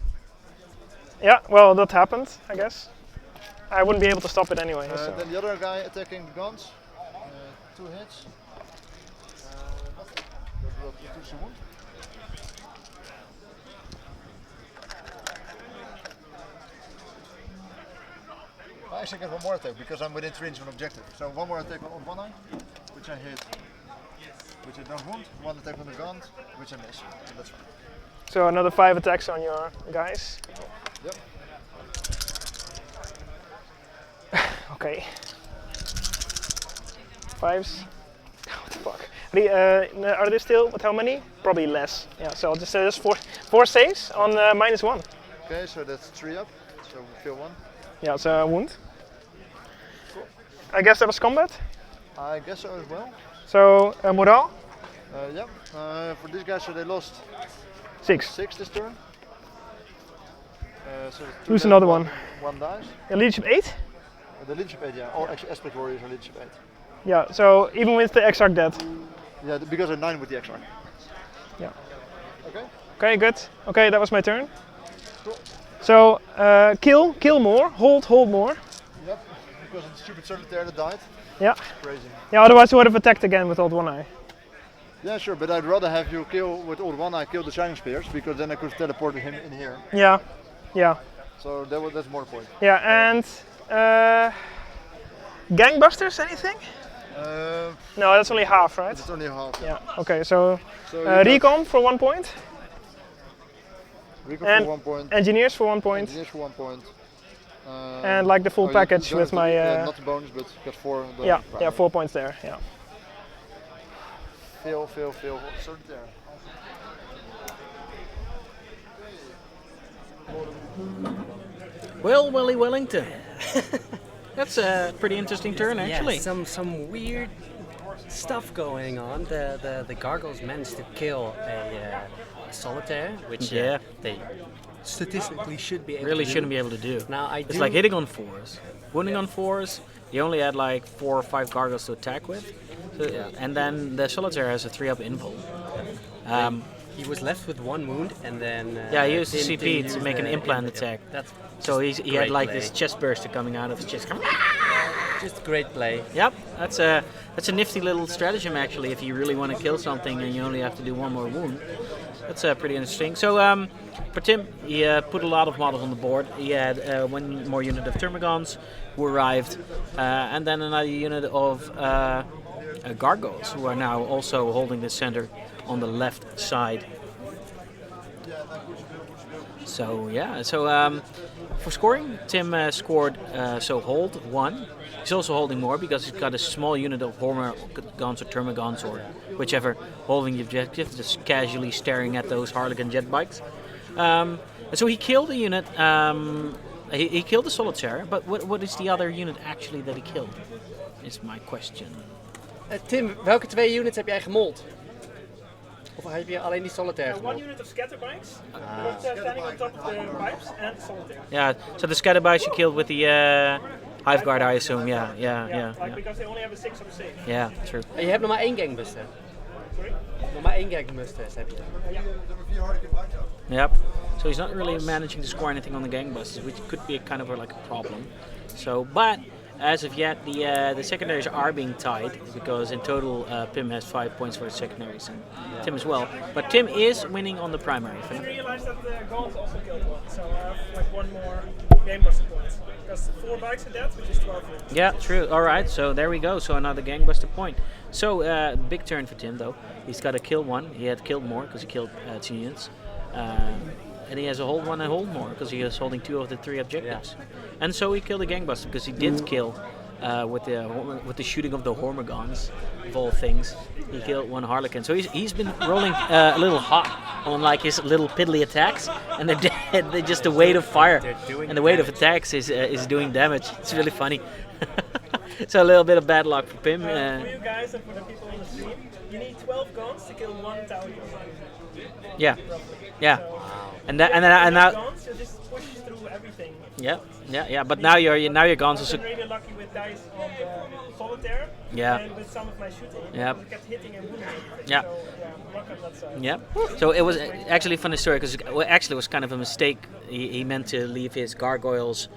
Yeah, well, that happened, I guess. I wouldn't be able to stop it anyway. So. Then the other guy attacking the guns. 2 hits. That will wound. I actually get one more attack because I'm within 3 inches of an objective. So one more attack on one eye, which I hit, which I don't wound. One attack on the gun, which I miss. So that's fine. So another 5 attacks on your guys. Yep. Okay. 5s. What the fuck? Are they still with how many? Probably less. Yeah. So I'll just say this 4 saves on -1. Okay, so that's 3 up. So we feel 1. Yeah, it's a wound. I guess that was combat. I guess so as well. So morale. Yeah. For these guys, so they lost 6. 6 this turn. So Who's another one? 1 dies. Leadership 8. The leadership 8, yeah. All actually aspect warriors are leadership 8. Yeah. So even with the Exarch dead. Yeah, because I'm 9 with the Exarch. Yeah. Okay. Okay, good. Okay, that was my turn. Cool. So kill more, hold more. Yep. Because of the stupid solitaire that died. Yeah. Crazy. Yeah. Otherwise, you would have attacked again with Old One Eye. Yeah, sure, but I'd rather have you kill with Old One Eye, kill the Shining Spears, because then I could teleport him in here. Yeah. Yeah. So that's more the point. Yeah, and gangbusters, anything? No, that's only half, right? It's only half. Yeah. Okay, so So recon for 1 point. Recon and for 1 point. Engineers for 1 point. Engineers for 1 point. And like the full package you with don't my. have to- not the bonus, but you got 4. Yeah, 4 points there. Yeah. Fail. Solitaire. Well, Willie Wellington. That's a pretty interesting turn, actually. Yeah, some weird stuff going on. The gargoyles managed to kill a solitaire, which they statistically should be able Really to shouldn't do. be able to do. Now It's like hitting on 4s, wounding on 4s. You only had like 4 or 5 gargoyles to attack with, so, and then the solitaire has a 3-up invul. He was left with 1 wound, and then He used the Tim CP to used make an the implant attack. That's So he had great like play. this chest burster coming out of his chest. just great play. Yep, that's a nifty little stratagem actually. If you really want to kill something and you only have to do 1 more wound, that's pretty interesting. So for Tim, he put a lot of models on the board. He had 1 more unit of Termagants who arrived, and then another unit of Gargoyles who are now also holding the center on the left side. So for scoring, Tim scored hold 1. He's also holding more because he's got a small unit of Hormagons or Termagants or whichever holding the objective, just casually staring at those Harlequin jet bikes. And so he killed a unit. He killed the solitaire, but what is the other unit actually that he killed? Is my question. Tim, welke 2 units heb jij gemold? Of heb je alleen die solitaire gemold? 1 unit of scatter bikes, standing on top of the pipes and solitaire. Yeah, so the scatter bikes you killed with the Hive Guard, I assume. Yeah. Because they only have a 6 of save. Yeah, true. En je hebt nog maar 1 gangbuster. Sorry? Nog maar 1 gangbuster heb je. Yep. So he's not really managing to score anything on the gangbusters, which could be a kind of like a problem. So, but as of yet, the secondaries are being tied because in total Pim has 5 points for his secondaries and Tim as well. But Tim is winning on the primary. I didn't realize that the Gaunt also killed 1, so I have like 1 more Gamebuster point. Because 4 bikes are dead, which is 12 units. Yeah, true. All right, so there we go. So another gangbuster point. So big turn for Tim though. He's got to kill 1. He had killed more because he killed 2 units. And he has a hold 1 and hold more because he is holding 2 of the 3 objectives. Yeah. And so he killed a gangbuster because he did kill with the shooting of the Hormagons, of all things. He killed 1 Harlequin. So he's been rolling a little hot on like his little piddly attacks, and they're just the weight of fire and the weight of attacks is doing damage. It's really funny. So a little bit of bad luck for Pim. For you guys and for the people on the stream, you need 12 guns to kill 1 tower. Yeah. So, And now. Guns, you just push through everything. Yeah. But now your guns are. I've been really lucky with dice on the solitaire. Yeah. And with some of my shooting. Yeah. I kept hitting and wounding. Yeah. So, Yeah. So it was actually a funny story because actually it was kind of a mistake. He meant to leave his gargoyles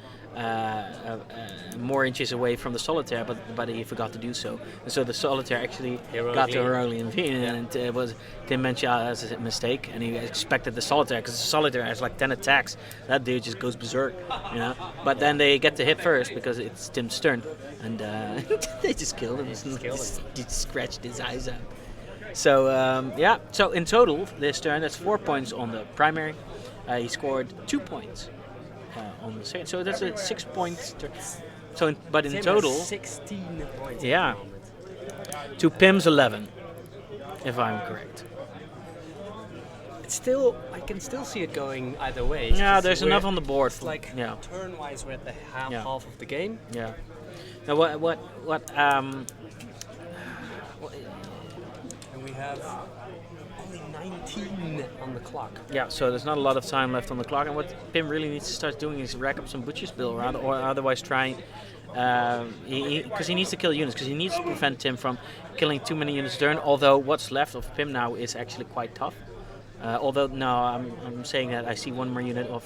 more inches away from the solitaire, but he forgot to do so. And so the solitaire actually got to heroically intervene, and it was Tim mentioned as a mistake, and he expected the solitaire because the solitaire has like 10 attacks. That dude just goes berserk, you know. But then they get to hit first because it's Tim's turn, and they just killed him. He scratched his eyes out. So yeah, so in total this turn that's 4 points on the primary. He scored 2 points on the second, so that's a 6 points. So, but in Tim total, has 16 points. yeah, to Pim's 11, if I'm correct. It's still, I can still see it going either way. Yeah, there's enough on the board. It's like yeah, turn-wise, we're at the half Yeah. of the game. yeah. Now what And we have only 19 on the clock. Yeah, so there's not a lot of time left on the clock, and what Pim really needs to start doing is rack up some butcher's bill, or otherwise try, because he needs to kill units, because he needs to prevent Tim from killing too many units a turn. Although what's left of Pim now is actually quite tough. Although no, I'm saying that I see one more unit of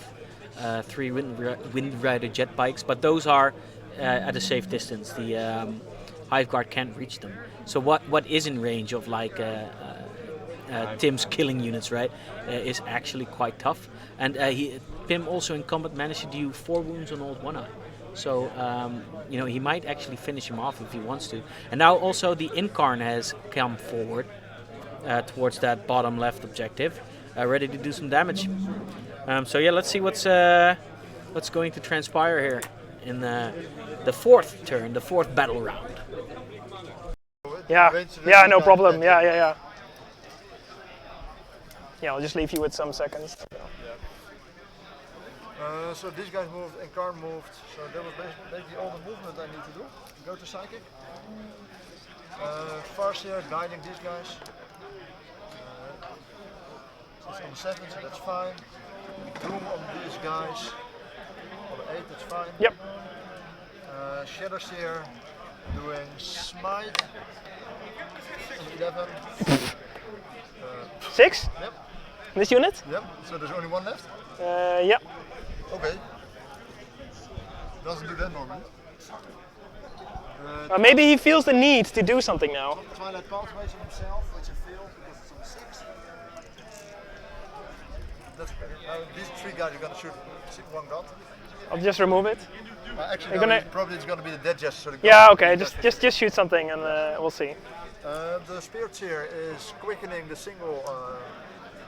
3 Wind Rider jet bikes, but those are at a safe distance. The Hive Guard can't reach them. So what is in range of like Tim's killing units, right, is actually quite tough. And Pim also in combat managed to do 4 wounds on Old One Eye. So you know, he might actually finish him off if he wants to. And now also the Incarn has come forward towards that bottom left objective, ready to do some damage. So yeah, let's see what's going to transpire here in the 4th turn, the 4th battle round. Yeah, no problem. Yeah. Yeah, I'll just leave you with some seconds. So these guys moved and car moved, so that was basically all the movement I need to do. Go to Psychic. Farseer guiding these guys. It's on 7, so that's fine. Doom on these guys. On 8, that's fine. Yep. Shadowseer doing Smite. On 11. 6? Yep. This unit? Yep. So there's only 1 left? Yeah. Okay. Doesn't do that normally. Maybe he feels the need to do something now. Twilight Pathways on himself, which I failed because it's on 6. That's okay. These 3 guys are going to shoot 1 god. I'll just remove it. Actually, You're gonna- probably it's going to be the dead jester. So the Yeah, god- okay. Just shoot something and we'll see. The Spirit Seer is quickening the single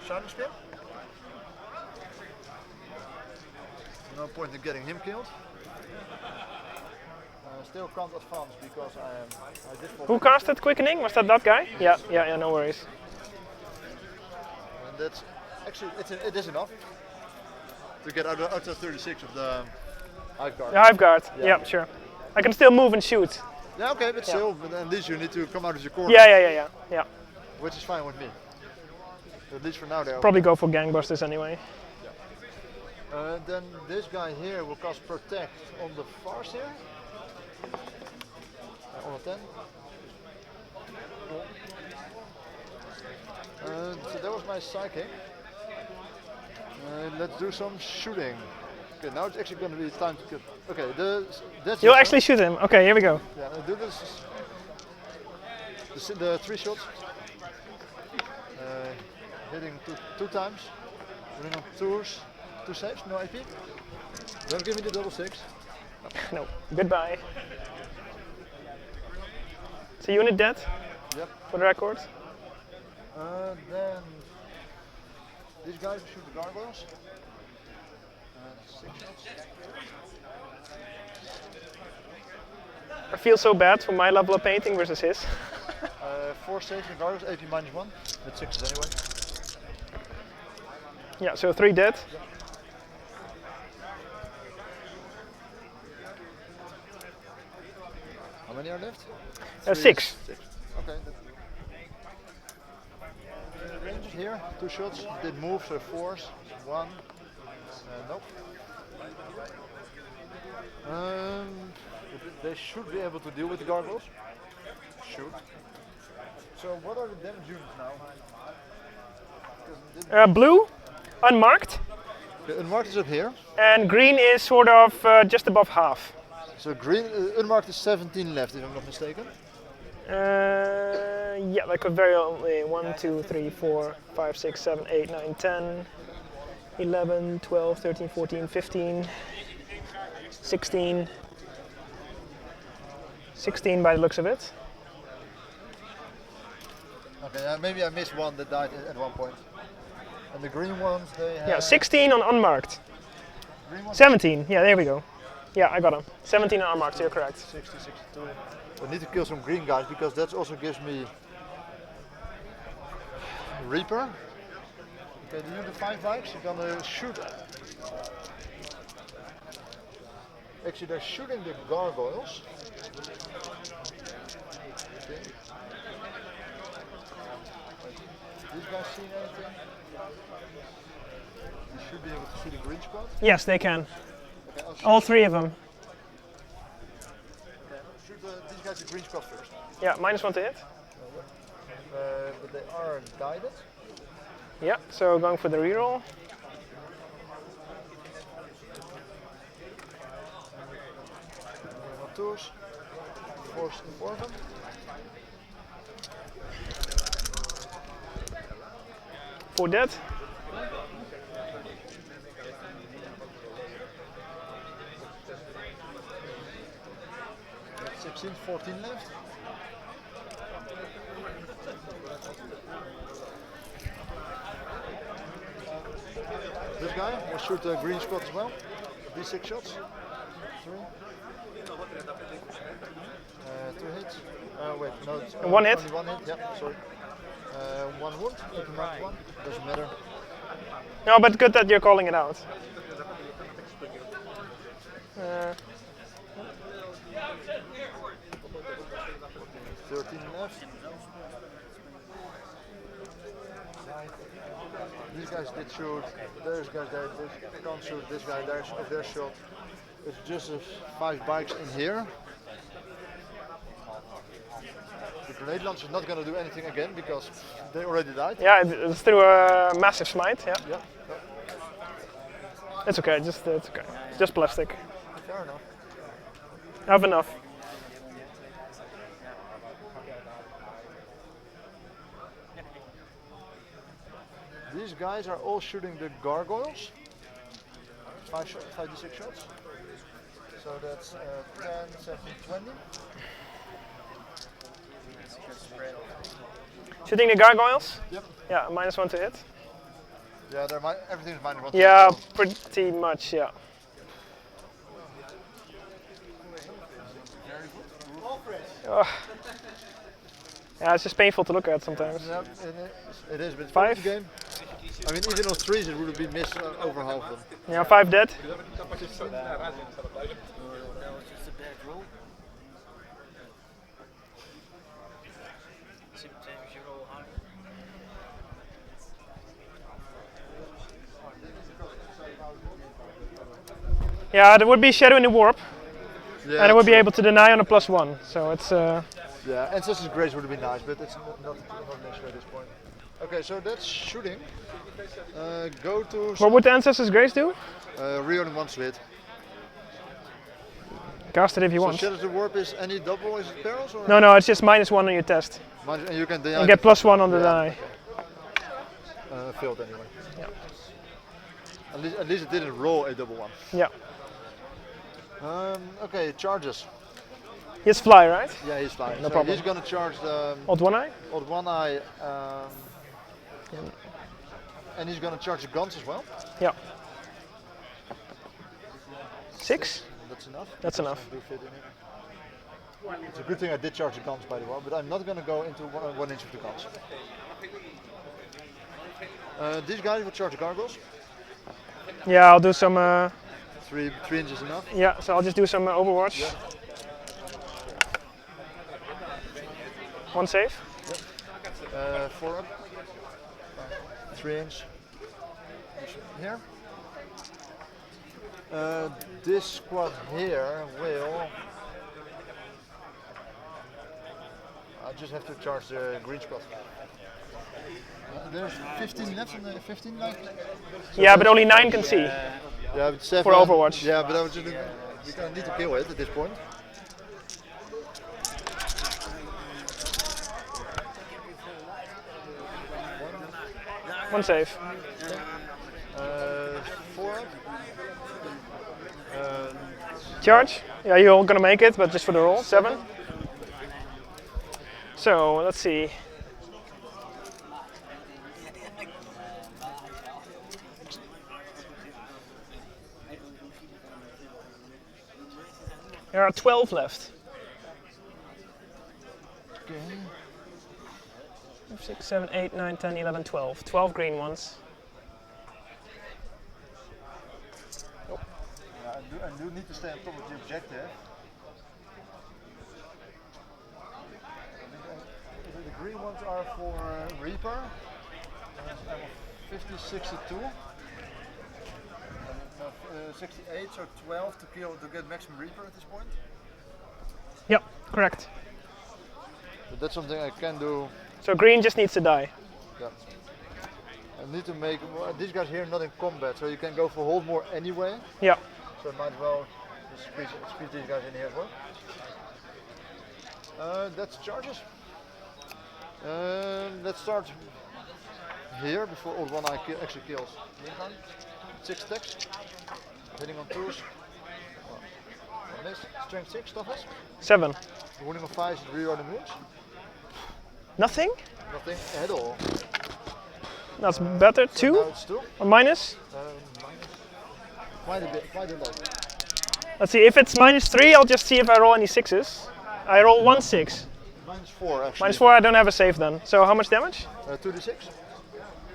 Shining Spear. No point in getting him killed. Still can't advance because I did fall Who back. casted Quickening? Was that guy? Yeah, no worries. And that's actually it is enough to get out of 36 of the Hive Guard. The Hive Guard. Yeah. Yeah, sure. I can still move and shoot. Yeah, okay, but still, but at least you need to come out of your corner. Yeah. Which is fine with me. At least for now, they're Probably go for gangbusters anyway. then this guy here will cast Protect on the Farseer. On a 10. So that was my Psychic. Let's do some shooting. Okay, now it's actually going to be time to kill. Okay, that's You'll actually shoot him. Okay, here we go. Yeah, I'll do this. The 3 shots. Hitting two times. Doing on 2 saves, no AP. Don't give me the double 6. No. Goodbye. Is the unit dead? Yep. For the record. Then these guys will shoot the gargoyles. 6 shots. I feel so bad for my level of painting versus his. 4 saves the gargoyles, AP -1. With 6s anyway. Yeah, so 3 dead. How many are left? 6. 6. Okay. Rangers here, 2 shots. Did move, so 4s. 1. Nope. They should be able to deal with the gargoyles. Shoot. So what are the damage units now? Blue, unmarked, Okay, unmarked is up here. and green is sort of just above half. So green, unmarked is 17 left, if I'm not mistaken. Yeah, that could very well be 1, 2, 3, 4, 5, 6, 7, 8, 9, 10, 11, 12, 13, 14, 15, 16. 16 by the looks of it. Okay, maybe I missed one that died at one point. And the green ones, they have... Yeah, 16 on unmarked. Green ones? 17, yeah, there we go. Yeah, I got him. 17 on unmarked, you're correct. 60, 62. I need to kill some green guys because that also gives me Reaper. Okay, do you the 5 bikes? You're gonna shoot. Actually, they're shooting the gargoyles. Okay. These guys seen anything? You should be able to see the green spot. Yes, they can. Okay, I'll shoot. All 3 of them. Okay, shoot these guys the green spot first. Yeah, -1 to hit. But they are guided. Yeah, so going for the reroll. Tours. Force inform them. For dead. That's 16, 14 left. This guy will shoot the green spot as well. D6 shots. 3. 2 hits. Wait, no, it's One hit? only 1 hit. Yeah, sorry. 1 wound. Open mark 1. Doesn't matter. No, but good that you're calling it out. 13 left. These guys did shoot. Those guys there can't shoot. This guy there's of their shot. It's just 5 bikes in here. The grenade launcher is not going to do anything again because they already died. Yeah, it's through a massive smite. Yeah, Yeah, it's okay. It's okay. It's just plastic. fair enough. I have enough. These guys are all shooting the gargoyles. 5d6 shots. So that's 10, 7, 20. Shooting the gargoyles? Yep. Yeah, -1 to hit. Yeah, everything's -1. Yeah, pretty much, yeah. Oh. Yeah, it's just painful to look at sometimes. Yeah, it is, but it's 5? the game. I mean, even on 3s it would have been missed over half of them. Yeah, 5 dead. Yeah, there would be Shadow in the Warp, Yeah, and it would be able to deny on a +1. So it's yeah, Ancestor's Grace would have been nice, but it's not an issue at this point. Okay, so that's shooting. Go to. what would the Ancestor's Grace do? Reloading 1 hit. Cast it if you So want. Shadow of the Warp is any double? Is it perils or? No, it's just -1 on your test. And you can deny. And get +1 on the Yeah. deny. Failed anyway. Yeah. At least it didn't roll a double 1. Yeah. Okay, charges. He's fly, right? Yeah, he's flying. No So problem. He's gonna charge the Odd one eye? odd 1 eye, and he's gonna charge the guns as well. Yeah. 6? That's enough. That's enough. Do fit in here. It's a good thing I did charge the guns, by the way, but I'm not gonna go into 1 inch of the guns. These guys will charge the gargoyles. Yeah, I'll do some. 3 inches enough. Yeah, so I'll just do some Overwatch. Yeah. 1 save. 4 up. 3 inch. Here. This squad here will. I just have to charge the green squad. There's 15 left in the 15 like. Yeah, but only 9 can see. Yeah, but 7. For Overwatch. Yeah, but I was just, we kind of need to kill it at this point. One save. 4 up. Charge. Yeah, you're gonna make it, but just for the roll. 7. So let's see. There are 12 left. Okay. 5, 6, 7, 8, 9, 10, 11, 12. 12 green ones. Yeah, I do need to stay on top of the objective. The green ones are for Reaper. I'm 50, 62. 68, so 12 to kill to get maximum Reaper at this point. Yep, correct. But that's something I can do. So green just needs to die. Yeah. I need to make these guys here not in combat, so you can go for hold more anyway. Yeah. So I might as well just squeeze these guys in here as well. That's charges. Let's start here before old one eye actually kills. 6 attacks. Hitting on 2s. Miss. Strength 6, toughness. 7. Wounding of 5 is reloading wounds. Nothing? Nothing at all. That's better. 2? Now it's 2. Or minus? Quite a bit, quite a lot. Let's see, if it's -3, I'll just see if I roll any 6s. I roll 1 6. -4 actually. -4, I don't have a save then. So how much damage? 2d6.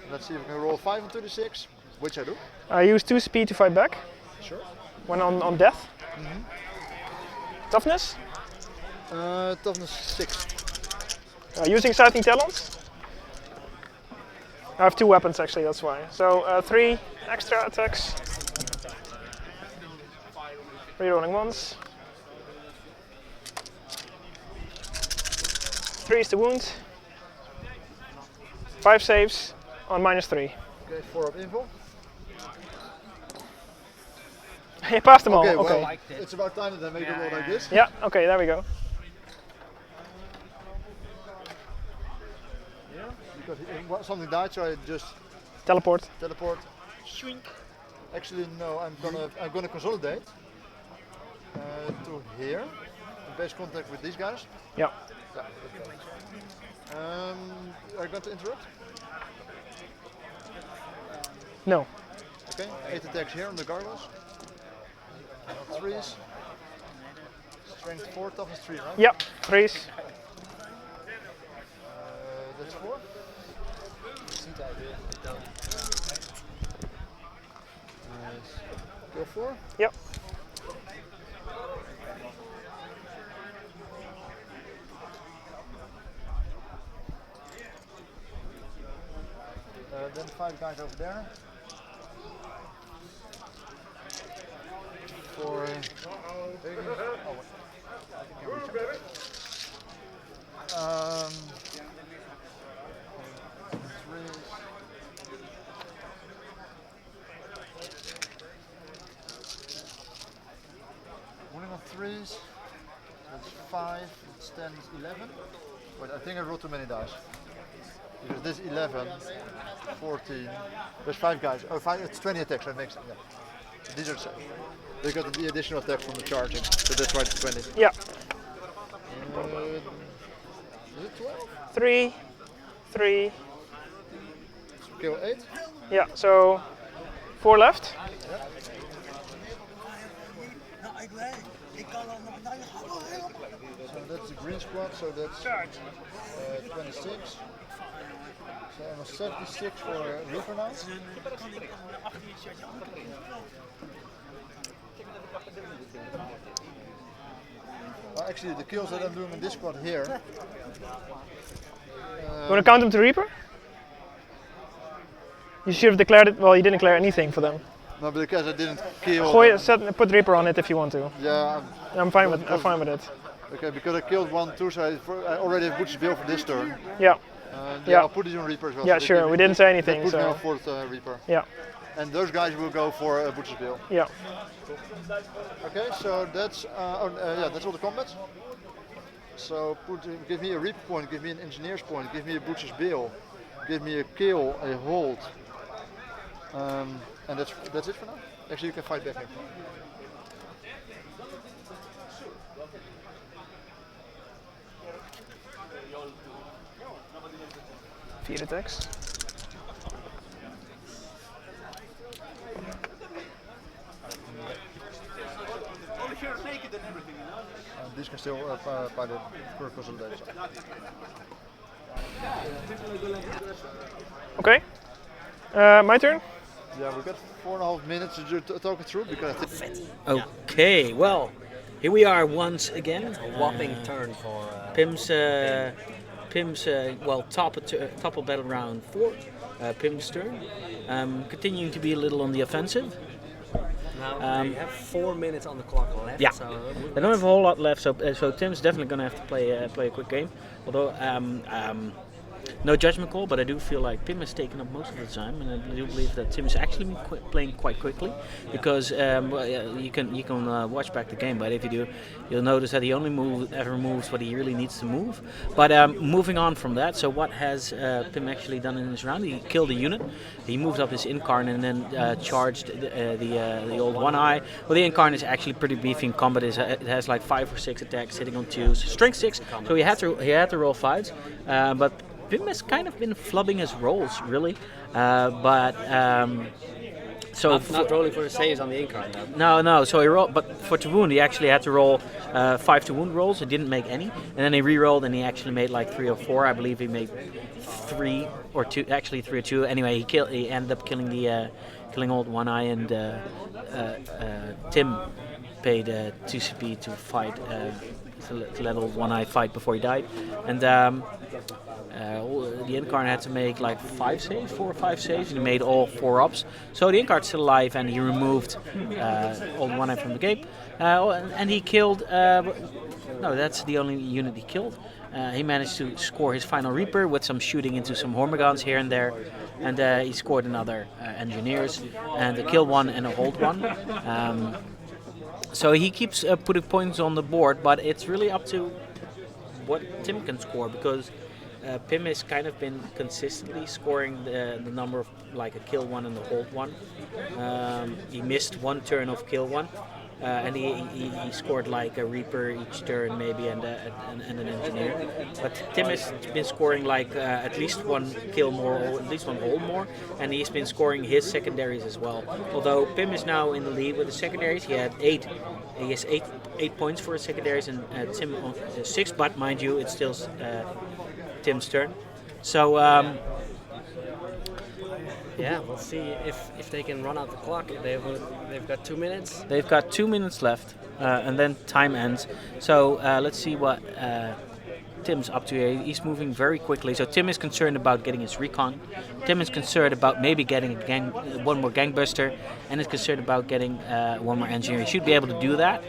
Let's see if we can roll 5 on 2d6, which I do. I use 2 speed to fight back. Sure. When on death. Toughness? Toughness 6. Using Sighting Talons. I have 2 weapons actually, that's why. So 3 extra attacks. Rerolling ones. 3 is the wound. 5 saves on -3. Okay, 4 up info. You passed them all. Okay, Okay. well, it's about time that I make a roll like this. Yeah. Okay. There we go. Because something died, so I just Teleport. teleport. Shrink. Actually, no. I'm gonna consolidate to here. In base contact with these guys. Yeah. Are you going to interrupt? No. Okay. 8 attacks here on the gargoyles. 3s. Strength 4, toughness 3, right? Yep. 3s. That's 4. Kill 4. Yep. Then 5 guys over there. For Wounding on 3s. That's 5. It's 10. 11. But I think I rolled too many dice. Because this 11, 14. There's 5 guys. Oh, 5. It's 20 attacks. That makes yeah. These are safe. They got the additional attacks from the charging, so that's why it's 20. Yeah. Is it 12? 3. 3. Kill 8. Yeah. So 4 left. Yeah. So that's the green squad, so that's 26. So I'm a 76 for Reaper now. Well, actually, the kills that I'm doing in this squad here. You want to count them to Reaper? You should have declared it. Well, you didn't declare anything for them. No, because I didn't kill. Put Reaper on it if you want to. Yeah. I'm fine with it. Okay, because I killed 1, 2, so I already have Butcher's Bill for this turn. Yeah. Yeah. I'll put it in Reaper as well. Yeah, so sure. We didn't say anything, Put me so- on 4th Reaper. Yeah. And those guys will go for Butcher's Bill. Yeah. Okay, so that's that's all the combat. So give me a Reaper point, give me an Engineer's point, give me a Butcher's Bill, give me a kill, a hold, and that's it for now. Actually, you can fight back here. Feed attacks. These can still fight it for consolidation. Okay. My turn. Yeah, we've got 4.5 minutes to talk it through because I think Okay, well, here we are once again. A whopping turn for Pim's top of battle round 4. Pim's turn. Continuing to be a little on the offensive. Now we have 4 minutes on the clock left. Yeah. So They don't have a whole lot left, so Tim's definitely going to have to play a quick game. Although no judgment call, but I do feel like Pim has taken up most of the time, and I do believe that Tim is actually been playing quite quickly, because you can watch back the game, but if you do, you'll notice that he only ever moves what he really needs to move. But moving on from that, so what has Pim actually done in this round? He killed a unit, he moved up his Incarn and then charged the old One Eye. Well, the Incarn is actually pretty beefy in combat. It has like 5 or 6 attacks, hitting on 2s, strength 6, so he had to roll 5s, but Pim has kind of been flubbing his rolls, really, so not rolling for the saves on the Incarn though. No. So he rolled, but for to wound, he actually had to roll 5 to wound rolls. He didn't make any, and then he re-rolled, and he actually made like 3 or 4. I believe he made 3 or 2. Actually, 3 or 2. Anyway, he ended up killing old One Eye, and Tim paid 2 CP to fight to let old One Eye fight before he died, and. The Incarn had to make like 4 or 5 saves, and he made all 4 ups. So the Incarn's still alive, and he removed old One Eye from the game. And he killed, no, that's the only unit he killed. He managed to score his final Reaper with some shooting into some Hormigons here and there. And he scored another Engineers, and a kill 1 and a hold 1. So he keeps putting points on the board, but it's really up to what Tim can score, because Pim has kind of been consistently scoring the number of like a kill 1 and a hold 1. He missed 1 turn of kill 1, and he scored like a Reaper each turn maybe, and an Engineer. But Tim has been scoring like at least 1 kill more or at least 1 hold more, and he's been scoring his secondaries as well. Although Pim is now in the lead with the secondaries, he had 8. He has 8 points for his secondaries, and Tim on 6. But mind you, it's still Tim's turn. So yeah, we'll see if they can run out the clock. They've got 2 minutes. They've got 2 minutes left, and then time ends. So let's see what Tim's up to here. He's moving very quickly. So Tim is concerned about getting his recon. Tim is concerned about maybe getting one more gangbuster, and is concerned about getting 1 more engineer. He should be able to do that.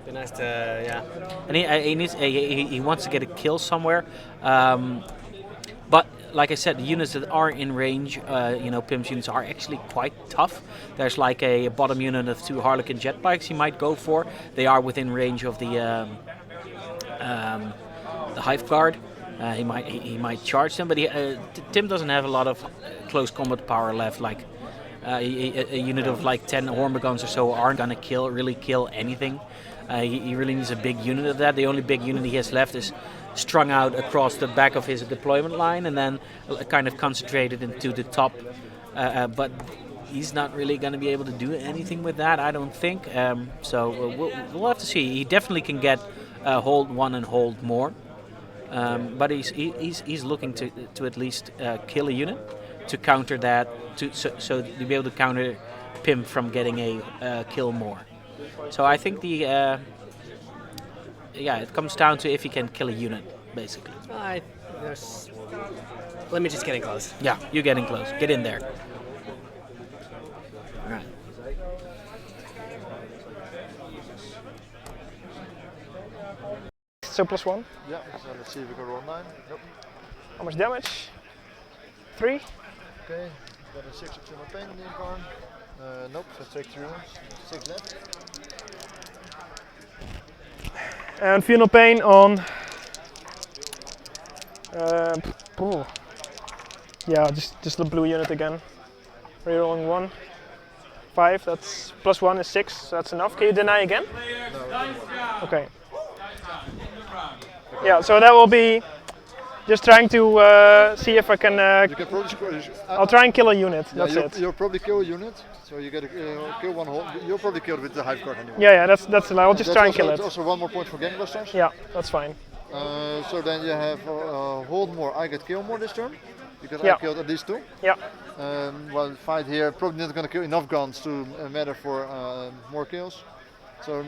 Be nice to, yeah. And he wants to get a kill somewhere. But like I said, the units that are in range, Pim's units are actually quite tough. There's like a bottom unit of 2 Harlequin jet bikes he might go for. They are within range of the Hive Guard. He might charge them, but Tim doesn't have a lot of close combat power left. Like a unit of like 10 Hormigons or so aren't gonna really kill anything. He really needs a big unit of that. The only big unit he has left is strung out across the back of his deployment line, and then kind of concentrated into the top. But he's not really going to be able to do anything with that, I don't think. So we'll have to see. He definitely can get hold 1 and hold more, but he's looking to at least kill a unit to counter that, so to be able to counter Pim from getting a kill more. So I think it comes down to if he can kill a unit, basically. Let me just get in close. Yeah, you're getting close. Get in there. All right. So +1. yeah. So let's see if we can roll 9. Nope. How much damage? 3. Okay, got a 6 of Tim pain in the incarn. Nope, so take 3 wounds. 6 left. And Feel No Pain on. Yeah, just the blue unit again. Rerolling 1. 5, that's +1 is 6, so that's enough. Can you deny again? No, Okay. Yeah, so that will be just trying to see if I can. you can probably score. I'll try and kill a unit. Yeah, That's it. You'll probably kill a unit, so you get to kill one whole. You'll probably kill it with the hive card anyway. Yeah, that's. I'll just try and kill That's it. also 1 more point for gangbusters. Yeah, that's fine. So then you have hold more. I get kill more this turn because Yeah. I killed at least 2. Yeah. Well, fight here probably not going to kill enough guns to matter for more kills. So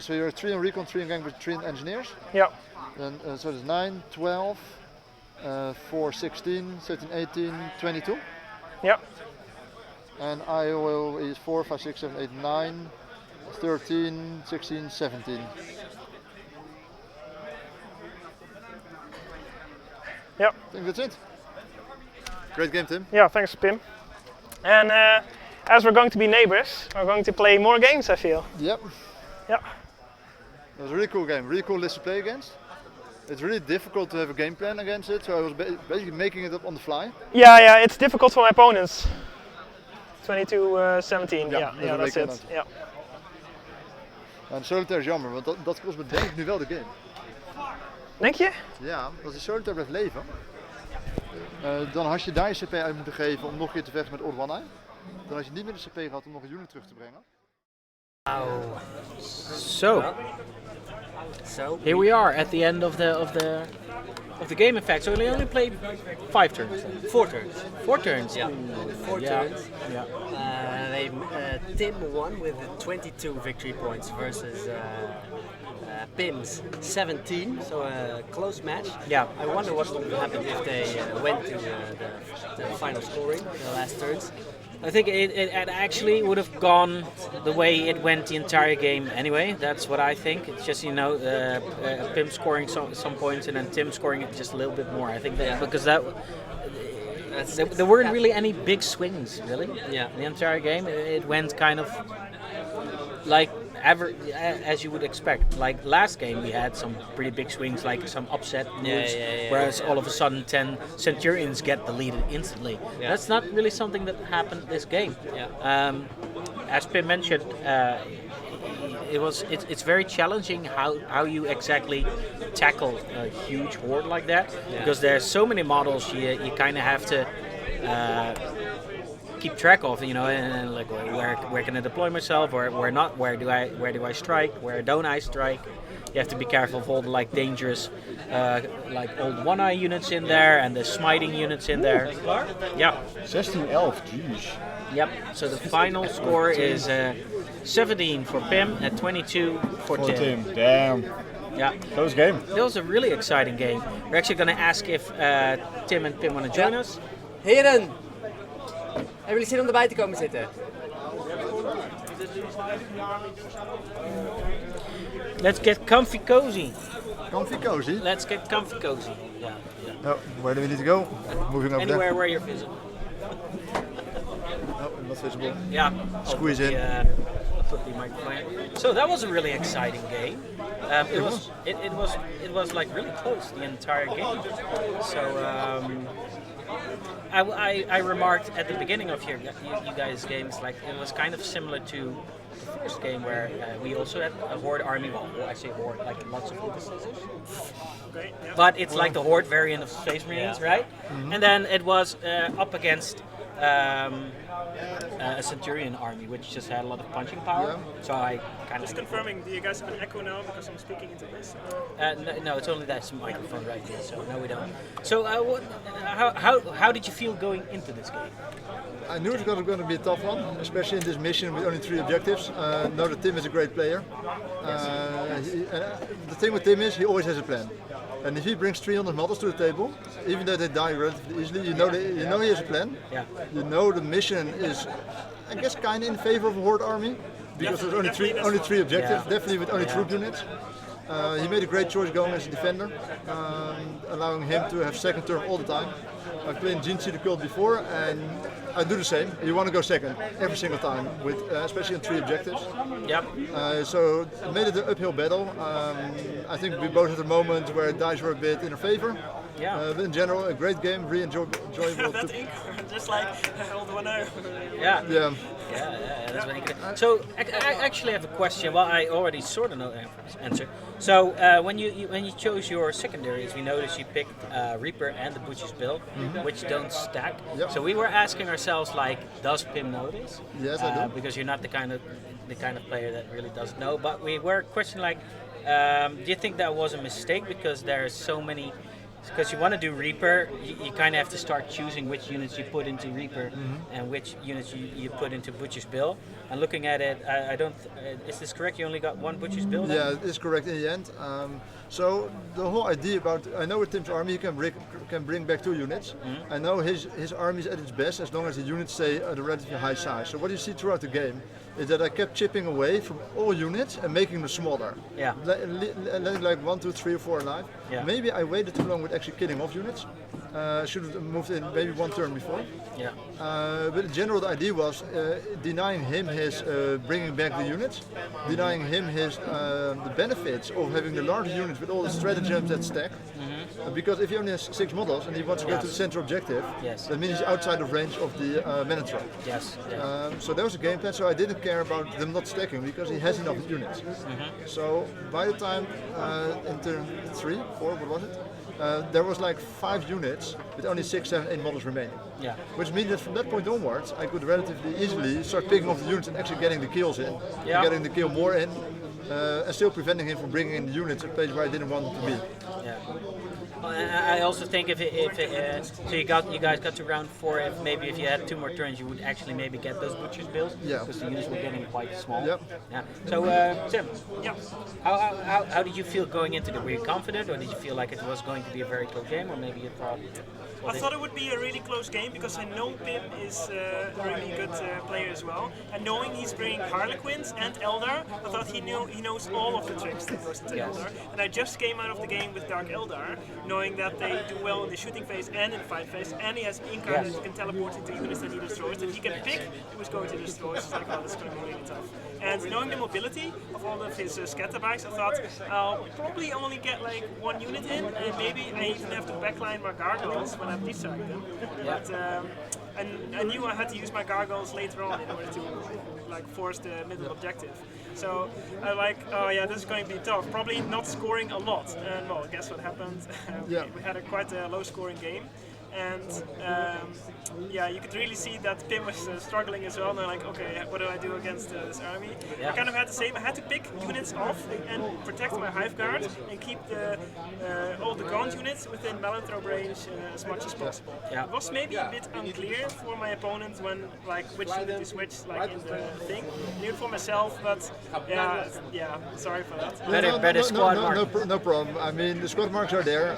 so you're 3 on recon, 3 on gang, 3 on engineers. Yeah. Then so there's 9, 12, 4, 16, 17, 18, 22. Yeah. And I will is 4, 5, 6, 7, 8, 9, 13, 16, 17. Yeah. I think that's it. Great game, Tim. Yeah. Thanks, Pim. And as we're going to be neighbors, we're going to play more games. I feel. Yep. Yeah. It was a really cool game, really cool list to play against. It's really difficult to have a game plan against it, so I was basically making it up on the fly. Yeah. It's difficult for my opponents. 22-17. Ja, Yeah. That's it. Yeah. En solitaire is jammer, want dat kost me denk ik nu wel de game. Denk je? Ja, als die solitaire blijft leven, dan had je daar je CP uit moeten geven om nog een keer te vechten met Old One Eye. Dan had je niet meer de CP gehad om nog een unit terug te brengen. So here we are at the end of the game. In fact, so we only played 5 turns. 4 turns. 4 turns. Yeah. 4 Yeah. turns. Yeah. Tim won with 22 victory points versus Pim's 17, so a close match. Yeah. I wonder what would happen if they went to the final scoring, the last turns. I think it actually would have gone the way it went the entire game anyway. That's what I think. It's just, Pim scoring some points and then Tim scoring it just a little bit more. I think that because there weren't really any big swings, really. Yeah. The entire game, it went kind of like as you would expect. Like last game, we had some pretty big swings, like some upset moves, whereas all of a sudden 10 Centurions get deleted instantly. Yeah. That's not really something that happened this game. Yeah. As Pim mentioned, it's very challenging how you exactly tackle a huge horde like that, because there's so many models you kind of have to keep track of, and like where can I deploy myself, or where not, where do I strike, where don't I strike. You have to be careful of all the dangerous Old One Eye units in there and the smiting units in there. Yeah. 16-11, jeez. Yep. So the final score is 17 for Pim and 22 for Tim. Damn. Yeah. Close game. That was a really exciting game. We're actually going to ask if Tim and Pim want to join us. Heren, hebben jullie zin om erbij te komen zitten? Let's get comfy cozy. Comfy cozy? Let's get comfy cozy. Yeah. Oh, where do we need to go? Moving over Anywhere there. where you're visible. Oh, not visible. Yeah. Squeeze in. I'll put the microphone. So that was a really exciting game. It was like really close the entire game. So I remarked at the beginning of you guys' games, like it was kind of similar to the first game where we also had a horde army. Well, I say horde, like lots of witnesses. But it's like the horde variant of Space Marines, right? Mm-hmm. And then it was up against a Centurion army, which just had a lot of punching power. Yeah. So I kind of Confirming, do you guys have an echo now because I'm speaking into this? No, it's only that microphone right here. So no, we don't. So how did you feel going into this game? I knew it was going to be a tough one, especially in this mission with only 3 objectives. Know that Tim is a great player. The thing with Tim is he always has a plan. And if he brings 300 models to the table, even though they die relatively easily, you know he has a plan. Yeah. You know the mission is, I guess, kind of in favor of a horde army, because there's only three objectives, definitely with only troop units. He made a great choice going as a defender, allowing him to have second turn all the time. I've played GNC the cult before, and I do the same. You want to go second every single time, with especially on 3 objectives. Yep. So it made it an uphill battle. I think we both had a moment where dice were a bit in our favor. Yeah. But in general, a great game, really enjoyable. That ink, just like old one now. Yeah. Yeah. Yeah, that's very good. So I actually have a question. Well, I already sort of know the answer. So when you chose your secondaries, we noticed you picked Reaper and the Butcher's Bill, which don't stack. Yep. So we were asking ourselves, like, does Pim know this? Yes, I do. Because you're not the kind of player that really does know. But we were questioning, like, do you think that was a mistake because there are so many? Because you want to do Reaper, you kind of have to start choosing which units you put into Reaper and which units you put into Butcher's Bill. And looking at it, I don't. Is this correct? You only got one Butcher's Bill? Yeah, it's correct in the end. So the whole idea about, I know with Tim's army he can bring back 2 units. I know his army is at its best as long as the units stay at a relatively high size. So what you see throughout the game is that I kept chipping away from all units and making them smaller. Yeah. Letting like 1, 2, 3 or 4 alive. Yeah. Maybe I waited too long with actually killing off units. Should have moved in maybe 1 turn before. Yeah. But in general, the idea was denying him his bringing back the units, denying him his the benefits of having the larger units with all the stratagems that stack. Because if he only has 6 models and he wants to go to the central objective, that means he's outside of range of the Manatra. Yes. So that was a game plan. So I didn't care about them not stacking because he has enough units. So by the time in turn 3, 4, what was it? There was like 5 units with only 6, 7, 8 models remaining. Yeah. Which means that from that point onwards, I could relatively easily start picking off the units and actually getting the kills in, getting the kill more in, and still preventing him from bringing in the units at a place where I didn't want them to be. Yeah. I also think if so you guys got to round 4. If you had 2 more turns, you would actually maybe get those Butcher's Bills. Yeah. Because the units were getting quite small. Yep. Yeah. So Tim. Yeah. How did you feel going into it? Were you confident, or did you feel like it was going to be a very close game, or maybe you thought? I thought it would be a really close game because I know Pim is a really good player as well. And knowing he's bringing Harlequins and Eldar, I thought he knows all of the tricks that goes into Eldar. And I just came out of the game with Dark Eldar, knowing that they do well in the shooting phase and in the fight phase, and he has Incarnate that can teleport into units that he destroys, that he can pick who's going to destroy. So it's like, oh, this is going to be really tough. And knowing the mobility of all of his scatter bikes, I thought I'll probably only get like 1 unit in, and maybe I even have to backline my gargoyles when I decide them. But and I knew I had to use my gargoyles later on in order to like force the middle objective. So I oh yeah, this is going to be tough. Probably not scoring a lot. And well, guess what happened? We had quite a low scoring game. And yeah, you could really see that Pim was struggling as well. And I'm like, okay, what do I do against this army? I kind of had the same. I had to pick units off and protect my hive guard and keep all the ground units within Malanthrope range as much as possible. It was maybe a bit unclear for my opponent when which unit to switch in the thing. I knew it for myself, but yeah, sorry for that. Better squad mark. No problem. I mean, the squad marks are there.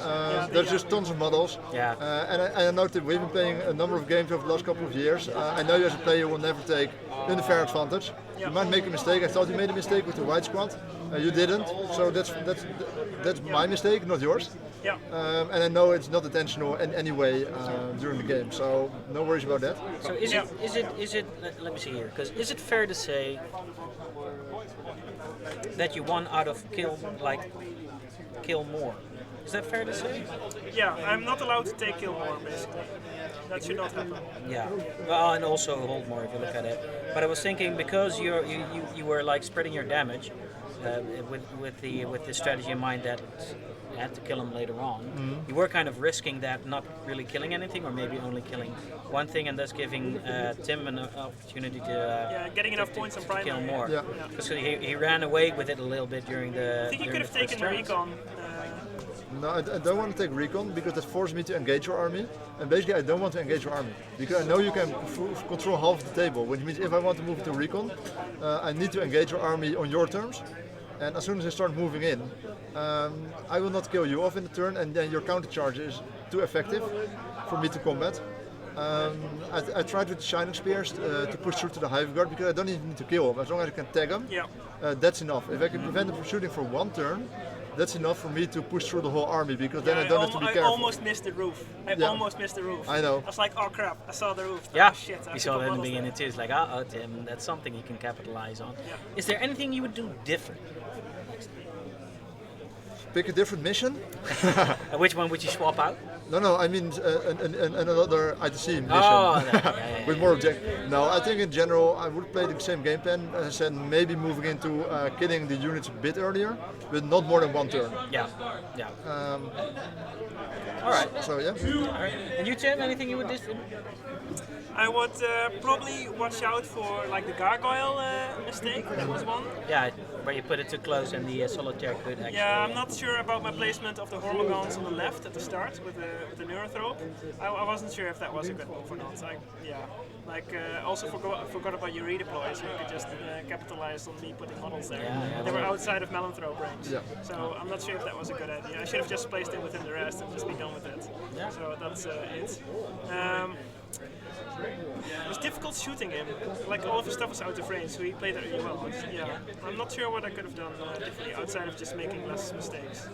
There's just tons of models. And I know that we've been playing a number of games over the last couple of years. I know you as a player will never take unfair advantage. You might make a mistake. I thought you made a mistake with the white squad. You didn't. So that's my mistake, not yours. And I know it's not intentional in any way during the game. So no worries about that. So is it? Let me see here. Because is it fair to say that you won out of kill more? Is that fair to say? Yeah, I'm not allowed to take kill more, basically. That should not happen. Yeah, well, and also hold more if you look at it. But I was thinking because you were like spreading your damage with the strategy in mind that you had to kill him later on. You were kind of risking that not really killing anything, or maybe only killing one thing, and thus giving Tim an opportunity to getting enough points on primary. Kill more. Because he ran away with it a little bit during the. I think he could have taken the recon. No, I don't want to take recon because that forces me to engage your army. And basically I don't want to engage your army because I know you can control half the table, which means if I want to move to recon, I need to engage your army on your terms. And as soon as I start moving in, I will not kill you off in the turn, and then your counter charge is too effective for me to combat. I tried with Shining Spears to push through to the Hive Guard because I don't even need to kill him. As long as I can tag him, that's enough. If I can prevent him from shooting for 1 turn, that's enough for me to push through the whole army, because then I don't have to be I careful. almost missed the roof. I Yeah. almost missed the roof. I know. I was like, oh crap, I saw the roof. Yeah, Oh, shit. I you have saw to that in the put beginning too. It's like, oh, Tim, that's something you can capitalize on. Yeah. Is there anything you would do different? Pick a different mission. Which one would you swap out? No, I mean another ITC mission yeah, with more objective. No, I think in general I would play the same game plan, as I said, maybe moving into killing the units a bit earlier, but not more than one turn. Yeah. All right. So yeah. All right. And you, Tim, anything you would different? I would probably watch out for like the gargoyle mistake. That was one. Yeah, where you put it too close and the solitaire could actually. Yeah, I'm not sure about my placement of the Hormagaunts on the left at the start with the Neurothrope. I wasn't sure if that was a good move or not. Also forgot about your redeploy, so you could just capitalize on me putting models there. Yeah, they were outside of Melanthrope range. Yeah. So I'm not sure if that was a good idea. I should have just placed it within the rest and just be done with it. Yeah. So that's it. It was difficult shooting him. Like all of his stuff was out of range, so he played it really well. Yeah, I'm not sure what I could have done differently outside of just making less mistakes.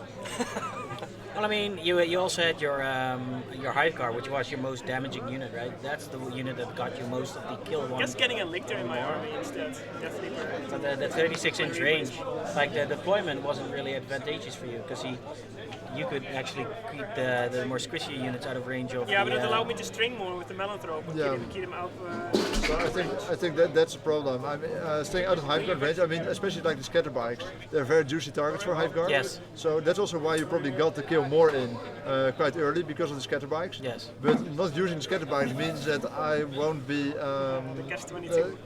Well, I mean, you also had your hive guard, which was your most damaging unit, right? That's the unit that got you most of the kill one. I guess getting a Lictor in my army instead definitely worked. So the 36-inch range, like the deployment wasn't really advantageous for you because you could actually keep the more squishy units out of range of. Yeah, but it allowed me to string more with the Melanthrope and keep them out. So I think that's a problem. I mean, staying out of hive guard range. I mean, especially like the scatter bikes, they're very juicy targets for hive guard. Yes. So that's also why you probably got the kill more in quite early because of the scatter bikes. Yes. But not using the scatter bikes means that I won't be. The Catch-22.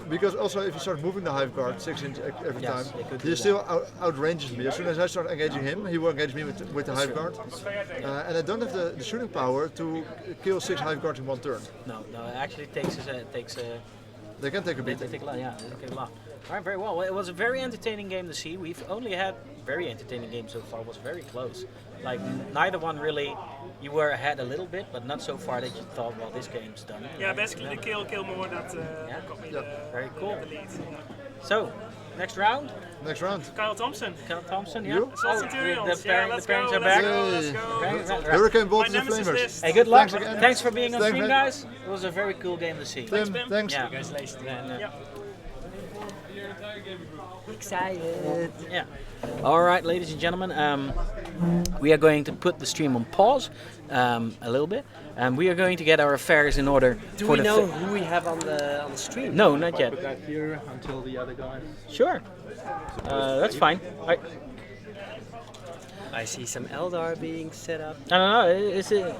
Because also if you start moving the hive guard 6 inches every Yes, time, they could he do still outranges me. As soon as I start engaging him, he will engage me with the hive guard. And I don't have the shooting power to kill 6 hive guards in one turn. No, it actually takes They can take a They beat. take a lot, yeah. They take a lot. All right, very well. Well, it was a very entertaining game to see. We've only had very entertaining games so far. It was very close. Like neither one really. You were ahead a little bit, but not so far that you thought, well, this game's done. Yeah, basically the kill more that got me Very cool. the lead. Yeah. So, next round. Next round. Kyle Thompson. Kyle Thompson, yeah. You? Assault Centurions. the parents are back. Let's go. Hurricane My bolts and nemesis flamers. list. Hey, good luck. Thanks again. Thanks for being on Thanks, stream, man. guys. It was a very cool game to see. Tim, Pim. thanks. Yeah. Congratulations, man. Yeah. Excited. Yeah. All right, ladies and gentlemen, we are going to put the stream on pause a little bit, and we are going to get our affairs in order. Do for we the know who we have on the stream? No, not yet. Put that here until the other guys. Sure. That's fine. I see some Eldar being set up. I don't know. Is it?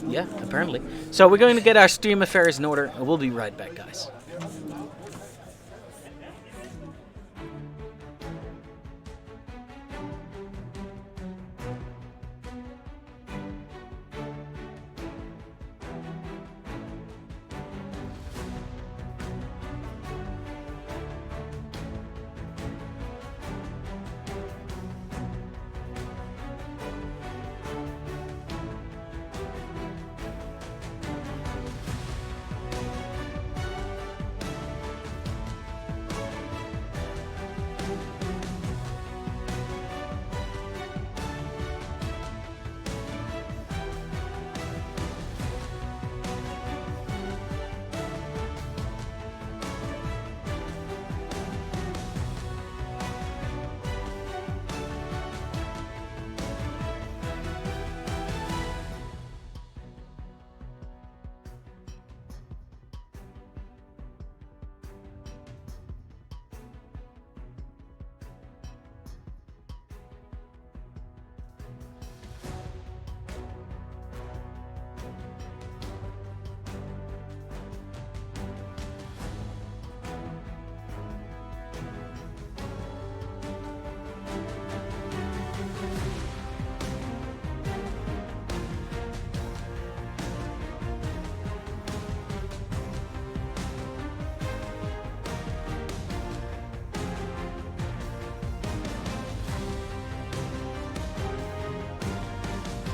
Yeah, apparently. So we're going to get our stream affairs in order, and we'll be right back, guys.